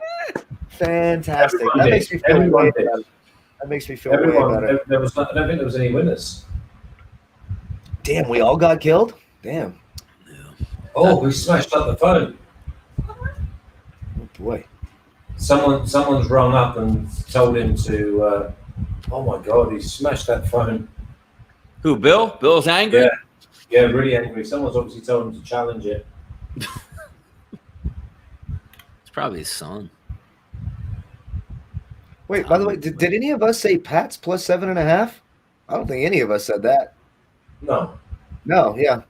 Fantastic. That makes me feel way better. That makes me feel way better. I don't think there was any winners. Damn, we all got killed? Damn. Oh, we smashed up the phone. Oh, boy. Someone's rung up and told him to, oh my God, he smashed that phone. Who, Bill? Bill's angry? Yeah, really angry. Someone's obviously told him to challenge it. It's probably his son. Wait, by the way, did any of us say Pats plus 7.5? I don't think any of us said that. No, yeah.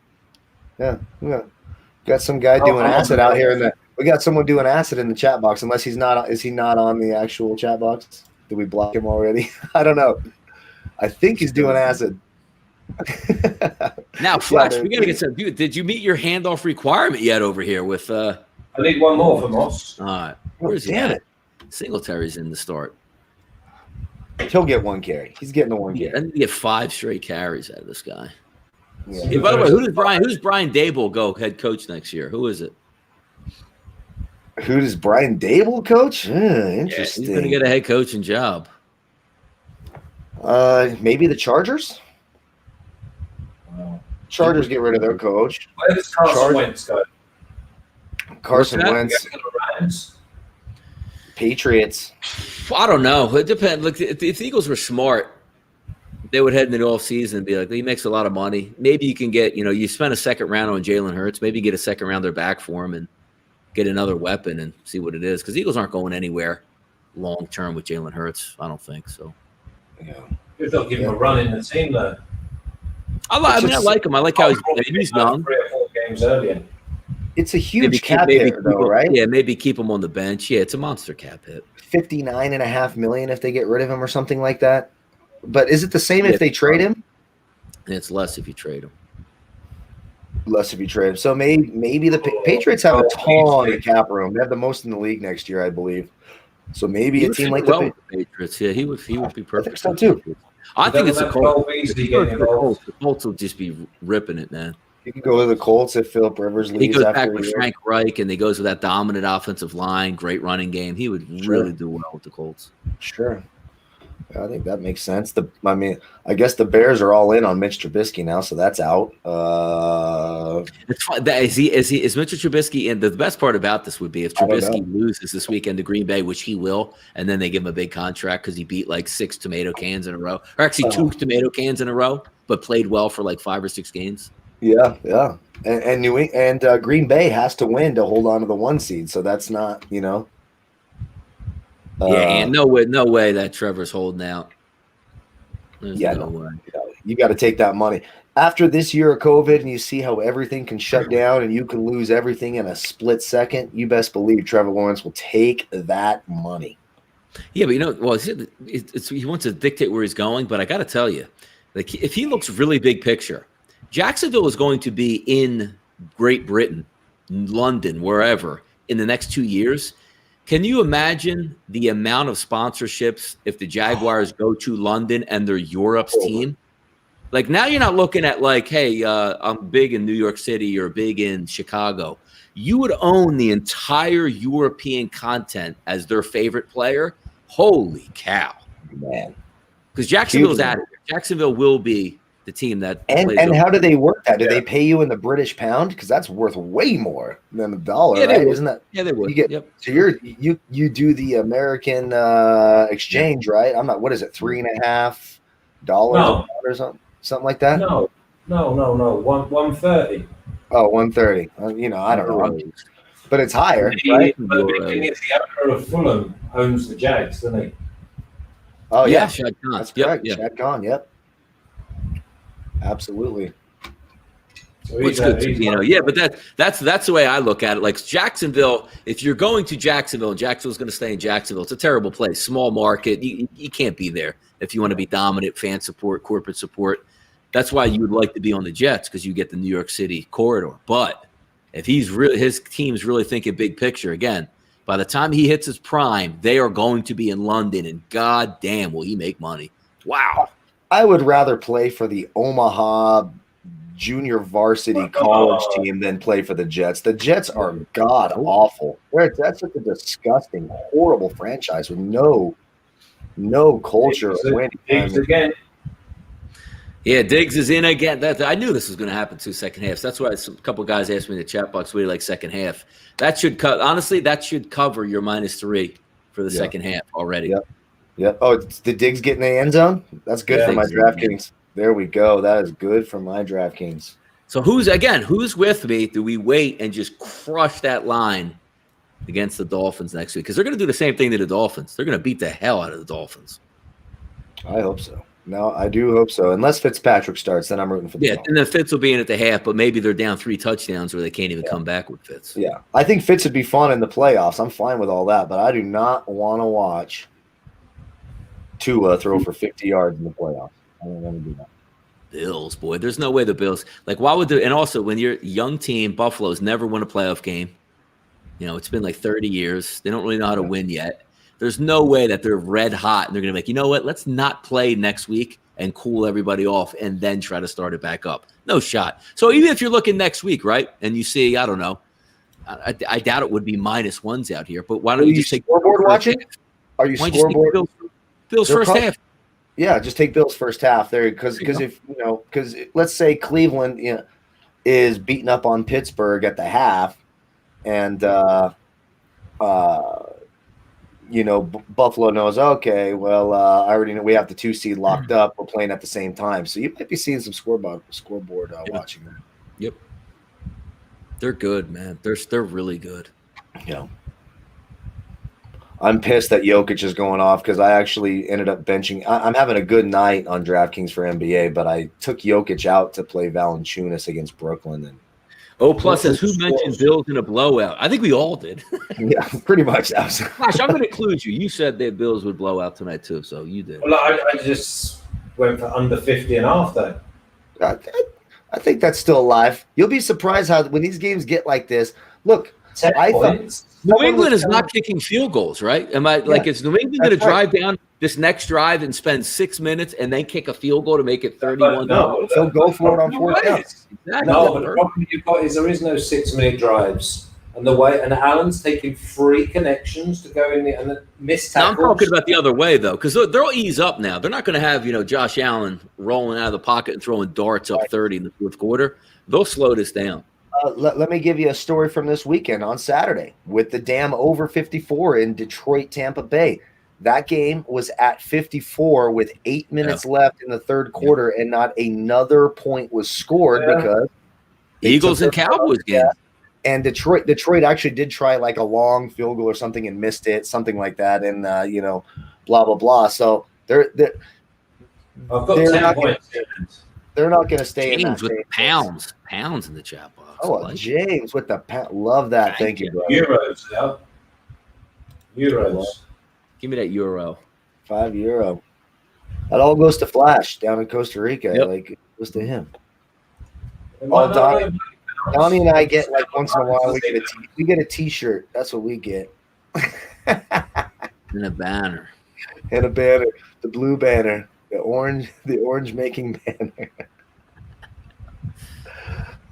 Got some guy doing acid out here we got someone doing acid in the chat box. Unless is he not on the actual chat box? Did we block him already? I don't know. I think he's doing acid. Now, Flex, we gotta get some. Dude, did you meet your handoff requirement yet over here with? I need one more for Moss. All right, where's he at? Singletary's in the start. He'll get 1 carry. He's getting the 1 carry. I need to get 5 straight carries out of this guy. Yeah. Hey, by the way, who's Brian Dable go head coach next year? Who is it? Who does Brian Dable coach? Interesting. He's going to get a head coaching job. Maybe the Chargers? Chargers get rid of their coach. Where does Carson Wentz go? Carson Wentz. Patriots. I don't know. It depends. Look, if the Eagles were smart, they would head into the offseason and be like, he makes a lot of money. Maybe you can get, you spend a second round on Jalen Hurts. Maybe you get a second rounder back for him and get another weapon and see what it is. Because Eagles aren't going anywhere long term with Jalen Hurts. I don't think so. Yeah. You're not giving him a run in the team, though. I like him. I like how he's young. 3 or 4 games earlier. It's a huge cap hit, though, right? Yeah, maybe keep him on the bench. Yeah, it's a monster cap hit. $59.5 million if they get rid of him or something like that. But is it the same if they trade him? It's less if you trade him. Less if you trade him. So maybe the Patriots have a ton of cap room. They have the most in the league next year, I believe. So maybe a team like the Patriots. Yeah, he would be perfect. I think so too. I think it's the Colts. The Colts will just be ripping it, man. You can go to the Colts if Philip Rivers leaves. He goes after back with Frank Reich, and he goes with that dominant offensive line, great running game. He would really do well with the Colts. Sure. I think that makes sense. I guess the Bears are all in on Mitch Trubisky now, so that's out. It's fun. Is Mitch Trubisky? And the best part about this would be if Trubisky loses this weekend to Green Bay, which he will, and then they give him a big contract because he beat like 6 tomato cans in a row, or actually 2 tomato cans in a row, but played well for like 5 or 6 games. Yeah. And Green Bay has to win to hold on to the 1 seed. So that's not, yeah, and no way that Trevor's holding out. There's no way. You got to take that money. After this year of COVID and you see how everything can shut down and you can lose everything in a split second, you best believe Trevor Lawrence will take that money. Yeah, but well, he wants to dictate where he's going, but I got to tell you, like if he looks really big picture, Jacksonville is going to be in Great Britain, London, wherever, in the next 2 years. Can you imagine the amount of sponsorships if the Jaguars go to London and they're Europe's team? Like now you're not looking at like, hey, I'm big in New York City or big in Chicago. You would own the entire European content as their favorite player. Holy cow, man. Because Jacksonville's out of here. Jacksonville will be the team that and how do they work that? Do they pay you in the British pound? Because that's worth way more than the dollar, right? Isn't that? Yeah, they would. So you do the American exchange, right? I'm not. What is it? $3.50 or something like that? No. 130. Oh, 130. I don't know. But it's higher, right? But the big thing is the owner of Fulham owns the Jags, doesn't he? Oh yeah, Shad Khan. That's correct. Shad Khan. Yep. Absolutely. So it's good to, but that's the way I look at it. Like Jacksonville, if you're going to Jacksonville and Jacksonville's going to stay in Jacksonville, it's a terrible place, small market. You can't be there if you want to be dominant, fan support, corporate support. That's why you would like to be on the Jets because you get the New York City corridor. But if his team's really thinking big picture, again, by the time he hits his prime, they are going to be in London, and god damn will he make money. Wow. I would rather play for the Omaha junior varsity college team than play for the Jets. The Jets are god awful. That's such a disgusting, horrible franchise with no culture of winning. Diggs again. Yeah, Diggs is in again. I knew this was going to happen too, second half. So that's why a couple of guys asked me in the chat box, what do you like second half? That should honestly, that should cover your -3 for the second half already. Yep. Oh, did Diggs get in the end zone? That's good for my DraftKings. There we go. That is good for my DraftKings. So who's with me? Do we wait and just crush that line against the Dolphins next week? Because they're going to do the same thing to the Dolphins. They're going to beat the hell out of the Dolphins. I hope so. No, I do hope so. Unless Fitzpatrick starts, then I'm rooting for the Dolphins. And then Fitz will be in at the half, but maybe they're down 3 touchdowns where they can't even come back with Fitz. Yeah. I think Fitz would be fun in the playoffs. I'm fine with all that, but I do not want to watch Tua throw for 50 yards in the playoffs. I don't want to do that. Bills, boy. There's no way the Bills – like, why would – and also, when you're a young team, Buffalo's never won a playoff game. It's been like 30 years. They don't really know how to win yet. There's no way that they're red hot and they're going to be like, you know what, let's not play next week and cool everybody off and then try to start it back up. No shot. So even if you're looking next week, right, and you see, I don't know, I doubt it would be -1s out here, but why don't you just take scoreboard watching? Are you scoreboard? Bills first half. Yeah, just take Bills first half there because let's say Cleveland is beating up on Pittsburgh at the half, and Buffalo knows, okay, well, I already know we have the 2 seed locked up. We're playing at the same time. So you might be seeing some scoreboard watching them. Yep. They're good, man. They're really good. Yeah. I'm pissed that Jokic is going off because I actually ended up benching. I'm having a good night on DraftKings for NBA, but I took Jokic out to play Valanciunas against Brooklyn. And plus says, who mentioned Bills in a blowout? I think we all did. Yeah, pretty much. Gosh, I'm going to include you. You said that Bills would blow out tonight too, so you did. Well, I just went for under 50.5 though. I think that's still alive. You'll be surprised how when these games get like this. Look, 10 points. New England is not kicking field goals, right? Is New England going to drive down this next drive and spend 6 minutes and then kick a field goal to make it 31? No, they'll go for it on 4 downs. Exactly. No, but the problem you've got is there is no 6-minute drives. And Allen's taking free connections to go in and the missed tackles. Now, I'm talking about the other way, though, because they'll ease up now. They're not going to have, Josh Allen rolling out of the pocket and throwing darts up 30 in the fourth quarter. They'll slow this down. Let me give you a story from this weekend on Saturday with the damn over 54 in Detroit, Tampa Bay. That game was at 54 with 8 minutes left in the third quarter, and not another point was scored because Eagles and Cowboys game. And Detroit actually did try like a long field goal or something and missed it, something like that, and blah blah blah. So I've got 10 points. They're not going to stay James in that with the pounds in the chat box. Oh, like James with the pound. Love that. Thank you, brother. Euros. Give me that euro. €5. That all goes to Flash down in Costa Rica. Yep. Like it goes to him. Donnie and I get like once in a while we get a T-shirt. That's what we get. And a banner. And a banner, the blue banner, the orange making banner.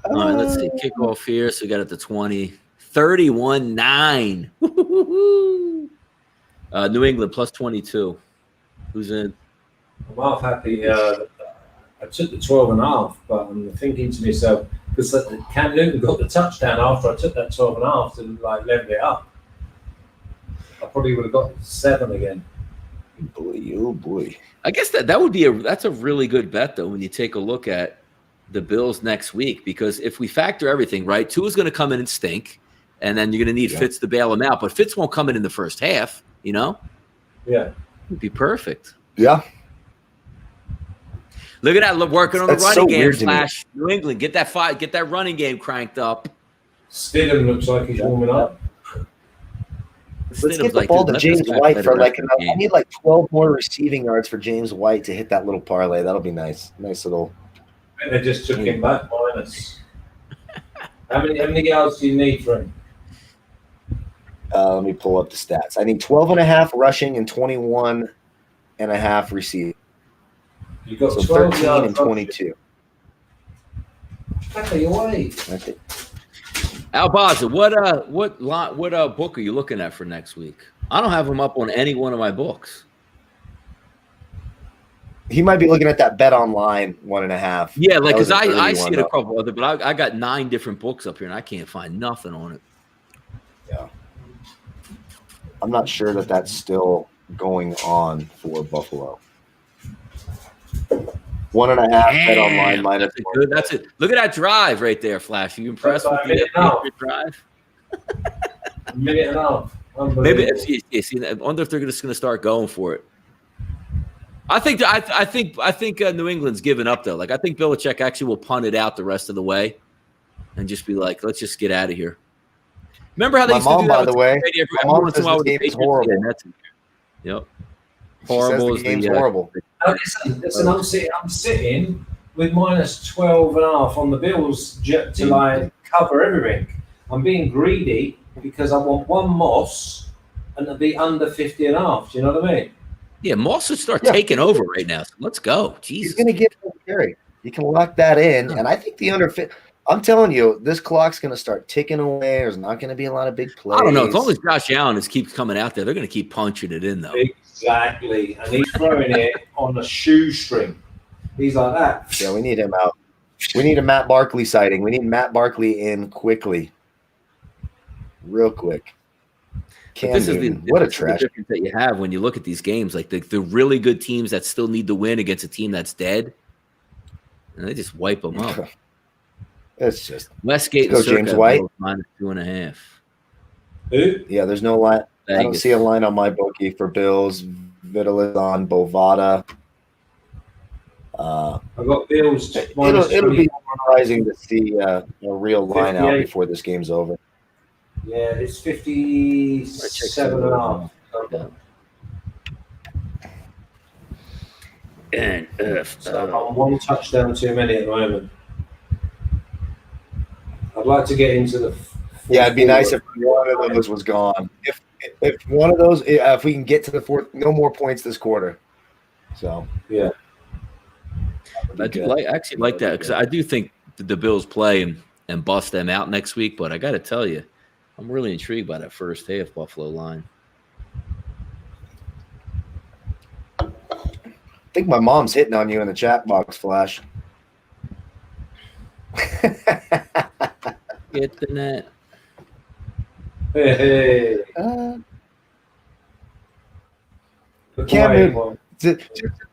All right, let's see. Kickoff here. So we got it to 20. 31-9. New England plus 22. Who's in? I'm half happy. I took the 12.5, but I'm thinking to myself, because Cam Newton got the touchdown after I took that 12.5 to like level it up. I probably would have got 7 again. Oh boy. I guess that would be that's a really good bet though when you take a look at the Bills next week, because if we factor everything right, Tua's going to come in and stink, and then you're going to need Fitz to bail him out. But Fitz won't come in the first half, Yeah, it'd be perfect. Yeah. Look at that, working on the running so game. weird Flash, New England, get that running game cranked up. Stidham looks like he's warming up. Let's get the ball to James White for I need like 12 more receiving yards for James White to hit that little parlay. That'll be nice. Nice little. And they just took him back minus. How many yards do you need for him? Let me pull up the stats. I need 12.5 rushing and 21.5 receiving. You got so 12 13 yards and 22. Okay, away. That's it. Albaza, what book are you looking at for next week? I don't have him up on any one of my books. He might be looking at that Bet Online 1.5. Yeah, like because I see it a couple other, but I got 9 different books up here and I can't find nothing on it. Yeah, I'm not sure that that's still going on for Buffalo. 1.5 Bet Online minus. That's it. Look at that drive right there, Flash. Are you impressed with the drive? A minute and a half. Maybe I wonder if they're just going to start going for it. I think New England's given up though. Like I think Belichick actually will punt it out the rest of the way, and just be like, "Let's just get out of here." Remember how they used to do that? By the way, my mom says the game is horrible. Yep, horrible. The game's horrible. Listen, I'm sitting with minus 12.5 on the Bills to like cover everything. I'm being greedy because I want one Moss and to be under 50.5. Do you know what I mean? Yeah, Moss should start taking over right now. So let's go. Jesus. He's going to get carry. You can lock that in. And I think the under fit. I'm telling you, this clock's going to start ticking away. There's not going to be a lot of big plays. I don't know. As long as Josh Allen keeps coming out there, they're going to keep punching it in, though. Exactly. And he's throwing it on a shoestring. He's like that. Yeah, we need him out. We need a Matt Barkley sighting. We need Matt Barkley in quickly. Real quick. This is what a trash difference that you have when you look at these games. Like the really good teams that still need to win against a team that's dead, and they just wipe them up. It's just Westgate and James White minus 2.5. Who? Yeah, there's no line. Vegas. I don't see a line on my bookie for Bills. Vitalik on Bovada. I've got Bills. It'll be surprising to see a real line out before this game's over. Yeah, it's 57.5. And so I'm one touchdown too many at the moment. I'd like to get into the. Yeah, it'd be nice if one of those was gone. If one of those, if we can get to the fourth, no more points this quarter. So yeah, I do actually like that because I do think the Bills play and bust them out next week. But I got to tell you, I'm really intrigued by that first half Buffalo line. I think my mom's hitting on you in the chat box, Flash. Get the net. Hey. Cam Newton.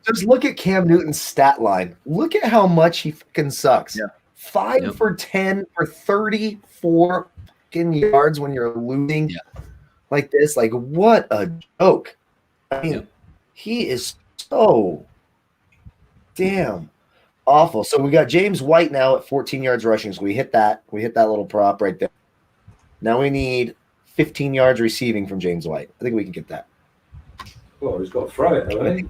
Just look at Cam Newton's stat line. Look at how much he fucking sucks. Yeah. 5 for 10 for 34 fucking yards when you're losing like this. Like, what a joke. I mean, he is so damn awful. So we got James White now at 14 yards rushing. So we hit that. We hit that little prop right there. Now we need 15 yards receiving from James White. I think we can get that. Well, he's got to throw it, hasn't he?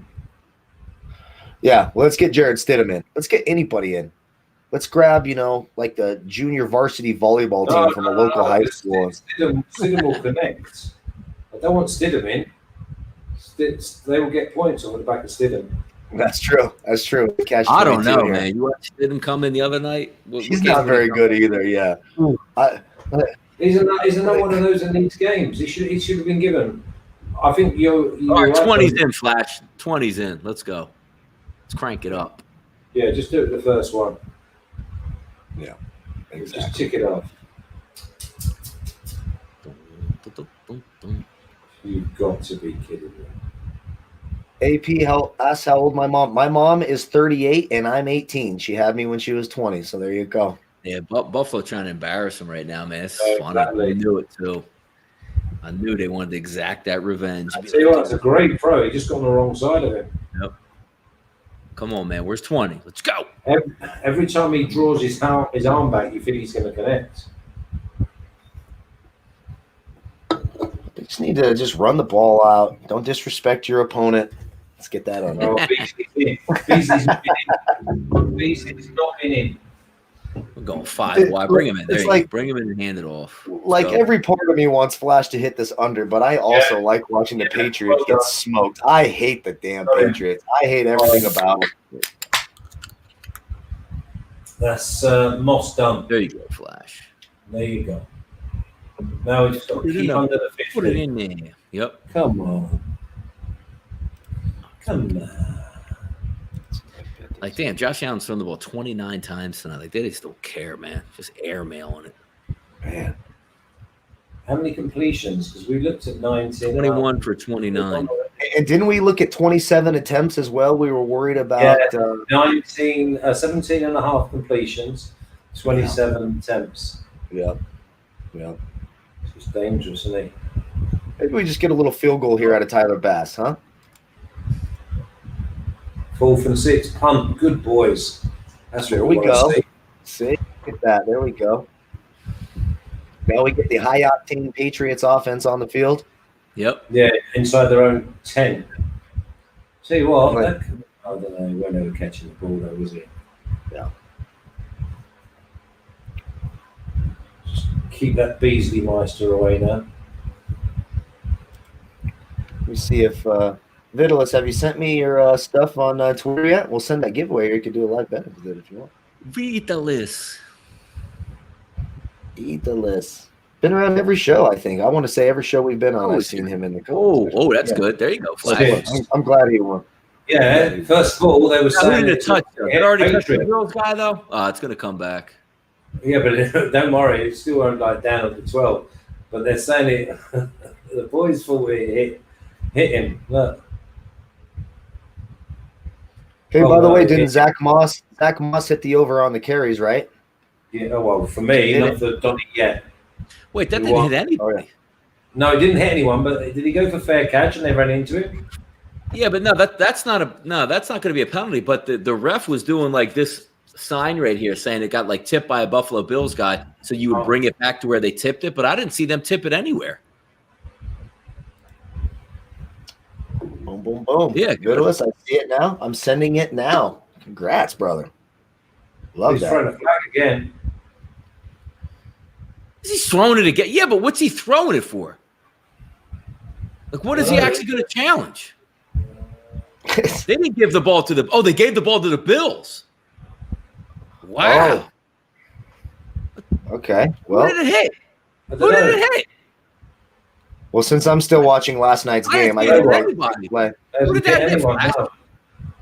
Yeah, well, let's get Jared Stidham in. Let's get anybody in. Let's grab, like the junior varsity volleyball team from a local high school. Stidham will connect. I don't want Stidham in. They will get points on the back of Stidham. That's true. I don't know, man. You watched Stidham come in the other night? He's not very good either, yeah. He's another one of those that needs games. He should have been given. I think you're all right, right. 20's in, Flash. 20's in. Let's go. Let's crank it up. Yeah, just do it the first one. Yeah, exactly. Just tick it off. You've got to be kidding me. AP asked how old my mom. My mom is 38 and I'm 18. She had me when she was 20. So there you go. Yeah, Buffalo trying to embarrass him right now, man. It's funny. Exactly. I knew it too. I knew they wanted to exact that revenge. I tell you what, it's a great throw. He just got on the wrong side of him. Yep. Come on, man. Where's 20? Let's go. Every time he draws his arm back, you think he's going to connect. They just need to just run the ball out. Don't disrespect your opponent. Let's get that on. Oh, Beasley's not in. We're going 5 wide. Bring him in. There you go. Bring him in and hand it off. Like every part of me wants Flash to hit this under, but I also like watching the Patriots get smoked. I hate the damn Patriots. I hate everything about them. That's Moss done. There you go, Flash. There you go. Now we just got to keep under the 50. Put it in there. Yep. Come on. Like, damn, Josh Allen's thrown the ball 29 times tonight. Like, they just don't care, man. Just airmailing it. Man. How many completions? Because we looked at 19. 21 for 29. And didn't we look at 27 attempts as well? We were worried about 17 and a half completions, 27 attempts. Yeah. It's dangerous, isn't it? Maybe we just get a little field goal here out of Tyler Bass, huh? 4th and 6, punt. Good boys. That's there we go. See, get that. There we go. Now we get the high octane Patriots offense on the field. Yep. Yeah, inside their own 10. Tell you what, I don't know. He won't ever catching the ball though, was he? Yeah. Just keep that Beasley Meister away now. Let me see if Vitalis, have you sent me your stuff on Twitter yet? We'll send that giveaway, or you could do a live bet with it if you want. Vitalis. Been around every show, I think. I want to say every show we've been on, I've seen him in the Oh, that's good. There you go, Flash. I'm glad he won. Yeah, first of all, they were saying to touch it already touched the girls guy though. It's gonna come back. Yeah, but don't worry, it's still like down at the 12. But they're saying it. The boys thought it hit him. Look. Hey, by the way, didn't Zach Moss hit the over on the carries, right? Yeah, well, for me, not for Donnie yet. Wait, that didn't hit anybody. Oh, yeah. No, he didn't hit anyone, but did he go for fair catch and they ran into him? Yeah, but that's not going to be a penalty. But the ref was doing like this sign right here saying it got like tipped by a Buffalo Bills guy, so you would bring it back to where they tipped it. But I didn't see them tip it anywhere. Boom, boom, boom. Yeah, good. I see it now. I'm sending it now. Congrats, brother. Love He's that. throwing a flag again. He's throwing it again. Yeah, but what's he throwing it for? Like, what is he actually going to challenge? They didn't give the ball to the. Oh, they gave the ball to the Bills. Wow. Oh. Okay. Well, who did it hit? Who did it hit? Well, since I'm still watching last night's game, I got to play. Who did that hit?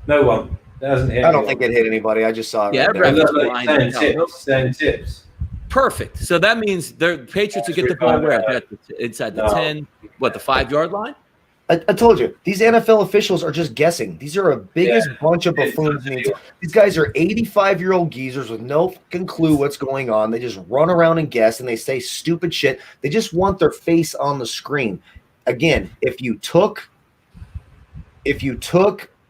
No one. That hasn't hit. I don't think it hit anybody. I just saw it. Yeah, right saying tips. Perfect. So that means the Patriots will get the ball where? Inside the 10, what, the 5-yard line? I told you, these NFL officials are just guessing. These are a biggest bunch of buffoons. These guys are 85-year-old geezers with no fucking clue what's going on. They just run around and guess, and they say stupid shit. They just want their face on the screen. Again, if you took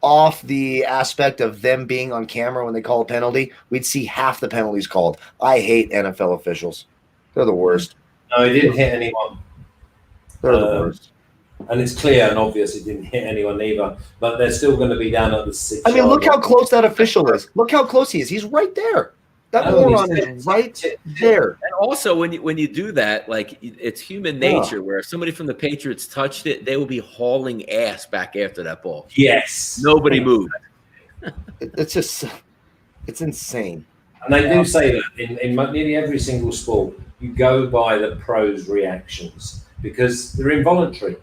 off the aspect of them being on camera when they call a penalty, we'd see half the penalties called. I hate NFL officials. They're the worst. No, he didn't hit anyone. They're the worst. And it's clear and obvious it didn't hit anyone either. But they're still going to be down at the 6. I mean, look how close that official is. Look how close he is. He's right there. That moron is right there. And also, when you do that, like, it's human nature where if somebody from the Patriots touched it, they will be hauling ass back after that ball. Yes. Nobody moved. It's insane. And they do say that in nearly every single sport, you go by the pros' reactions because they're involuntary.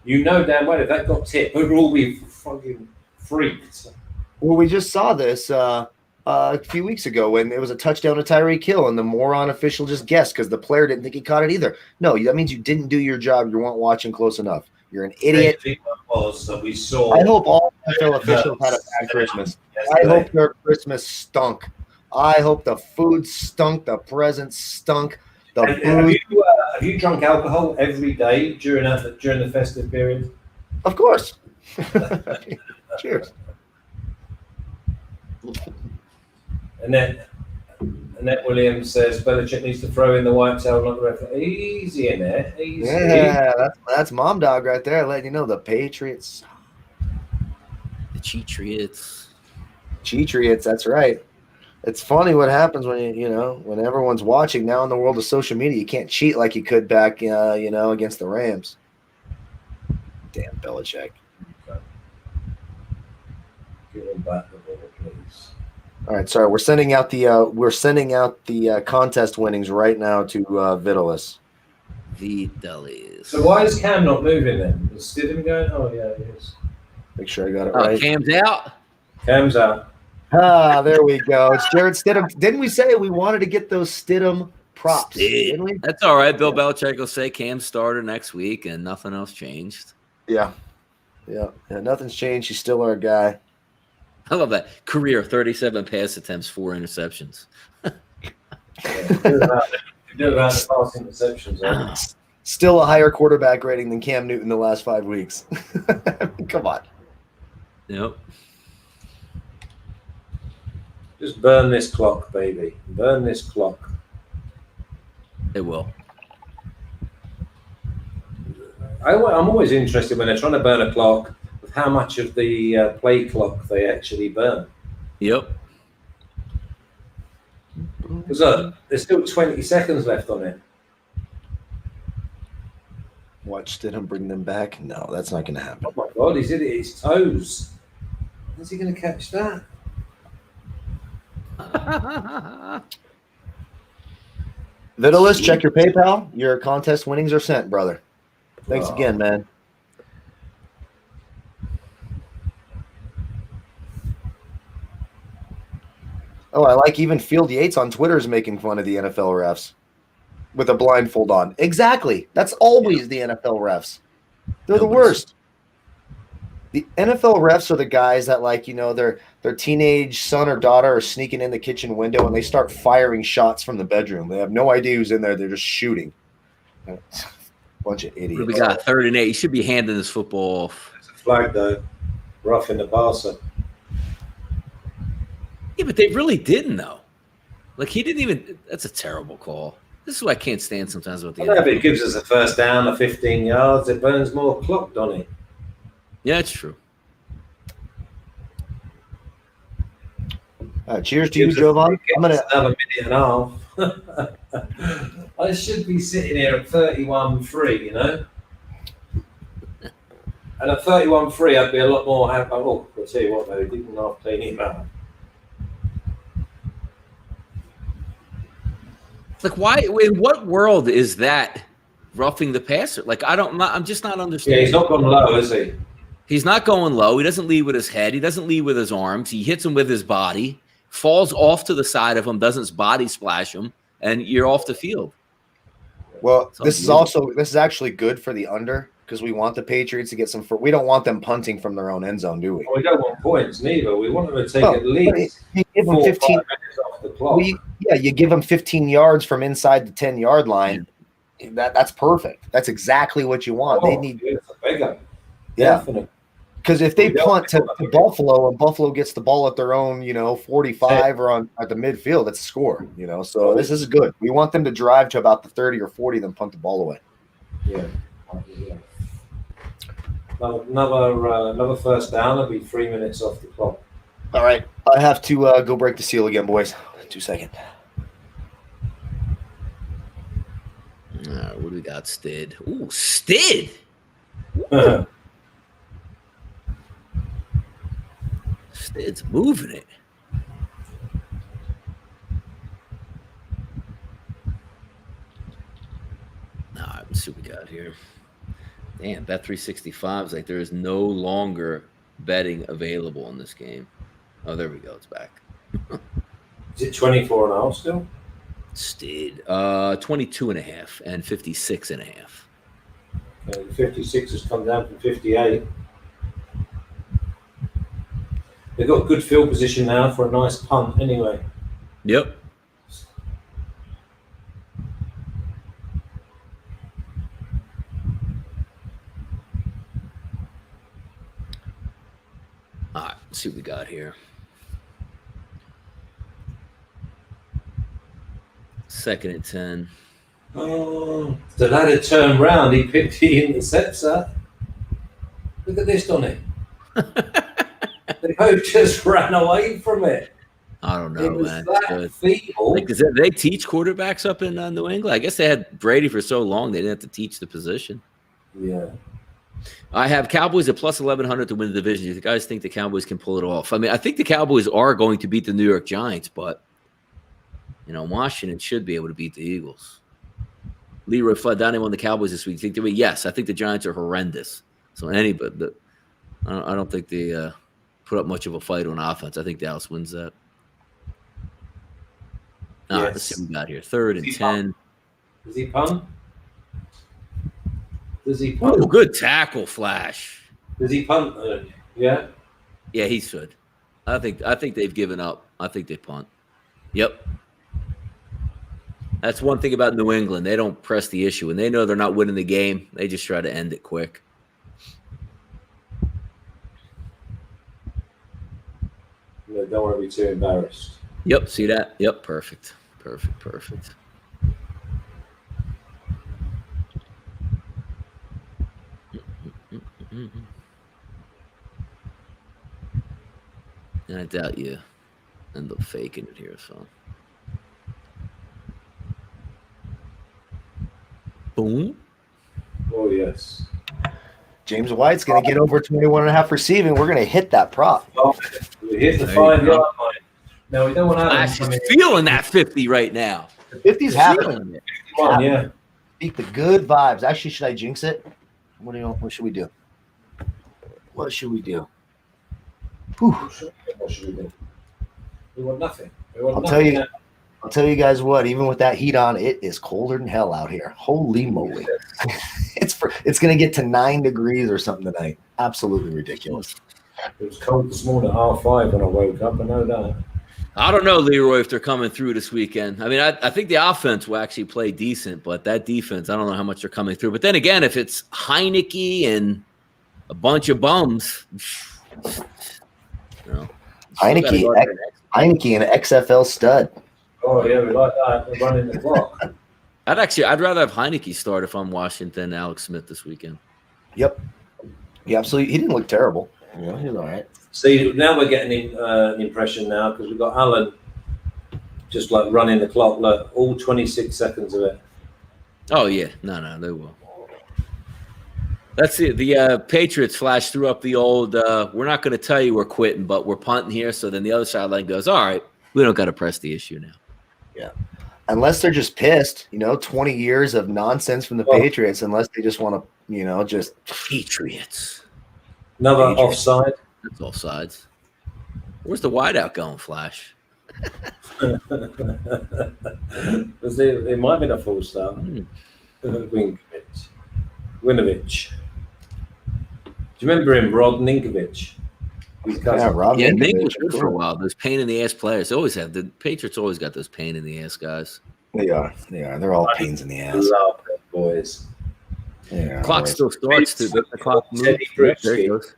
You know damn well if that got tipped, we'd all be fucking freaked. Well, we just saw this a few weeks ago when it was a touchdown to Tyreek Hill, and the moron official just guessed because the player didn't think he caught it either. No, that means you didn't do your job. You weren't watching close enough. You're an idiot. Was that we saw. I hope all NFL officials had a bad Christmas. I hope their Christmas stunk. I hope the food stunk, the presents stunk. Have you drunk alcohol every day during the festive period? Of course. Cheers. Annette Williams says Belichick needs to throw in the white towel, not the referee. Easy in there. Easy. Yeah, that's mom dog right there, letting you know the Patriots. The Cheatriots. Cheatriots, that's right. It's funny what happens when when everyone's watching now in the world of social media. You can't cheat like you could back, against the Rams. Damn Belichick. Give him back the ball, please. All right, sorry. We're sending out the contest winnings right now to Vitalis. Vitalis. So why is Cam not moving then? Is Stidham going? Oh yeah, he is. Make sure I got it right. Cam's out. Cam's out. There we go. It's Jared Stidham. Didn't we say we wanted to get those Stidham props? Didn't we? That's all right. Bill Belichick will say Cam's starter next week, and nothing else changed. Yeah. Nothing's changed. He's still our guy. I love that. Career 37 pass attempts, 4 interceptions. Do about the passing interceptions. Right? Still a higher quarterback rating than Cam Newton the last 5 weeks. Come on. Yep. Just burn this clock, baby. Burn this clock. It will. I'm always interested when they're trying to burn a clock with how much of the play clock they actually burn. Yep. Because there's still 20 seconds left on it. Watch Stidham bring them back. No, that's not going to happen. Oh my God, he's in his toes. How's he going to catch that? Vitalis, check your PayPal. Your contest winnings are sent, brother. Thanks again, man. Oh, I like even Field Yates on Twitter is making fun of the NFL refs with a blindfold on. Exactly. That's always the NFL refs. They're the worst. The NFL refs are the guys that, their teenage son or daughter are sneaking in the kitchen window and they start firing shots from the bedroom. They have no idea who's in there. They're just shooting. Bunch of idiots. We got 3rd and 8. You should be handing this football off. It's a flag, though. Rough in the passer. Yeah, but they really didn't, though. Like, he didn't even – that's a terrible call. This is what I can't stand sometimes with the NFL. But it gives us a first down of 15 yards. It burns more clock, Donnie. Yeah, it's true. Cheers to you, Jovan. I'm gonna another minute and a half. I should be sitting here at 31-3, you know. And at 31-3, I'd be a lot more happy. Oh, I'll tell you what, though, he didn't half clean him out. Like, why? In what world is that roughing the passer? Like, I'm just not understanding. Yeah, he's not gone low, is he? He's not going low. He doesn't lead with his head. He doesn't lead with his arms. He hits him with his body, falls off to the side of him, doesn't body splash him, and you're off the field. Well, this is actually good for the under because we want the Patriots to get some. We don't want them punting from their own end zone, do we? Well, we don't want points neither. We want them to take Well, at least you give them 4 or 5 15 minutes off the clock. you give them 15 yards from inside the 10-yard line. That's perfect. That's exactly what you want. They need it's a bigger. Yeah. Definitely. Because if they punt to Buffalo and Buffalo gets the ball at their own, 45 or at the midfield, it's a score. So this is good. We want them to drive to about the 30 or 40, then punt the ball away. Yeah. Another first down. It'll be 3 minutes off the clock. All right, I have to go break the seal again, boys. 2 seconds. All right, what do we got, Stid? Ooh, Stid. Stid's moving it. All right, let's see what we got here. Damn, Bet365 is like there is no longer betting available in this game. Oh, there we go. It's back. Is it 24.5 still? Stid. 22.5 and 56.5. 56 has come down from 58. They've got good field position now for a nice punt anyway. Yep. All right, let's see what we got here. 2nd and 10. Oh, the lad had turned round. He picked the interceptor. Look at this, Donnie. The coach just ran away from it. I don't know, It was man. that feeble. Like, they teach quarterbacks up in New England? I guess they had Brady for so long they didn't have to teach the position. Yeah. I have Cowboys at plus 1,100 to win the division. Do you guys think the Cowboys can pull it off? I mean, I think the Cowboys are going to beat the New York Giants, but Washington should be able to beat the Eagles. Leroy Fladani won the Cowboys this week. You think they will? Yes, I think the Giants are horrendous. So I don't think they put up much of a fight on offense. I think Dallas wins that. All right, let's see what we got here. 3rd and 10. Does he punt? Does he punt? Oh, good tackle, Flash. Does he punt? Yeah. Yeah, he should. I think they've given up. I think they punt. Yep. That's one thing about New England. They don't press the issue. When they know they're not winning the game, they just try to end it quick. They don't want to be too embarrassed. Yep, see that? Yep, perfect. Perfect. And I doubt you end up faking it here, so. Boom. Oh, yes. James White's going to get over 21.5 receiving. We're going to hit that prop. Oh, we hit the There you 5-yard go. line. No, we don't want to. Flash is feeling that 50 right now. The 50's happening. Yeah. Speak the good vibes. Actually, should I jinx it? What should we do? What should we do? Whew. What should we do? We want nothing. We want I'll nothing. tell you guys what, even with that heat on, it is colder than hell out here. Holy moly. It's going to get to 9 degrees or something tonight. Absolutely ridiculous. It was cold this morning at 5:30 when I woke up. I know that. I don't know, Leroy, if they're coming through this weekend. I mean, I think the offense will actually play decent, but that defense, I don't know how much they're coming through. But then again, if it's Heineke and a bunch of bums, Heineke and XFL stud. Oh, yeah, we like that. We're running the clock. I'd rather have Heineke start if I'm Washington than Alex Smith this weekend. Yep. Yeah, absolutely. He didn't look terrible. He's all right. See, now we're getting an impression now because we've got Alan just like running the clock, look, all 26 seconds of it. Oh, yeah. No, they will. That's it. The Patriots Flash threw up the old, we're not going to tell you we're quitting, but we're punting here. So then the other sideline goes, all right, we don't got to press the issue now. Yeah. Unless they're just pissed, 20 years of nonsense from the Patriots, unless they just want to, just Patriots. Another offside. That's all sides. Where's the wideout going, Flash? It might have been a full start. Winovich. Do you remember him, Rod Ninkovich? Yeah, Rob Yeah, Ninkovich, Nick was of good for a course. while. Those pain in the ass players always have. The Patriots always got those pain in the ass guys. They are. They're all pains in the ass. Love them boys. Yeah, Clock boys. still starts. The clock moves. Teddy Yep, there it Bruschi. goes.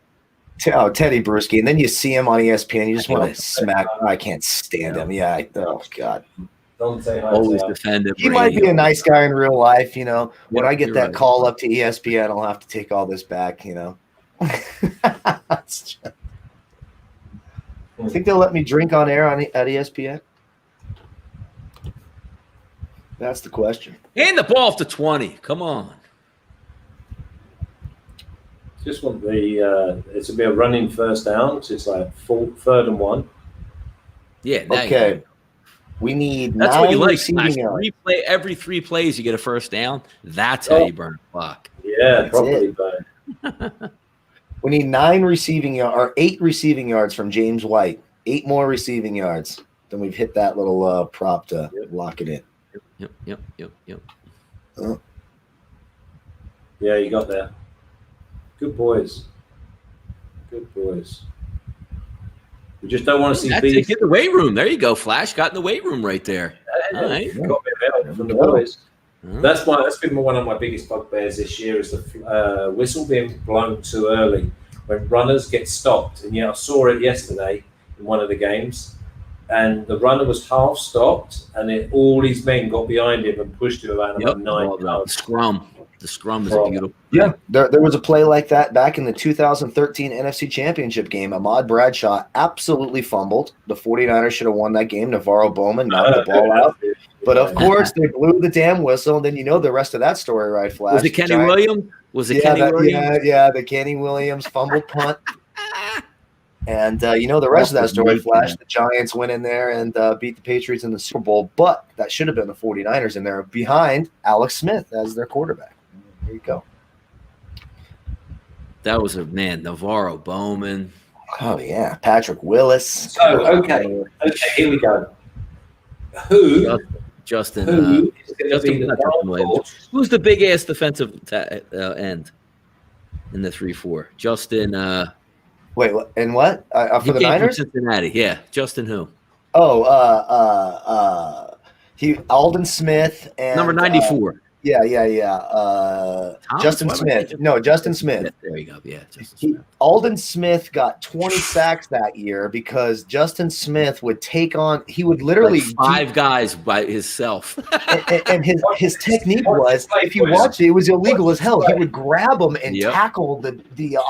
Teddy Bruschi, and then you see him on ESPN. You just want to smack. I can't stand him. Yeah. Oh God. Dante Always Hightower. defend it. He might be a nice guy in real life. You know, when Yep, I get you're that right. call up to ESPN, I'll have to take all this back. You know. Think they'll let me drink on air at ESPN? That's the question. Hand the ball off to 20. Come on. Just want the it to be a running first down. So it's like 3rd and 1. Yeah. Now Okay. We need That's 9 what you like. receiving yards. Every 3 plays, you get a first down. That's how you burn the clock. Yeah, That's probably. it. We need 9 receiving yards or 8 receiving yards from James White. 8 more receiving yards. Then we've hit that little prop to lock it in. Yep. Yeah, you got there. Good boys. Good boys. We just don't want to see That's it. Beasley. Get in the weight room. There you go, Flash. Got in the weight room right there. All right. Got a bit of help from the boys. That's been one of my biggest bugbears this year is the whistle being blown too early when runners get stopped. And I saw it yesterday in one of the games, and the runner was half stopped, and all his men got behind him and pushed him about 9 yards. The scrum is a beautiful. Yeah, there was a play like that back in the 2013 NFC Championship game. Ahmad Bradshaw absolutely fumbled. The 49ers should have won that game. Navarro Bowman knocked the ball out. But, of course, they blew the damn whistle. And then you know the rest of that story, right, Flash? Was it Kenny Williams? Williams? Yeah, the Kenny Williams fumbled punt. And the rest of that story, Flash. The Giants went in there and beat the Patriots in the Super Bowl. But that should have been the 49ers in there behind Alex Smith as their quarterback. There you go. That was Navarro Bowman. Oh, yeah. Patrick Willis. So, okay, here we go. Who Justin is going to be the not Justin dark Williams. horse? Who's the big ass defensive end in the 3-4? Justin. Wait, and what? For the came Niners? from Cincinnati. Yeah, Justin who? Oh, Alden Smith and Number 94. Justin Smith. No, Justin Smith. There you go. Yeah, Justin Smith. Alden Smith got 20 sacks that year because Justin Smith would take on. He would literally Like 5 guys by himself. and his technique was, if you watch it, it was illegal as hell. He would grab them and tackle the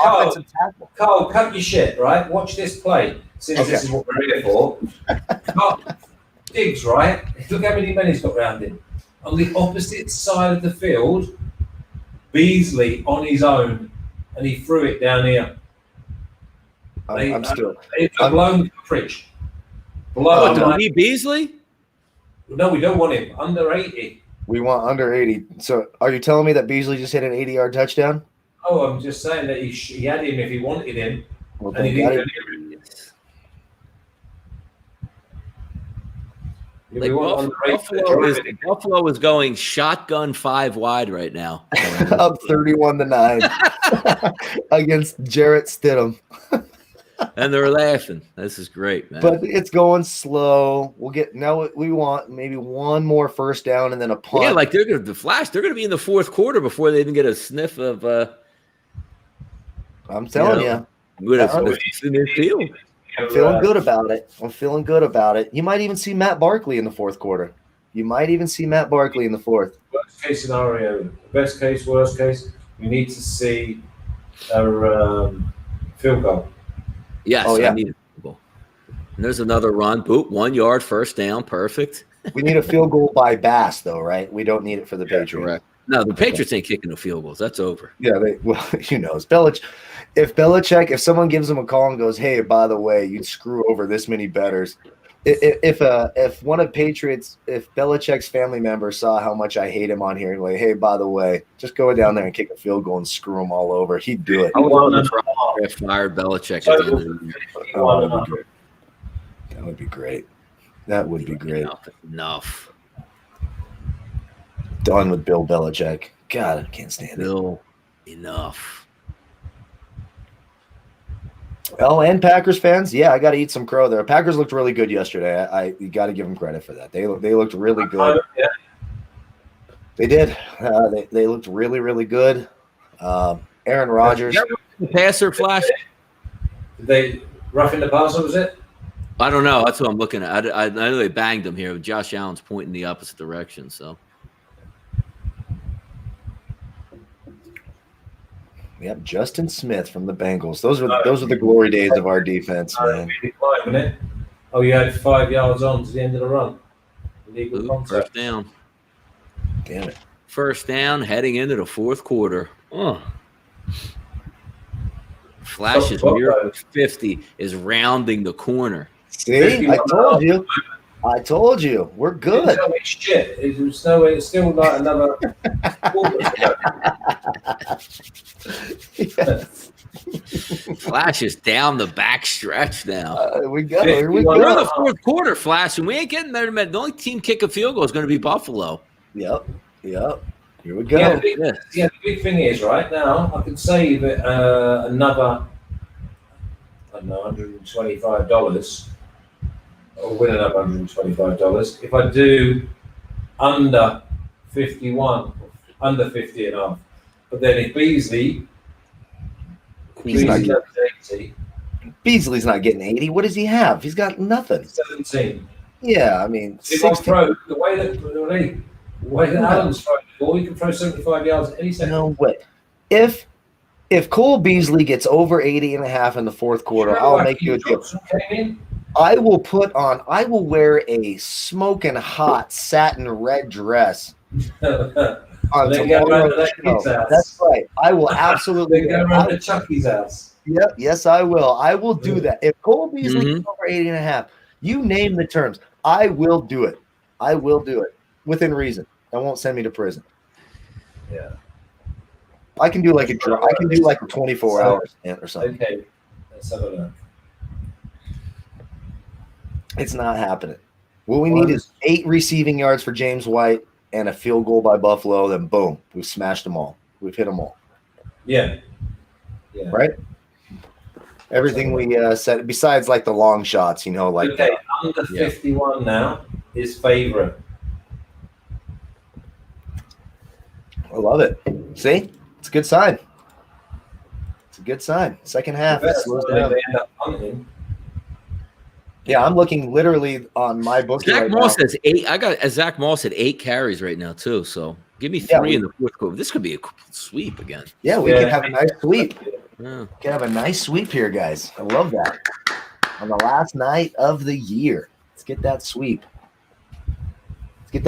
offensive tackle. Carl, cut your shit, right? Watch this play. Since this is what we're here for. Diggs, right? Look how many men he's got around him. On the opposite side of the field, Beasley on his own, and he threw it down here. It's a blown coverage. Lee Beasley? No, we don't want him. Under 80. We want under 80. So are you telling me that Beasley just hit an 80-yard touchdown? Oh, I'm just saying that he had him if he wanted him. Well, and he didn't. Like Buffalo is going shotgun 5 wide right now. Up 31-9 against Jarrett Stidham. And they're laughing. This is great, man. But it's going slow. We want maybe one more first down and then a punt. Yeah, like they're going to Flash. They're going to be in the 4th quarter before they even get a sniff of. I'm telling you. Midfield. I'm feeling good about it. You might even see Matt Barkley in the 4th quarter. Worst case scenario, best case, worst case, we need to see a field goal. Yes, I need a field goal. And there's another run. Boop, 1 yard, first down, perfect. We need a field goal by Bass, though, right? We don't need it for the Patriots. Correct. No, the Patriots ain't kicking the field goals. That's over. Yeah, who knows? If someone gives him a call and goes, "Hey, by the way, you'd screw over this many bettors." If one of Patriots, if Belichick's family members saw how much I hate him on here, like, "Hey, by the way, just go down there and kick a field goal and screw them all over," he'd do it. I would fired Belichick at the end of the year. That would be great. That would be great. Enough. Done with Bill Belichick. God, I can't stand Bill, enough. Oh, and Packers fans, yeah, I got to eat some crow there. Packers looked really good yesterday. You got to give them credit for that. They looked really good. Yeah. They did. They looked really, really good. Aaron Rodgers. The passer flash. Did they roughing the passer? Was it? I don't know. That's what I'm looking at. I know they banged him here. Josh Allen's pointing the opposite direction. So. Yep, Justin Smith from the Bengals. Those are the glory days of our defense, man. Oh, you had 5 yards on to the end of the run. First down. Damn it. First down, heading into the fourth quarter. Oh. Flashes near 50 is rounding the corner. See, I told you. We're good. Shit. It's still like another Flash is down the back stretch now. We go. Here we We're in go. the fourth quarter, Flash, and we ain't getting there. The only team kick a field goal is going to be Buffalo. Yep. Here we go. Yeah, the big thing is, right now, I could save another, I don't know, $125 or win another $125 if I do under 51, under 50 and a half. But then if Beasley not 80, Beasley's not getting 80. What does he have? He's got nothing. 17. Yeah, I mean, If I throw the way that Allen's throwing the ball, he can throw 75 yards at any second. No way. If Cole Beasley gets over 80 and a half in the fourth quarter, I'll make you a deal. I will wear a smoking hot satin red dress on tomorrow's show. That's right. I will absolutely go around to Chucky's house. Yep, yes, I will. I will do that. If Cole Beasley gets over 80 and a half, you name the terms. I will do it. I will do it within reason. I won't send me to prison. Yeah. I can do like a 24 hours or something. Okay. Let's have a look. It's not happening. What we need is 8 receiving yards for James White and a field goal by Buffalo. Then boom, we've smashed them all. We've hit them all. Yeah. Right? Everything we said, besides like the long shots, like okay, under 51 now is favorite. I love it. See? It's a good sign. It's a good sign. Second half. It slows down. They end up punting. Yeah, I'm looking literally on my book. Zach Moss has 8. I got Zach Moss at 8 carries right now too. So give me 3 in the fourth quarter. This could be a sweep again. Yeah, we can have a nice sweep. Yeah. We can have a nice sweep here, guys. I love that. On the last night of the year, let's get that sweep. And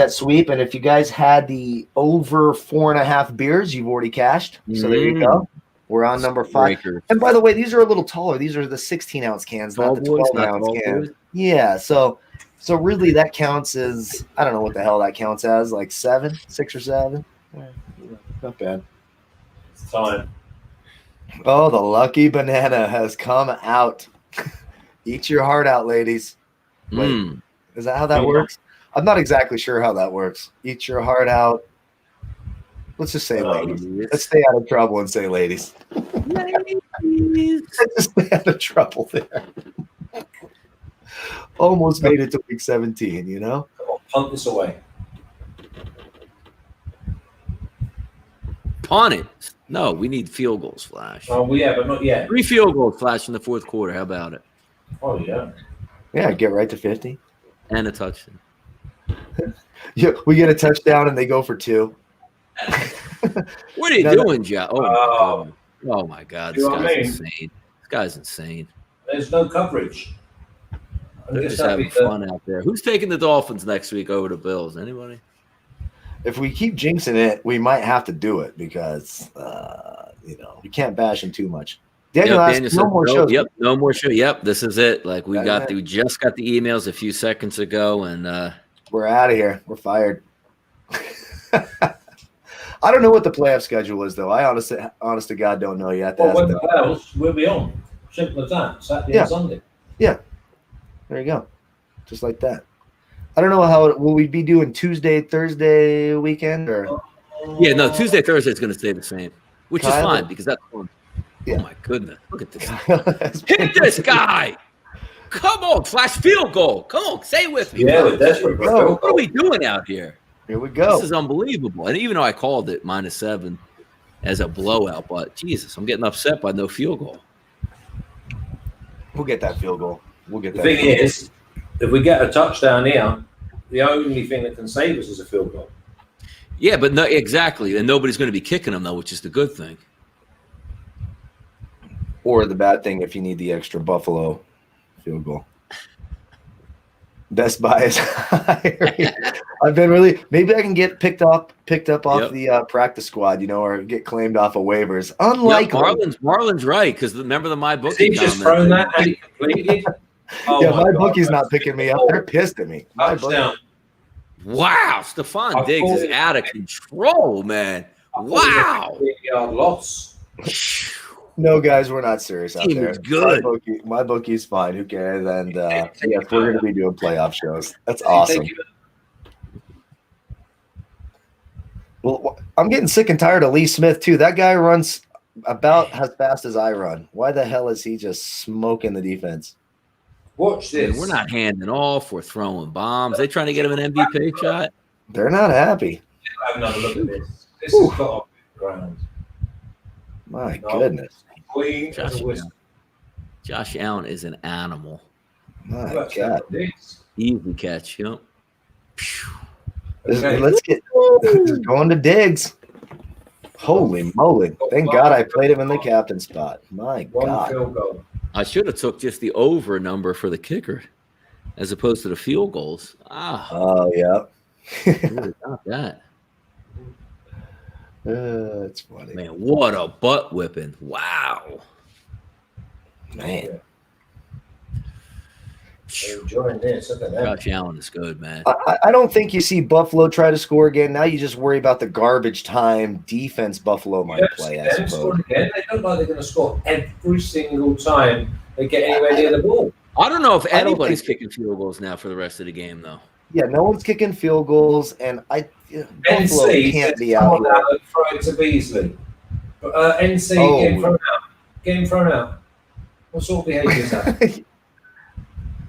if you guys had the over 4.5 beers, you've already cashed. So there you go. We're on number 5. And by the way, these are a little taller. These are the 16-ounce cans, not the 12-ounce cans. Yeah, so really that counts as, I don't know what the hell that counts as, like 6 or 7. Yeah, not bad. It's time. Oh, the lucky banana has come out. Eat your heart out, ladies. Wait, is that how that works? I'm not exactly sure how that works. Eat your heart out. Let's just say ladies. Let's stay out of trouble and say ladies. Let's just stay out of trouble there. Almost made it to week 17, Come on, punt this away. Punt it. No, we need field goals, Flash. Oh, but not yet. 3 field goals, Flash, in the fourth quarter. How about it? Oh, yeah. Yeah, get right to 50. And a touchdown. Yeah, we get a touchdown and they go for 2. What are you doing, Joe? Oh my God. This guy's insane. This guy's insane. There's no coverage. They're just having fun out there. Who's taking the Dolphins next week over the Bills? Anybody? If we keep jinxing it, we might have to do it because we can't bash him too much. Daniel asked, no more shows. Yep, no more show. Yep, this is it. Like we just got the emails a few seconds ago, and we're out of here. We're fired. I don't know what the playoff schedule is, though. I honest to God don't know yet. When the playoffs, we'll be on. Simple as that. Saturday and Sunday. Yeah. There you go. Just like that. I don't know will we be doing Tuesday, Thursday weekend or? Yeah, no, Tuesday, Thursday is going to stay the same, which is fine because that's fun. Yeah. Oh my goodness! Look at this. Hit this guy! Come on, flash field goal! Come on, say it with me. Yeah, bro. we're desperate for a No. field What are goal. we doing out here? Here we go. This is unbelievable. And even though I called it -7 as a blowout, but Jesus, I'm getting upset by no field goal. We'll get that field goal. We'll get The that. thing is, if we get a touchdown here, the only thing that can save us is a field goal. Yeah, but no, exactly. And nobody's going to be kicking them, though, which is the good thing. Or the bad thing if you need the extra Buffalo field goal. Best Buy is higher. I've been really maybe I can get picked up off the practice squad, or get claimed off of waivers. Unlikely. Marlon's right, because remember the my bookie. He just thrown that and he completed. Oh yeah, my God, bookie's not picking me up. They're pissed at me. My bookie. Touchdown. Wow, Stephon Diggs is out of control, man. Wow. 8-yard loss. No, guys, we're not serious out Team there. is good. My bookie's fine. Who cares? And yes, we're going to be doing playoff shows. That's awesome. Well, I'm getting sick and tired of Lee Smith too. That guy runs about as fast as I run. Why the hell is he just smoking the defense? Watch this. We're not handing off. We're throwing bombs. They trying to get him an MVP shot. They're not happy. Have another look at this. This has got off the ground. My goodness. Clean as a whistle. Josh Allen is an animal. My God. Easy catch. Yep. Let's get going to Diggs. Holy moly. Thank God I played him in the captain spot. My God. Field goal. I should have took just the over number for the kicker as opposed to the field goals. Oh, yeah. Got that. That's funny. Man, what a butt whipping. Wow. Man. Enjoying this. Look at that. Josh Allen is good, man. I don't think you see Buffalo try to score again. Now you just worry about the garbage time defense Buffalo might play, I suppose. Again. They look like they're going to score every single time they get anywhere near the ball. I don't know if anybody's kicking field goals now for the rest of the game, though. Yeah, no one's kicking field goals, and Buffalo can't be out here. Throw it to Beasley. NC, getting thrown out. Getting thrown out. What sort of behavior is that?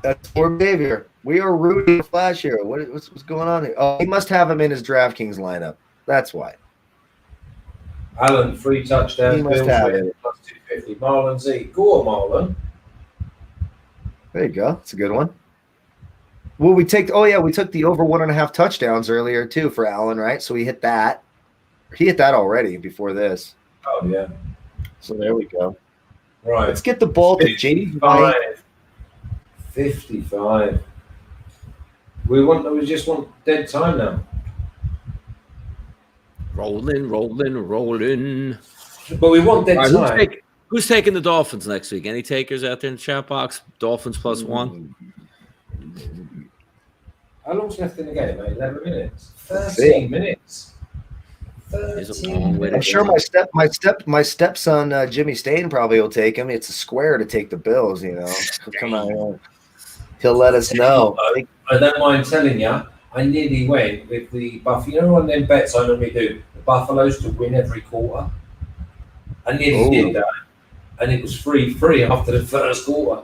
That's poor behavior. We are rooting for Flash here. What's going on here? Oh, he must have him in his DraftKings lineup. That's why. Allen, 3 touchdowns. He must have it. Plus 250. Marlon Z. Go on, Marlon. There you go. It's a good one. Well, we took the over 1.5 touchdowns earlier too for Allen, right? So we hit that. He hit that already before this. Oh yeah. So there we go. Right. Let's get the ball to James White. 55. We just want dead time now. Rolling. But we want dead time. Who's taking the Dolphins next week? Any takers out there in the chat box? Dolphins +1. How long's left in the game, mate? 11 minutes. 13 minutes. I'm sure my stepson Jimmy Stain probably will take him. It's a square to take the Bills, Come on, he'll let us know. I don't mind telling you, I nearly went with the Buffalo. On them bets I normally do, the Buffaloes to win every quarter. I nearly did that, and it was 3-3 after the first quarter.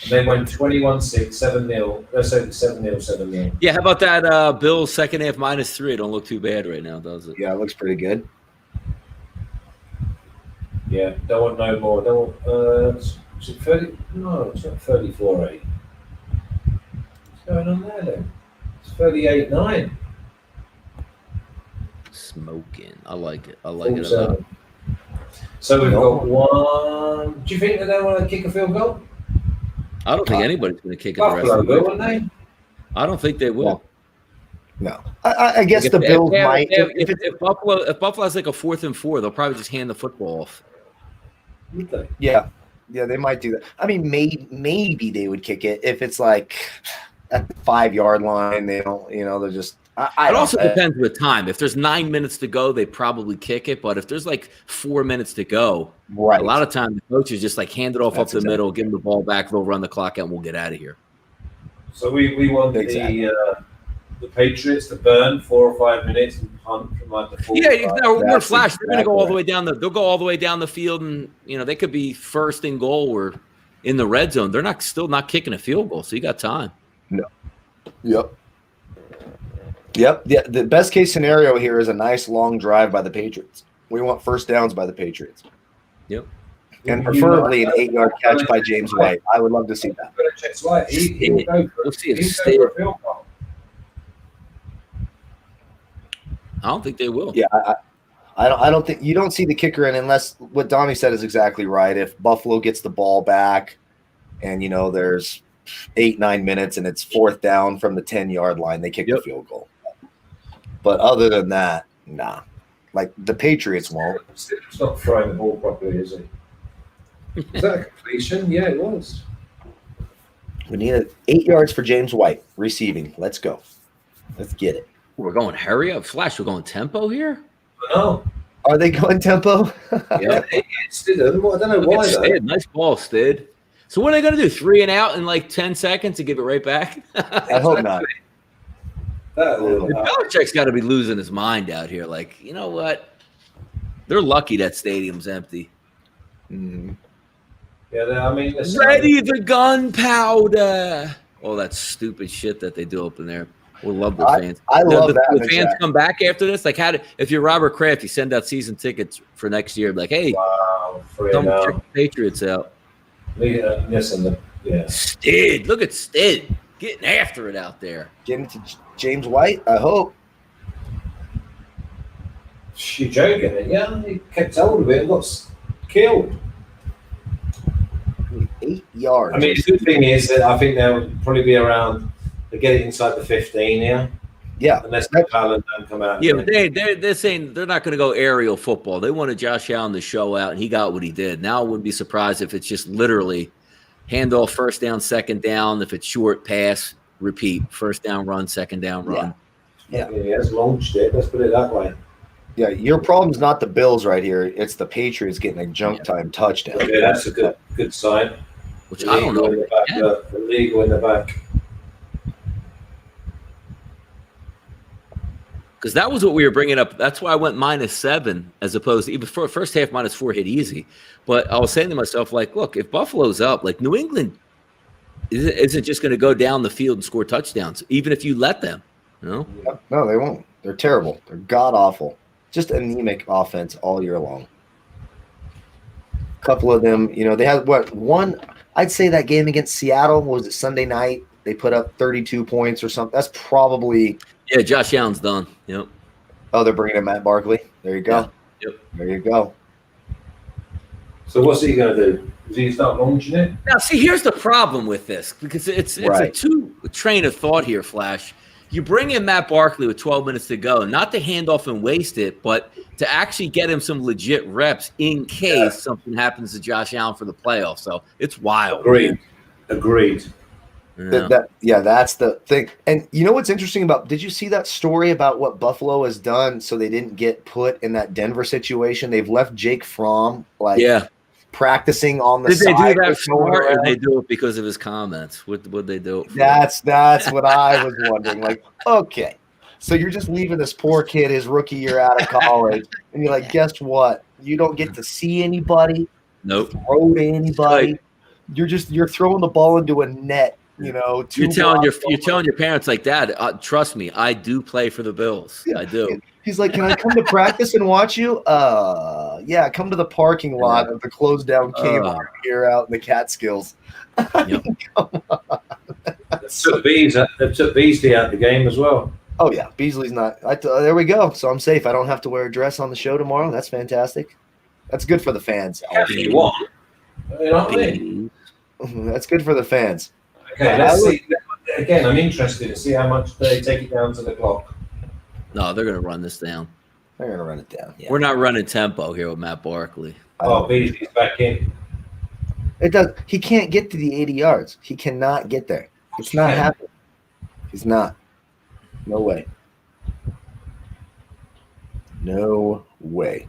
And they went 21-6, 7-0. Let's say 7-0, 7-0. Yeah, how about that Bills second half -3? Don't look too bad right now, does it? Yeah, it looks pretty good. Yeah, don't want no more. Don't want, is it 30? No, it's not 34-8. What's going on there then? It's 38-9. Smoking. I like it. I like it a lot. So we've got one. Do you think that they want to kick a field goal? I don't think anybody's going to kick it the rest Buffalo of the will, way. won't they? I don't think they will. No. I guess the Bills might. If Buffalo has like a 4th and 4, they'll probably just hand the football off. Would they? Yeah, they might do that. I mean, maybe they would kick it if it's like at the 5-yard line. They don't, they're just. It also depends with time. If there's 9 minutes to go, they probably kick it. But if there's like 4 minutes to go, right, a lot of times the coaches just like hand it off up the middle, give them the ball back, they'll run the clock out, and we'll get out of here. So we want the Patriots to burn 4 or 5 minutes and punt from like the 45. Yeah, no, we're That's flash. They're going to go all the exactly way down they'll go all the way down the field, and they could be first and goal or in the red zone. They're still not kicking a field goal, so you got time. No. Yep. Yep. Yeah. The best case scenario here is a nice long drive by the Patriots. We want first downs by the Patriots. Yep. And preferably an 8-yard catch by James White. I would love to see that. He'll go for We'll see if a field goal. I don't think they will. Yeah, I don't think you don't see the kicker in unless what Donnie said is exactly right. If Buffalo gets the ball back and there's 8-9 minutes and it's fourth down from the 10-yard line, they kick the field goal. But other than that, nah. Like the Patriots won't. It's not throwing the ball properly, is he? Is that a completion? Yeah, it was. We need 8 yards for James White receiving. Let's go. Let's get it. We're going hurry up, flash. We're going tempo here. No. Are they going tempo? Yeah, I don't know why. Stid. Nice ball, Stid. So what are they going to do? 3 and out in like 10 seconds and give it right back? I hope not. Belichick's got to be losing his mind out here. Like, you know what? They're lucky that stadium's empty. Mm-hmm. Yeah, I mean, ready the gunpowder. Oh, that stupid shit that they do up in there. We'll love the fans. I love that. The fans come back after this. Like, if you're Robert Kraft, you send out season tickets for next year. Like, hey, come check the Patriots out. Listen, yeah. Stid, look at Stid getting after it out there. Getting to James White, I hope. You're joking it. Yeah, he kept hold of it and got killed. 8 yards. I mean, the good thing is that I think they'll probably be around. They get it inside the 15 here. Yeah. Unless the Allen don't come out. Yeah, but they're saying they're not going to go aerial football. They wanted Josh Allen to show out, and he got what he did. Now I wouldn't be surprised if it's just literally handoff, first down, second down. If it's short, pass, repeat. First down, run, second down, run. Yeah. He has launched it. Let's put it that way. Yeah, your problem's not the Bills right here. It's the Patriots getting a junk time touchdown. Yeah, that's a good sign. Which I don't know. The legal in the back. Because that was what we were bringing up. That's why I went -7 as opposed to even for first half -4 hit easy. But I was saying to myself, like, look, if Buffalo's up, like New England isn't just going to go down the field and score touchdowns, even if you let them. No, they won't. They're terrible. They're god awful. Just anemic offense all year long. A couple of them, they had one. I'd say that game against Seattle was it Sunday night. They put up 32 points or something. That's probably. Yeah, Josh Allen's done. Yep. Oh, they're bringing in Matt Barkley. There you go. Yeah. Yep. There you go. So what's he going to do? Is he start launching it? Now, see, here's the problem with this because it's a two train of thought here, Flash. You bring in Matt Barkley with 12 minutes to go, not to hand off and waste it, but to actually get him some legit reps in case something happens to Josh Allen for the playoffs. So it's wild. Agreed. Yeah. That's the thing. And you know what's interesting did you see that story about what Buffalo has done so they didn't get put in that Denver situation? They've left Jake Fromm practicing on the Did side. Did they do that smart or they do it because of his comments? What would they do it for? That's what I was wondering. Like, okay, so you're just leaving this poor kid his rookie year out of college, and you're like, guess what? You don't get to see anybody. Nope. Throw to anybody. You're throwing the ball into a net. You're telling your parents like, Dad, trust me, I do play for the Bills. Yeah. I do. He's like, can I come to practice and watch you? Yeah, come to the parking lot of the closed down Kmart here out in the Catskills. Yep. Come on. They took Beasley out of the game as well. Oh yeah, Beasley's not. There we go. So I'm safe. I don't have to wear a dress on the show tomorrow. That's fantastic. That's good for the fans. If you want. You know what I mean? That's good for the fans. Okay, let's see. Again, I'm interested to see how much they take it down to the clock. No, they're going to run this down. They're going to run it down. Yeah. We're not running tempo here with Matt Barkley. Oh, Beasley's back in. It does. He can't get to the 80 yards. He cannot get there. It's not happening. He's not. No way. No way.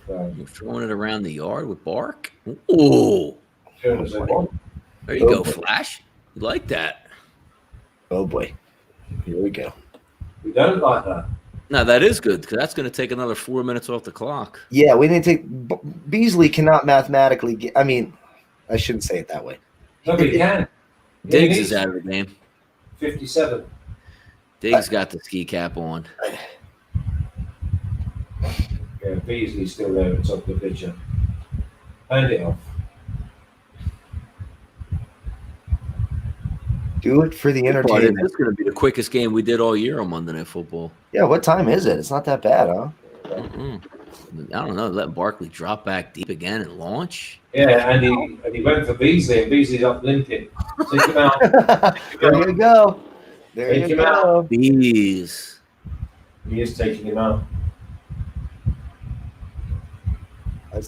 You're throwing it around the yard with Bark? Ooh. There you go, Flash. You like that. Oh boy, here we go. We don't like that. No, that is good because that's going to take another 4 minutes off the clock. Yeah, we need to take. Beasley cannot mathematically get. I mean, I shouldn't say it that way. Nobody can. Diggs is out of the game. 57. Diggs got the ski cap on. Yeah, Beasley's still there at the top of the picture. Hand it off. Do it for the entertainment. This is going to be the quickest game we did all year on Monday Night Football. Yeah, what time is it? It's not that bad, huh? I don't know. Let Barkley drop back deep again and launch. Yeah, and he went for Beasley, and Beasley's up limping. Take him out. There you go. There Take you him go. Bees. He is taking him out. I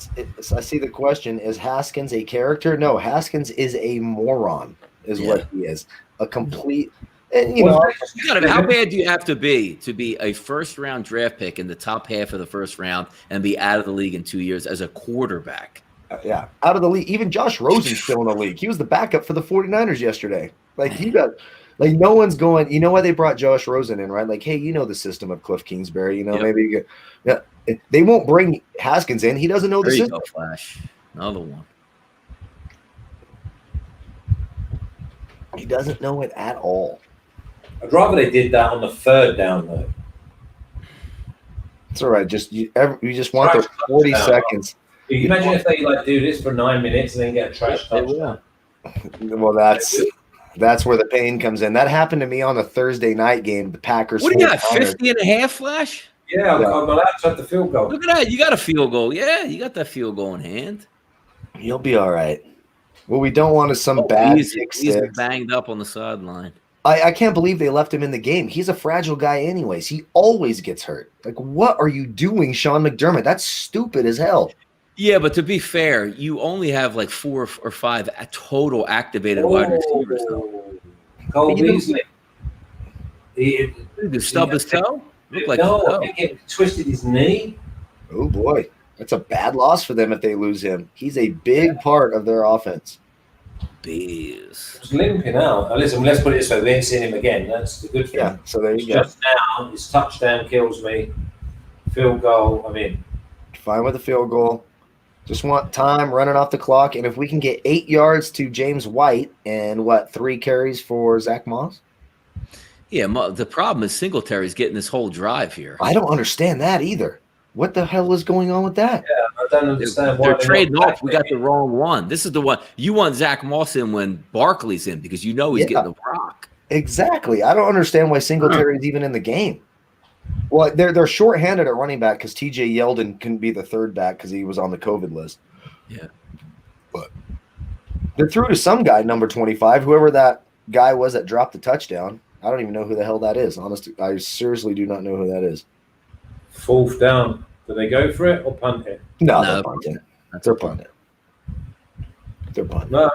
see the question. Is Haskins a character? No, Haskins is a moron, is what he is. A complete and how bad do you have to be a first-round draft pick in the top half of the first round and be out of the league in 2 years as a quarterback? Yeah, out of the league. Even Josh Rosen's still in the league. He was the backup for the 49ers yesterday. No one's going, you know why they brought Josh Rosen in, right? Like, hey, you know the system of Cliff Kingsbury, maybe you get, they won't bring Haskins in. He doesn't know the system. Flash. Another one. He doesn't know it at all. I'd rather they did that on the third down, though. It's all right. You just want those 40 seconds. Can you imagine if they do this for 9 minutes and then get a trash touchdown? Well, that's where the pain comes in. That happened to me on the Thursday night game. The Packers. What do you got? 50 and a half, Flash? Yeah, I'm allowed to have the field goal. Look at that. You got a field goal. Yeah, you got that field goal in hand. You'll be all right. What we don't want is some bad he's banged up on the sideline. I can't believe they left him in the game. He's a fragile guy anyways. He always gets hurt. Like, what are you doing, Sean McDermott? That's stupid as hell. Yeah, but to be fair, you only have like 4 or 5 total activated wide receivers. Cole Beasley. Did he stub his toe? Looked like he twisted his knee. Oh, boy. That's a bad loss for them if they lose him. He's a big part of their offense. Bees. He's limping out. Listen, let's put it this way. We ain't seen him again. That's the good thing. Yeah, so there you go. Just now, his touchdown kills me. Field goal, I'm in. Fine with the field goal. Just want time running off the clock. And if we can get 8 yards to James White and 3 carries for Zach Moss? Yeah, the problem is Singletary's getting this whole drive here. I don't understand that either. What the hell is going on with that? Yeah, I don't understand why they're trading off. We got the wrong one. This is the one. You want Zach Moss in when Barkley's in because you know he's getting the rock. Exactly. I don't understand why Singletary's even in the game. Well, they're shorthanded at running back because T.J. Yeldon couldn't be the third back because he was on the COVID list. Yeah. But they threw to some guy, number 25, whoever that guy was that dropped the touchdown. I don't even know who the hell that is. Honestly, I seriously do not know who that is. 4th down. Do they go for it or punt it? No, they're punting. They're punting. They're punting. No,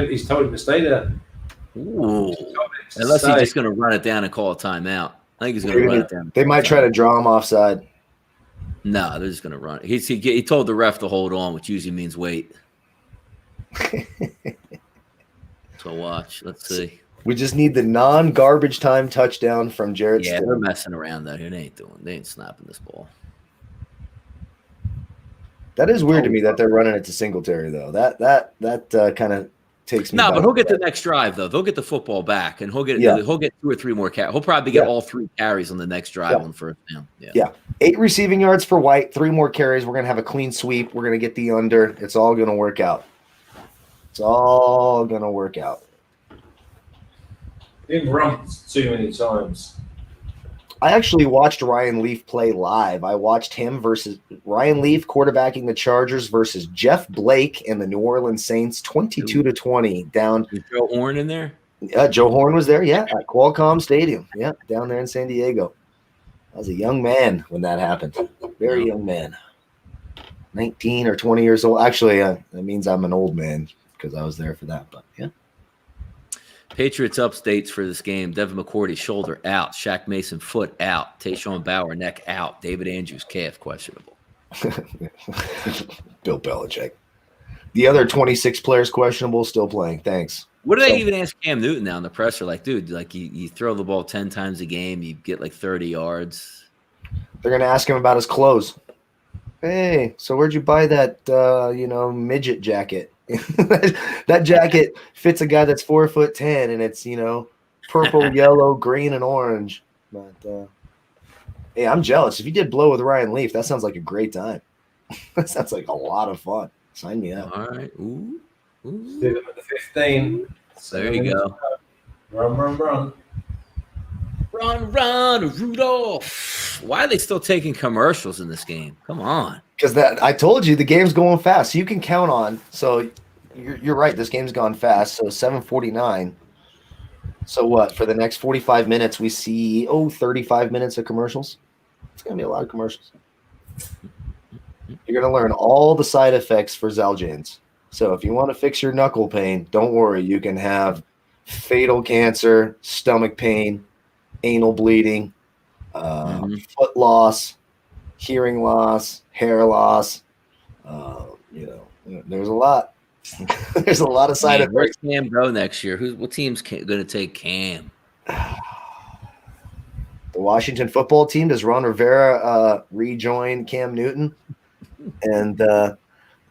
he's told him to stay there. Ooh. Unless he's just going to run it down and call a timeout. I think he's going to run it down. They might try to draw him offside. No, they're just going to run it. He told the ref to hold on, which usually means wait. So watch. Let's see. We just need the non-garbage time touchdown from Jarrett. Yeah, they're messing around though. They ain't snapping this ball. That is weird to me that they're running it to Singletary though. That kind of takes me. No, but he'll get the next drive though. They'll get the football back, and he'll get 2 or 3 more carries. He'll probably get all 3 carries on the next drive on first down. Yeah. 8 receiving yards for White, 3 more carries. We're gonna have a clean sweep. We're gonna get the under. It's all gonna work out. It's all gonna work out. Been rumped too many times. I actually watched Ryan Leaf play live. I watched him versus Ryan Leaf quarterbacking the Chargers versus Jeff Blake and the New Orleans Saints, 22-20 down. Was Joe Horn in there? Joe Horn was there, at Qualcomm Stadium, down there in San Diego. I was a young man when that happened. Very young man. 19 or 20 years old. Actually, that means I'm an old man because I was there for that, but yeah. Patriots updates for this game. Devin McCourty, shoulder out. Shaq Mason, foot out. Tayshaun Bauer, neck out. David Andrews, calf, questionable. Bill Belichick. The other 26 players questionable, still playing. Thanks. What do they even ask Cam Newton now in the presser? Like, dude, like you throw the ball 10 times a game, you get like 30 yards. They're going to ask him about his clothes. Hey, so where'd you buy that, midget jacket? That jacket fits a guy that's 4'10", and it's, purple, yellow, green, and orange. But, hey, I'm jealous. If you did Blow with Ryan Leaf, that sounds like a great time. That sounds like a lot of fun. Sign me up. All right. Ooh. Do them at the 15. There you go. Run. Run, Rudolph. Why are they still taking commercials in this game? Come on. Because I told you the game's going fast. So you can count on. So you're right. This game's gone fast. So 7:49. So what? For the next 45 minutes, we see 35 minutes of commercials. It's gonna be a lot of commercials. You're gonna learn all the side effects for Xeljanz. So if you want to fix your knuckle pain, don't worry. You can have fatal cancer, stomach pain, anal bleeding, foot loss, hearing loss, hair loss. There's a lot. There's a lot of side effects. Where's Cam go next year? What team's going to take Cam? The Washington football team. Does Ron Rivera rejoin Cam Newton and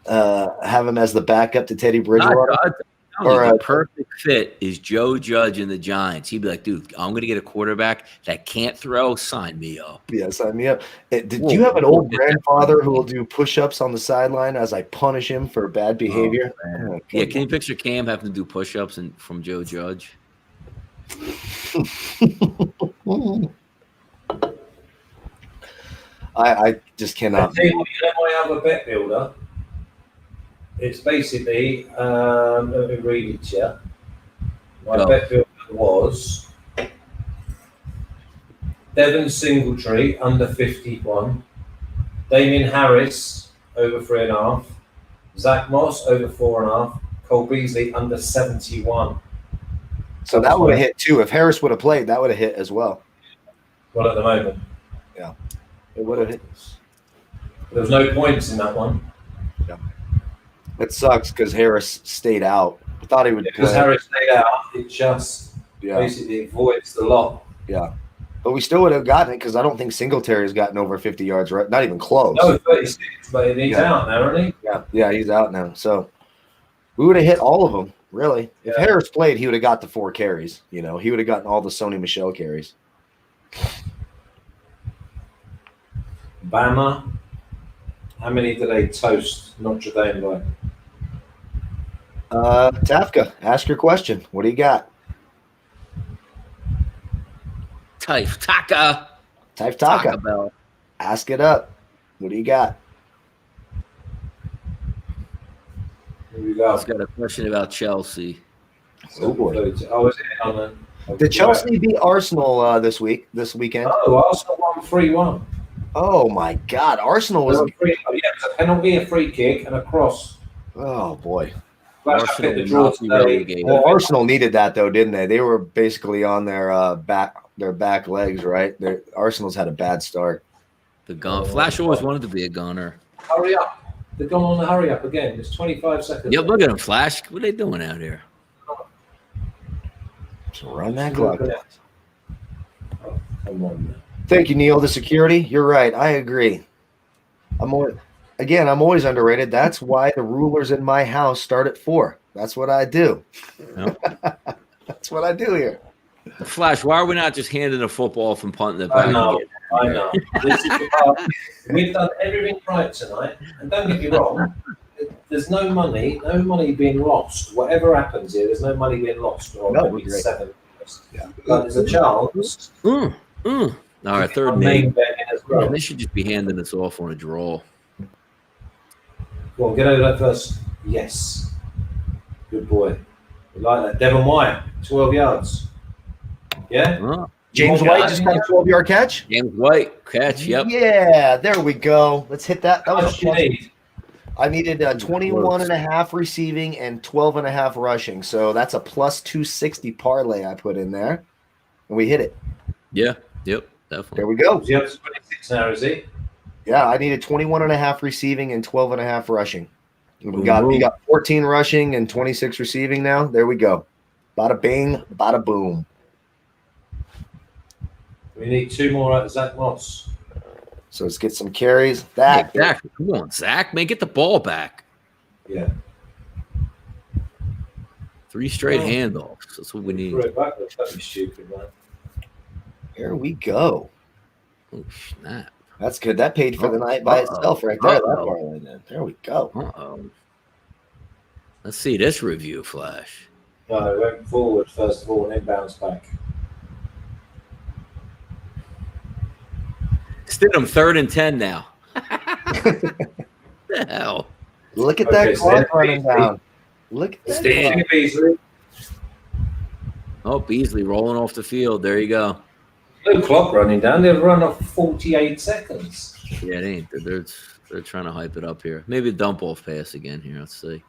have him as the backup to Teddy Bridgewater? The perfect fit is Joe Judge and the Giants. He'd be like, dude, I'm going to get a quarterback that can't throw. Sign me up. Yeah, sign me up. Did you have an old grandfather who will do push-ups on the sideline as I punish him for bad behavior? Yeah, can you picture Cam having to do push-ups from Joe Judge? I just cannot. I have a bet builder. It's basically, let me read it to you. My bet builder was Devin Singletary under 51, Damien Harris over 3.5, Zach Moss over 4.5, Cole Beasley under 71. So that would have hit too. If Harris would have played, that would have hit as well. Well, at the moment. Yeah. It would have hit. There was no points in that one. Yeah. It sucks because Harris stayed out. I thought he would play. Because Harris stayed out, it just basically avoids the lot. Yeah. But we still would have gotten it because I don't think Singletary has gotten over 50 yards, right? Not even close. No, 36, but he's out now, isn't he? Yeah, he's out now. So we would have hit all of them, really. If Harris played, he would have got the 4 carries. He would have gotten all the Sony Michel carries. Bama, how many do they toast Notre Dame by? Tafka, ask your question. What do you got? Taif Taka. Bell. Ask it up. What do you got? Here we go. He's got a question about Chelsea. Oh boy. Oh, is it on then? Did Chelsea beat Arsenal this weekend? Oh, Arsenal won 3-1. Oh my God, Arsenal was. It was a penalty, a free kick, and a cross. Oh boy. Arsenal did not be well, Arsenal needed that though, didn't they? They were basically on their back legs, right? Arsenal's had a bad start. The gun. Flash always wanted to be a gunner. Hurry up! They're going on the hurry up again. It's 25 seconds. Yep, look at them, Flash. What are they doing out here? Just run that clock. Oh, come on now. Thank you, Neil. The security. You're right. I agree. I'm always underrated. That's why the rulers in my house start at 4. That's what I do. Yep. That's what I do here. Flash, why are we not just handing the football from punting it back? I know. We've done everything right tonight, and don't get me wrong. There's no money being lost. Whatever happens here, there's no money being lost. Or No, maybe we're great. 7. Yeah. But there's a chance. All right, third main name. bet as well. They should just be handing us off on a draw. Go on, get over that first. Yes. Good boy. We like that. Devon White, 12 yards. Yeah? Oh, James White just got a 12-yard catch. James White catch. Yep. Yeah, there we go. Let's hit that. That How was much do you need? I needed 21.5 receiving and 12.5 rushing. So that's a plus 260 parlay I put in there. And we hit it. Yeah. Yep. Definitely. There we go. Is he up to 26 now, is he? Yeah, I needed 21.5 receiving and 12.5 rushing. We got 14 rushing and 26 receiving now. There we go. Bada bing, bada boom. We need 2 more out of Zach Moss. So let's get some carries. Yeah, exactly. Come on, Zach, man, get the ball back. Yeah. 3 straight handoffs. That's what we need. That'd be stupid, man. Here we go. Oh, snap. That's good. That paid for the night by itself right there. That parlay then. There we go. Let's see this review flash. No, it went forward first of all and then bounced back. Stidham 3rd and 10 now. The hell? Look at that clock running down. Look at that. Beasley. Oh, Beasley rolling off the field. There you go. No clock running down. They've run off 48 seconds. Yeah, it ain't. They're trying to hype it up here. Maybe a dump off pass again here. Let's see.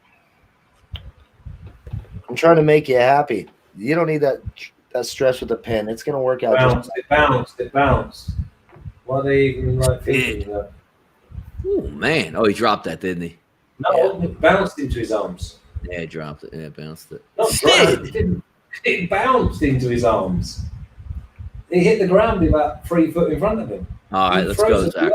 I'm trying to make you happy. You don't need that stress with the pen. It's going to work out. It bounced. Why are they even thinking that? Oh, man. Oh, he dropped that, didn't he? No, it bounced into his arms. Yeah, he dropped it. Yeah, bounced it. It bounced into his arms. He hit the ground about 3 foot in front of him. All right, let's go, Zach.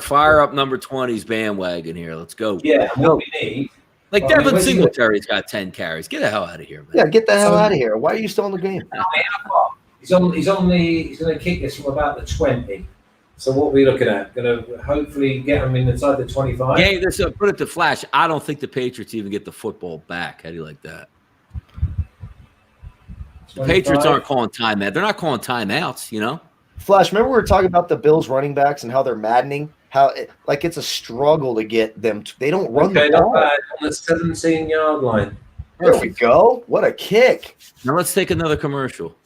Fire up number 20's bandwagon here. Let's go. Yeah, what we need. Like Devin Singletary's got 10 carries. Get the hell out of here, man. Yeah, get the hell out of here. Why are you still in the game? He's going to kick this from about the 20. So what are we looking at? Going to hopefully get him inside the 25. Yeah, put it to flash. I don't think the Patriots even get the football back. How do you like that? The Patriots aren't calling timeout. They're not calling timeouts, you know? Flash, remember we were talking about the Bills running backs and how they're maddening? How it's a struggle to get them. They don't run the ball. Not bad, on the 17-yard line. There we go. What a kick. Now let's take another commercial.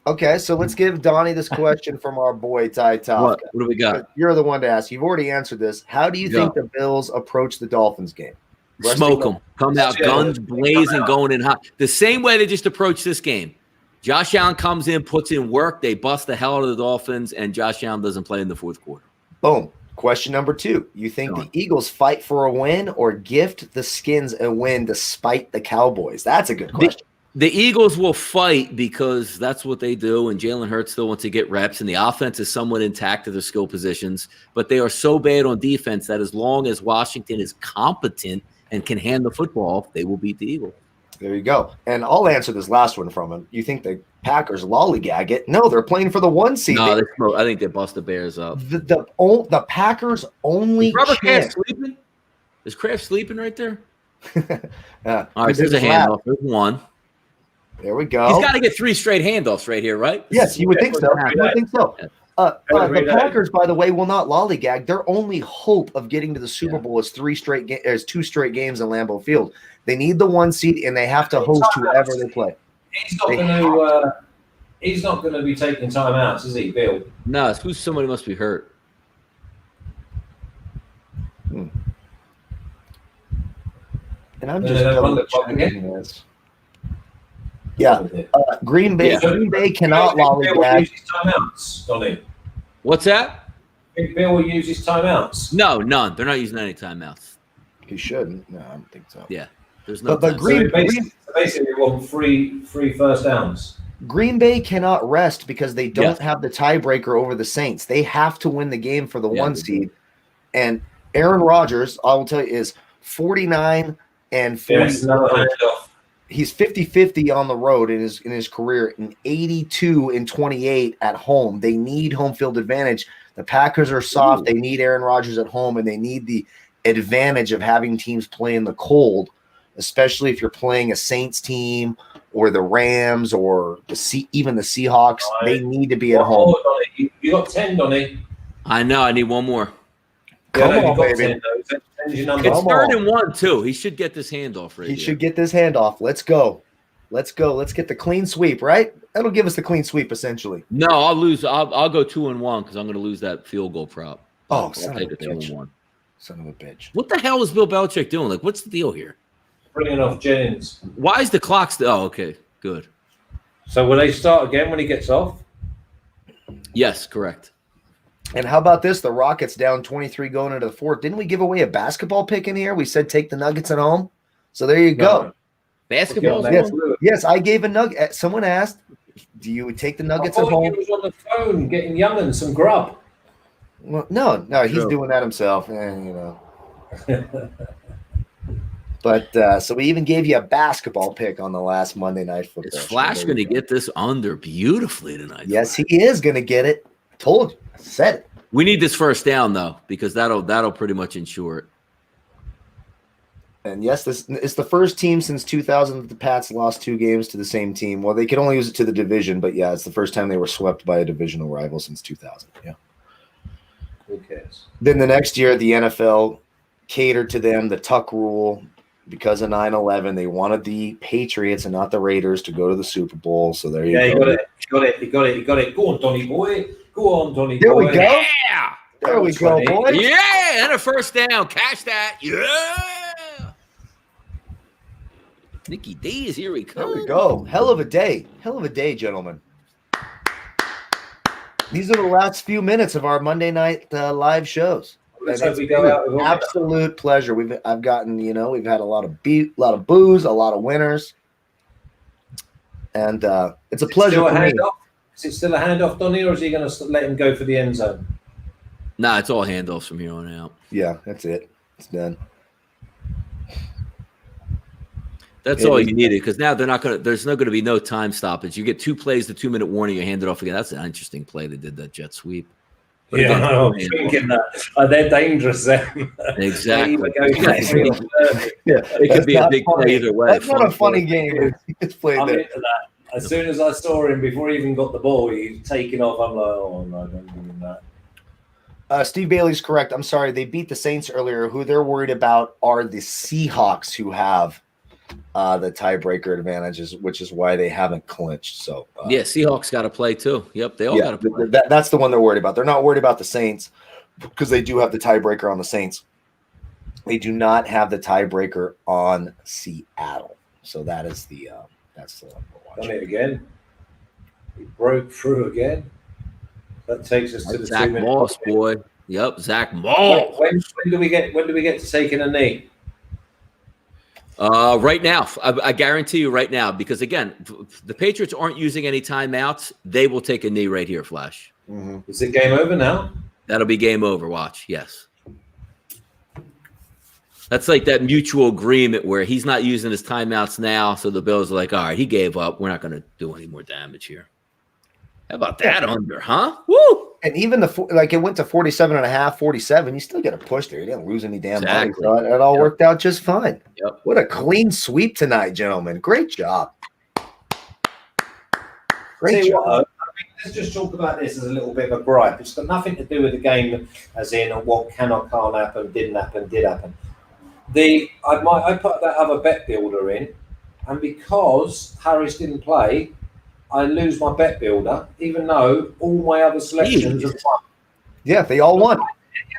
Okay, so let's give Donnie this question from our boy Ty Top. What do we got? You're the one to ask. You've already answered this. How do you think the Bills approach the Dolphins game? Smoke them. Come out, guns blazing, going in hot. The same way they just approached this game. Josh Allen comes in, puts in work. They bust the hell out of the Dolphins, and Josh Allen doesn't play in the fourth quarter. Boom. Question number 2. You think the Eagles fight for a win or gift the Skins a win despite the Cowboys? That's a good question. The Eagles will fight because that's what they do, and Jalen Hurts still wants to get reps, and the offense is somewhat intact to their skill positions, but they are so bad on defense that as long as Washington is competent and can hand the football, they will beat the Eagles. There you go. And I'll answer this last one from him. You think the Packers lollygag it? No, they're playing for the 1 seed. No, I think they bust the Bears up. The Packers only chance. Sleeping? Is Kraft sleeping right there? All right, there's a handoff. There's one. There we go. He's got to get 3 straight handoffs right here, right? Yes, you would think so. You would think so. The Packers, by the way, will not lollygag. Their only hope of getting to the Super Bowl is 2 straight games in Lambeau Field. They need the 1 seed, and they have to host whoever they play. He's not going to be taking timeouts, is he, Bill? No, somebody must be hurt. And I'm just checking this. Yeah, Green Bay cannot lollygag. Timeouts, Donnie. What's that? Think Bill will use his timeouts? No, none. They're not using any timeouts. He shouldn't. No, I don't think so. Yeah, there's no. But basically, we want free first downs. Green Bay cannot rest because they don't have the tiebreaker over the Saints. They have to win the game for the 1 seed. And Aaron Rodgers, I will tell you, is 49 and 40. He's 50-50 on the road in his career, and 82 and 28 at home. They need home field advantage. The Packers are soft. They need Aaron Rodgers at home, and they need the advantage of having teams play in the cold, especially if you're playing a Saints team or the Rams or even the Seahawks. Right. They need to be at home. You got 10, Donnie. I know. I need one more. Come on, baby. It's 3rd and 1, too. He should get this handoff right He should get this handoff. Let's go. Let's get the clean sweep, right? That'll give us the clean sweep, essentially. No, I'll lose. I'll go 2 and 1 because I'm going to lose that field goal prop. Oh, I'll take a 2 and 1. Son of a bitch. What the hell is Bill Belichick doing? Like, what's the deal here? Bringing off Jennings. Why is the clock still? Oh, okay. Good. So will they start again when he gets off? Yes, correct. And how about this? The Rockets down 23 going into the 4th. Didn't we give away a basketball pick in here? We said take the Nuggets at home. So there you go. Basketball's Yes, on? yes, I gave a nugget. Someone asked, "Do you take the Nuggets I at thought he home?" was on the phone getting Young'un some grub. Well, no, he's True. doing that himself, But so we even gave you a basketball pick on the last Monday Night Football. Is Flash show. going to get this under beautifully tonight? Yes, he is going to get it. Told you. I said it. We need this first down though, because that'll pretty much ensure it. And yes, this is the first team since 2000 that the Pats lost 2 games to the same team. Well, they could only use it to the division, but yeah, it's the first time they were swept by a divisional rival since 2000. Yeah. Who cares? Then the next year, the NFL catered to them, the Tuck rule, because of 9/11. They wanted the Patriots and not the Raiders to go to the Super Bowl. So there you go. You got it. Go on, Donnie boy. Go on, Donnie There boy. we go. Yeah. There we go, boys. Yeah, and a first down. Cash that. Yeah. Nicky D is here. He There comes. we go. Hell of a day. Hell of a day, gentlemen. These are the last few minutes of our Monday night live shows. Let's And hope it's we go been out with an all absolute pleasure. I've gotten, we've had a lot of booze, a lot of winners. And it's a pleasure Still a for me. handoff? Is it still a handoff, Donnie, or is he going to let him go for the end zone? Nah, it's all handoffs from here on out. Yeah, that's it. It's done. That's all you needed, because now there's not going to be no time stoppage. You get 2 plays, the 2-minute warning, you hand it off again. That's an interesting play. They did that jet sweep. But Yeah, again, I know. I'm thinking that. They're dangerous then. Exactly. Yeah, It could be a big play either way. That's not a funny game. It's played I'm there. into that. As soon as I saw him, before he even got the ball, he's taking off. I'm like, oh, no, don't give him that. Steve Bailey's correct. I'm sorry. They beat the Saints earlier. Who they're worried about are the Seahawks, who have the tiebreaker advantages, which is why they haven't clinched. So Yeah, Seahawks got to play too. Yep, they all got to play. That's the one they're worried about. They're not worried about the Saints because they do have the tiebreaker on the Saints. They do not have the tiebreaker on Seattle. So that's the one we're Done watching. it again. He broke through again. That takes us to the Zach 2-minute Moss, warning. boy. Yep, Zach Moss. When do we get to taking a knee? Right now, I guarantee you right now, because again, the Patriots aren't using any timeouts. They will take a knee right here, Flash. Mm-hmm. Is it game over now? That'll be game over. Watch. Yes. That's like that mutual agreement where he's not using his timeouts now. So the Bills are like, all right, he gave up. We're not going to do any more damage here. How about that under, huh? Woo! And even it went to 47.5, 47. You still get a push there. You didn't lose any damn money. Exactly. So it all worked out just fine. Yep. What a clean sweep tonight, gentlemen. Great job. Great job. I mean, let's just talk about this as a little bit of a gripe. It's got nothing to do with the game, as in what can or can't happen, didn't happen, did happen. I put that other bet builder in, and because Harris didn't play, I lose my bet builder, even though all my other selections have won. Yeah, they all won.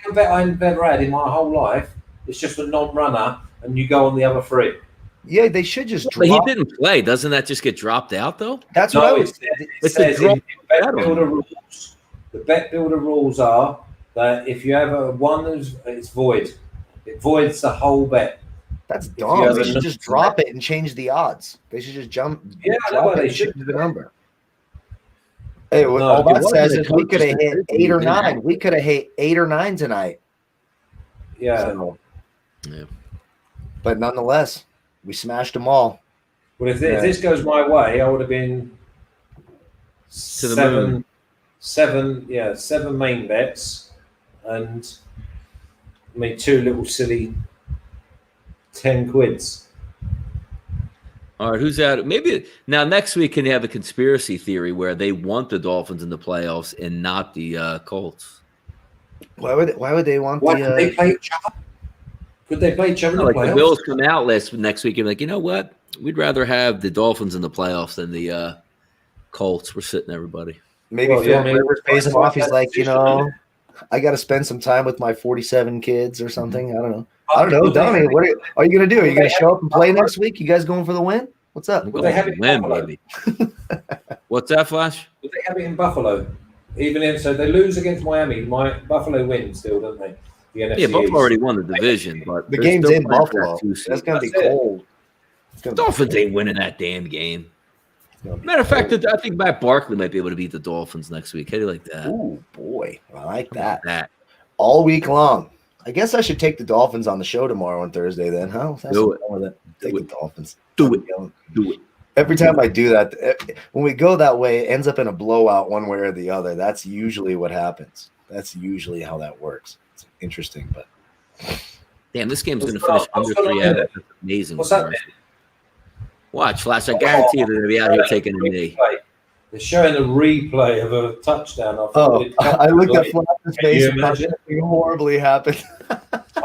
Every bet I've ever had in my whole life is just a non-runner, and you go on the other 3. Yeah, they should just But drop. he didn't play. Doesn't that just get dropped out, though? That's what I No, was. it says drop in bet builder rules. The bet builder rules are that if you have a one, it's void. It voids the whole bet. That's you dumb. have They a should no- just drop it and change the odds. They should just Yeah, I know drop what it they and should change the number. Hey, No, all it that wasn't says a is we coach could have hit decision. 8 or He didn't 9. have We could have hit 8 or 9 tonight. Yeah. So, Yeah. but nonetheless, we smashed them all. Well, if this goes my way, I would have been To the moon. seven main bets, and I mean 2 little silly 10 quids. All right, who's out? Maybe now next week can you have a conspiracy theory where they want the Dolphins in the playoffs and not the Colts? Why would they want Why the? could they play each other? Could they play each other in the Like the playoffs? Bills come out next week and be like, you know what? We'd rather have the Dolphins in the playoffs than the Colts. We're sitting everybody. Maybe Well, Philip yeah, maybe Rivers pays him why off. He's that like, decision, I got to spend some time with my 47 kids or something. I don't know. Donnie, what are you going to do? Are you going to show up and play next week? You guys going for the win? What's up? Would they have it in Win, Buffalo? baby. What's that, Flash? Would they have it in Buffalo? Even if so, they lose against Miami. Buffalo wins still, don't they? The NFC Yeah, Buffalo East. already won the division, but The they're game's still in playing for that Buffalo. 2 seed. That's going to be That's it. cold. Dolphins ain't winning that damn game. Matter of fact, I think Matt Barkley might be able to beat the Dolphins next week. How do you like that? Oh boy, I like that. That. All week long. I guess I should take the Dolphins on the show tomorrow on Thursday then, huh? Do it. Take Do the Dolphins. Do it. Do it. Every time I do that, when we go that way, it ends up in a blowout one way or the other. That's usually what happens. That's usually how that works. It's interesting, but damn, this game's going to finish under 3 hours. That's amazing. What's that? Watch, Flash. I guarantee they're going to be out here taking a knee. They're showing a replay of a touchdown. I looked at Flash's face and thought something horribly happened.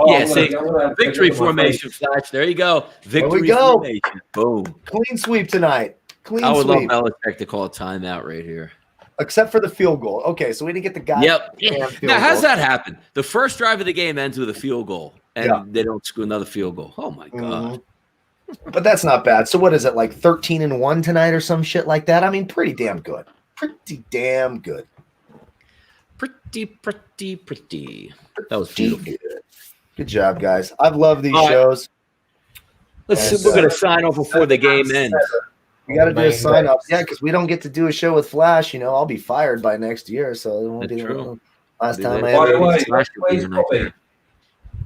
Yeah, see, victory formation, Flash. There you go. Victory formation. Boom. Clean sweep tonight. I would love Belichick to call a timeout right here. Except for the field goal. Okay, so we didn't get the guy. Yep. Now, how's that happen? The first drive of the game ends with a field goal, and they don't score another field goal. Oh, my God. But that's not bad. So what is it, like 13-1 tonight or some shit like that? I mean, pretty damn good. Pretty damn good. Pretty. That was beautiful. Good job, guys. I've loved these shows. Let's see. We're going to sign off before the game ends. We got to do a sign up. Yeah, because we don't get to do a show with Flash. You know, I'll be fired by next year. So it won't be the last time I ever. Where's Bobby?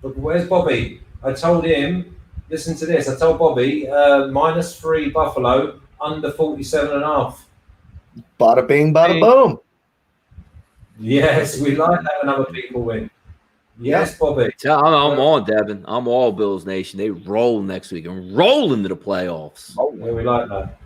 Where's Bobby? I told him, listen to this. I told Bobby, -3 Buffalo, under 47.5. Bada bing, bada boom. Yes, we like having other people win. Yes, Bobby. I'm on, Devin. I'm all Bills Nation. They roll next week and roll into the playoffs. Yeah, we like that.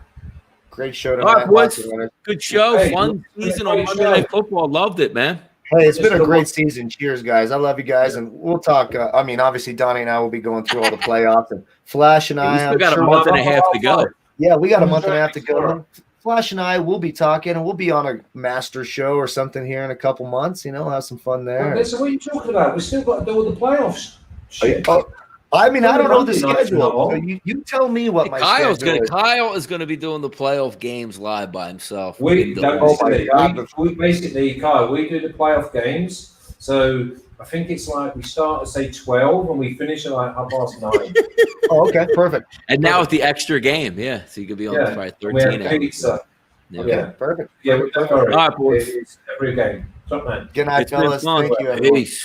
Great show tonight. All right, boys. Good show. Fun season on Monday Night Football. Loved it, man. Hey, it's been a great season. Cheers, guys. I love you guys, and we'll talk. I mean, obviously, Donnie and I will be going through all the playoffs, and Flash and I. We still got a month and a half to go. Yeah, we got a month and a half to go. Flash and I will be talking, and we'll be on a master show or something here in a couple months. You know, have some fun there. Okay, so what are you talking about? We still got to do all the playoffs. I mean, I don't know the schedule. So you tell me what my Kyle is going to be doing the playoff games live by himself. We basically, Kyle, we do the playoff games. So I think it's like we start at say 12 and we finish at like 9:30. Oh, okay, perfect. And now with the extra game, so you could be on the Friday 13 hours. Pizza. Okay, perfect. Yeah, perfect. All right, boys. It's every game. Top man. Good night, fellas. Thank you, everyone. Peace.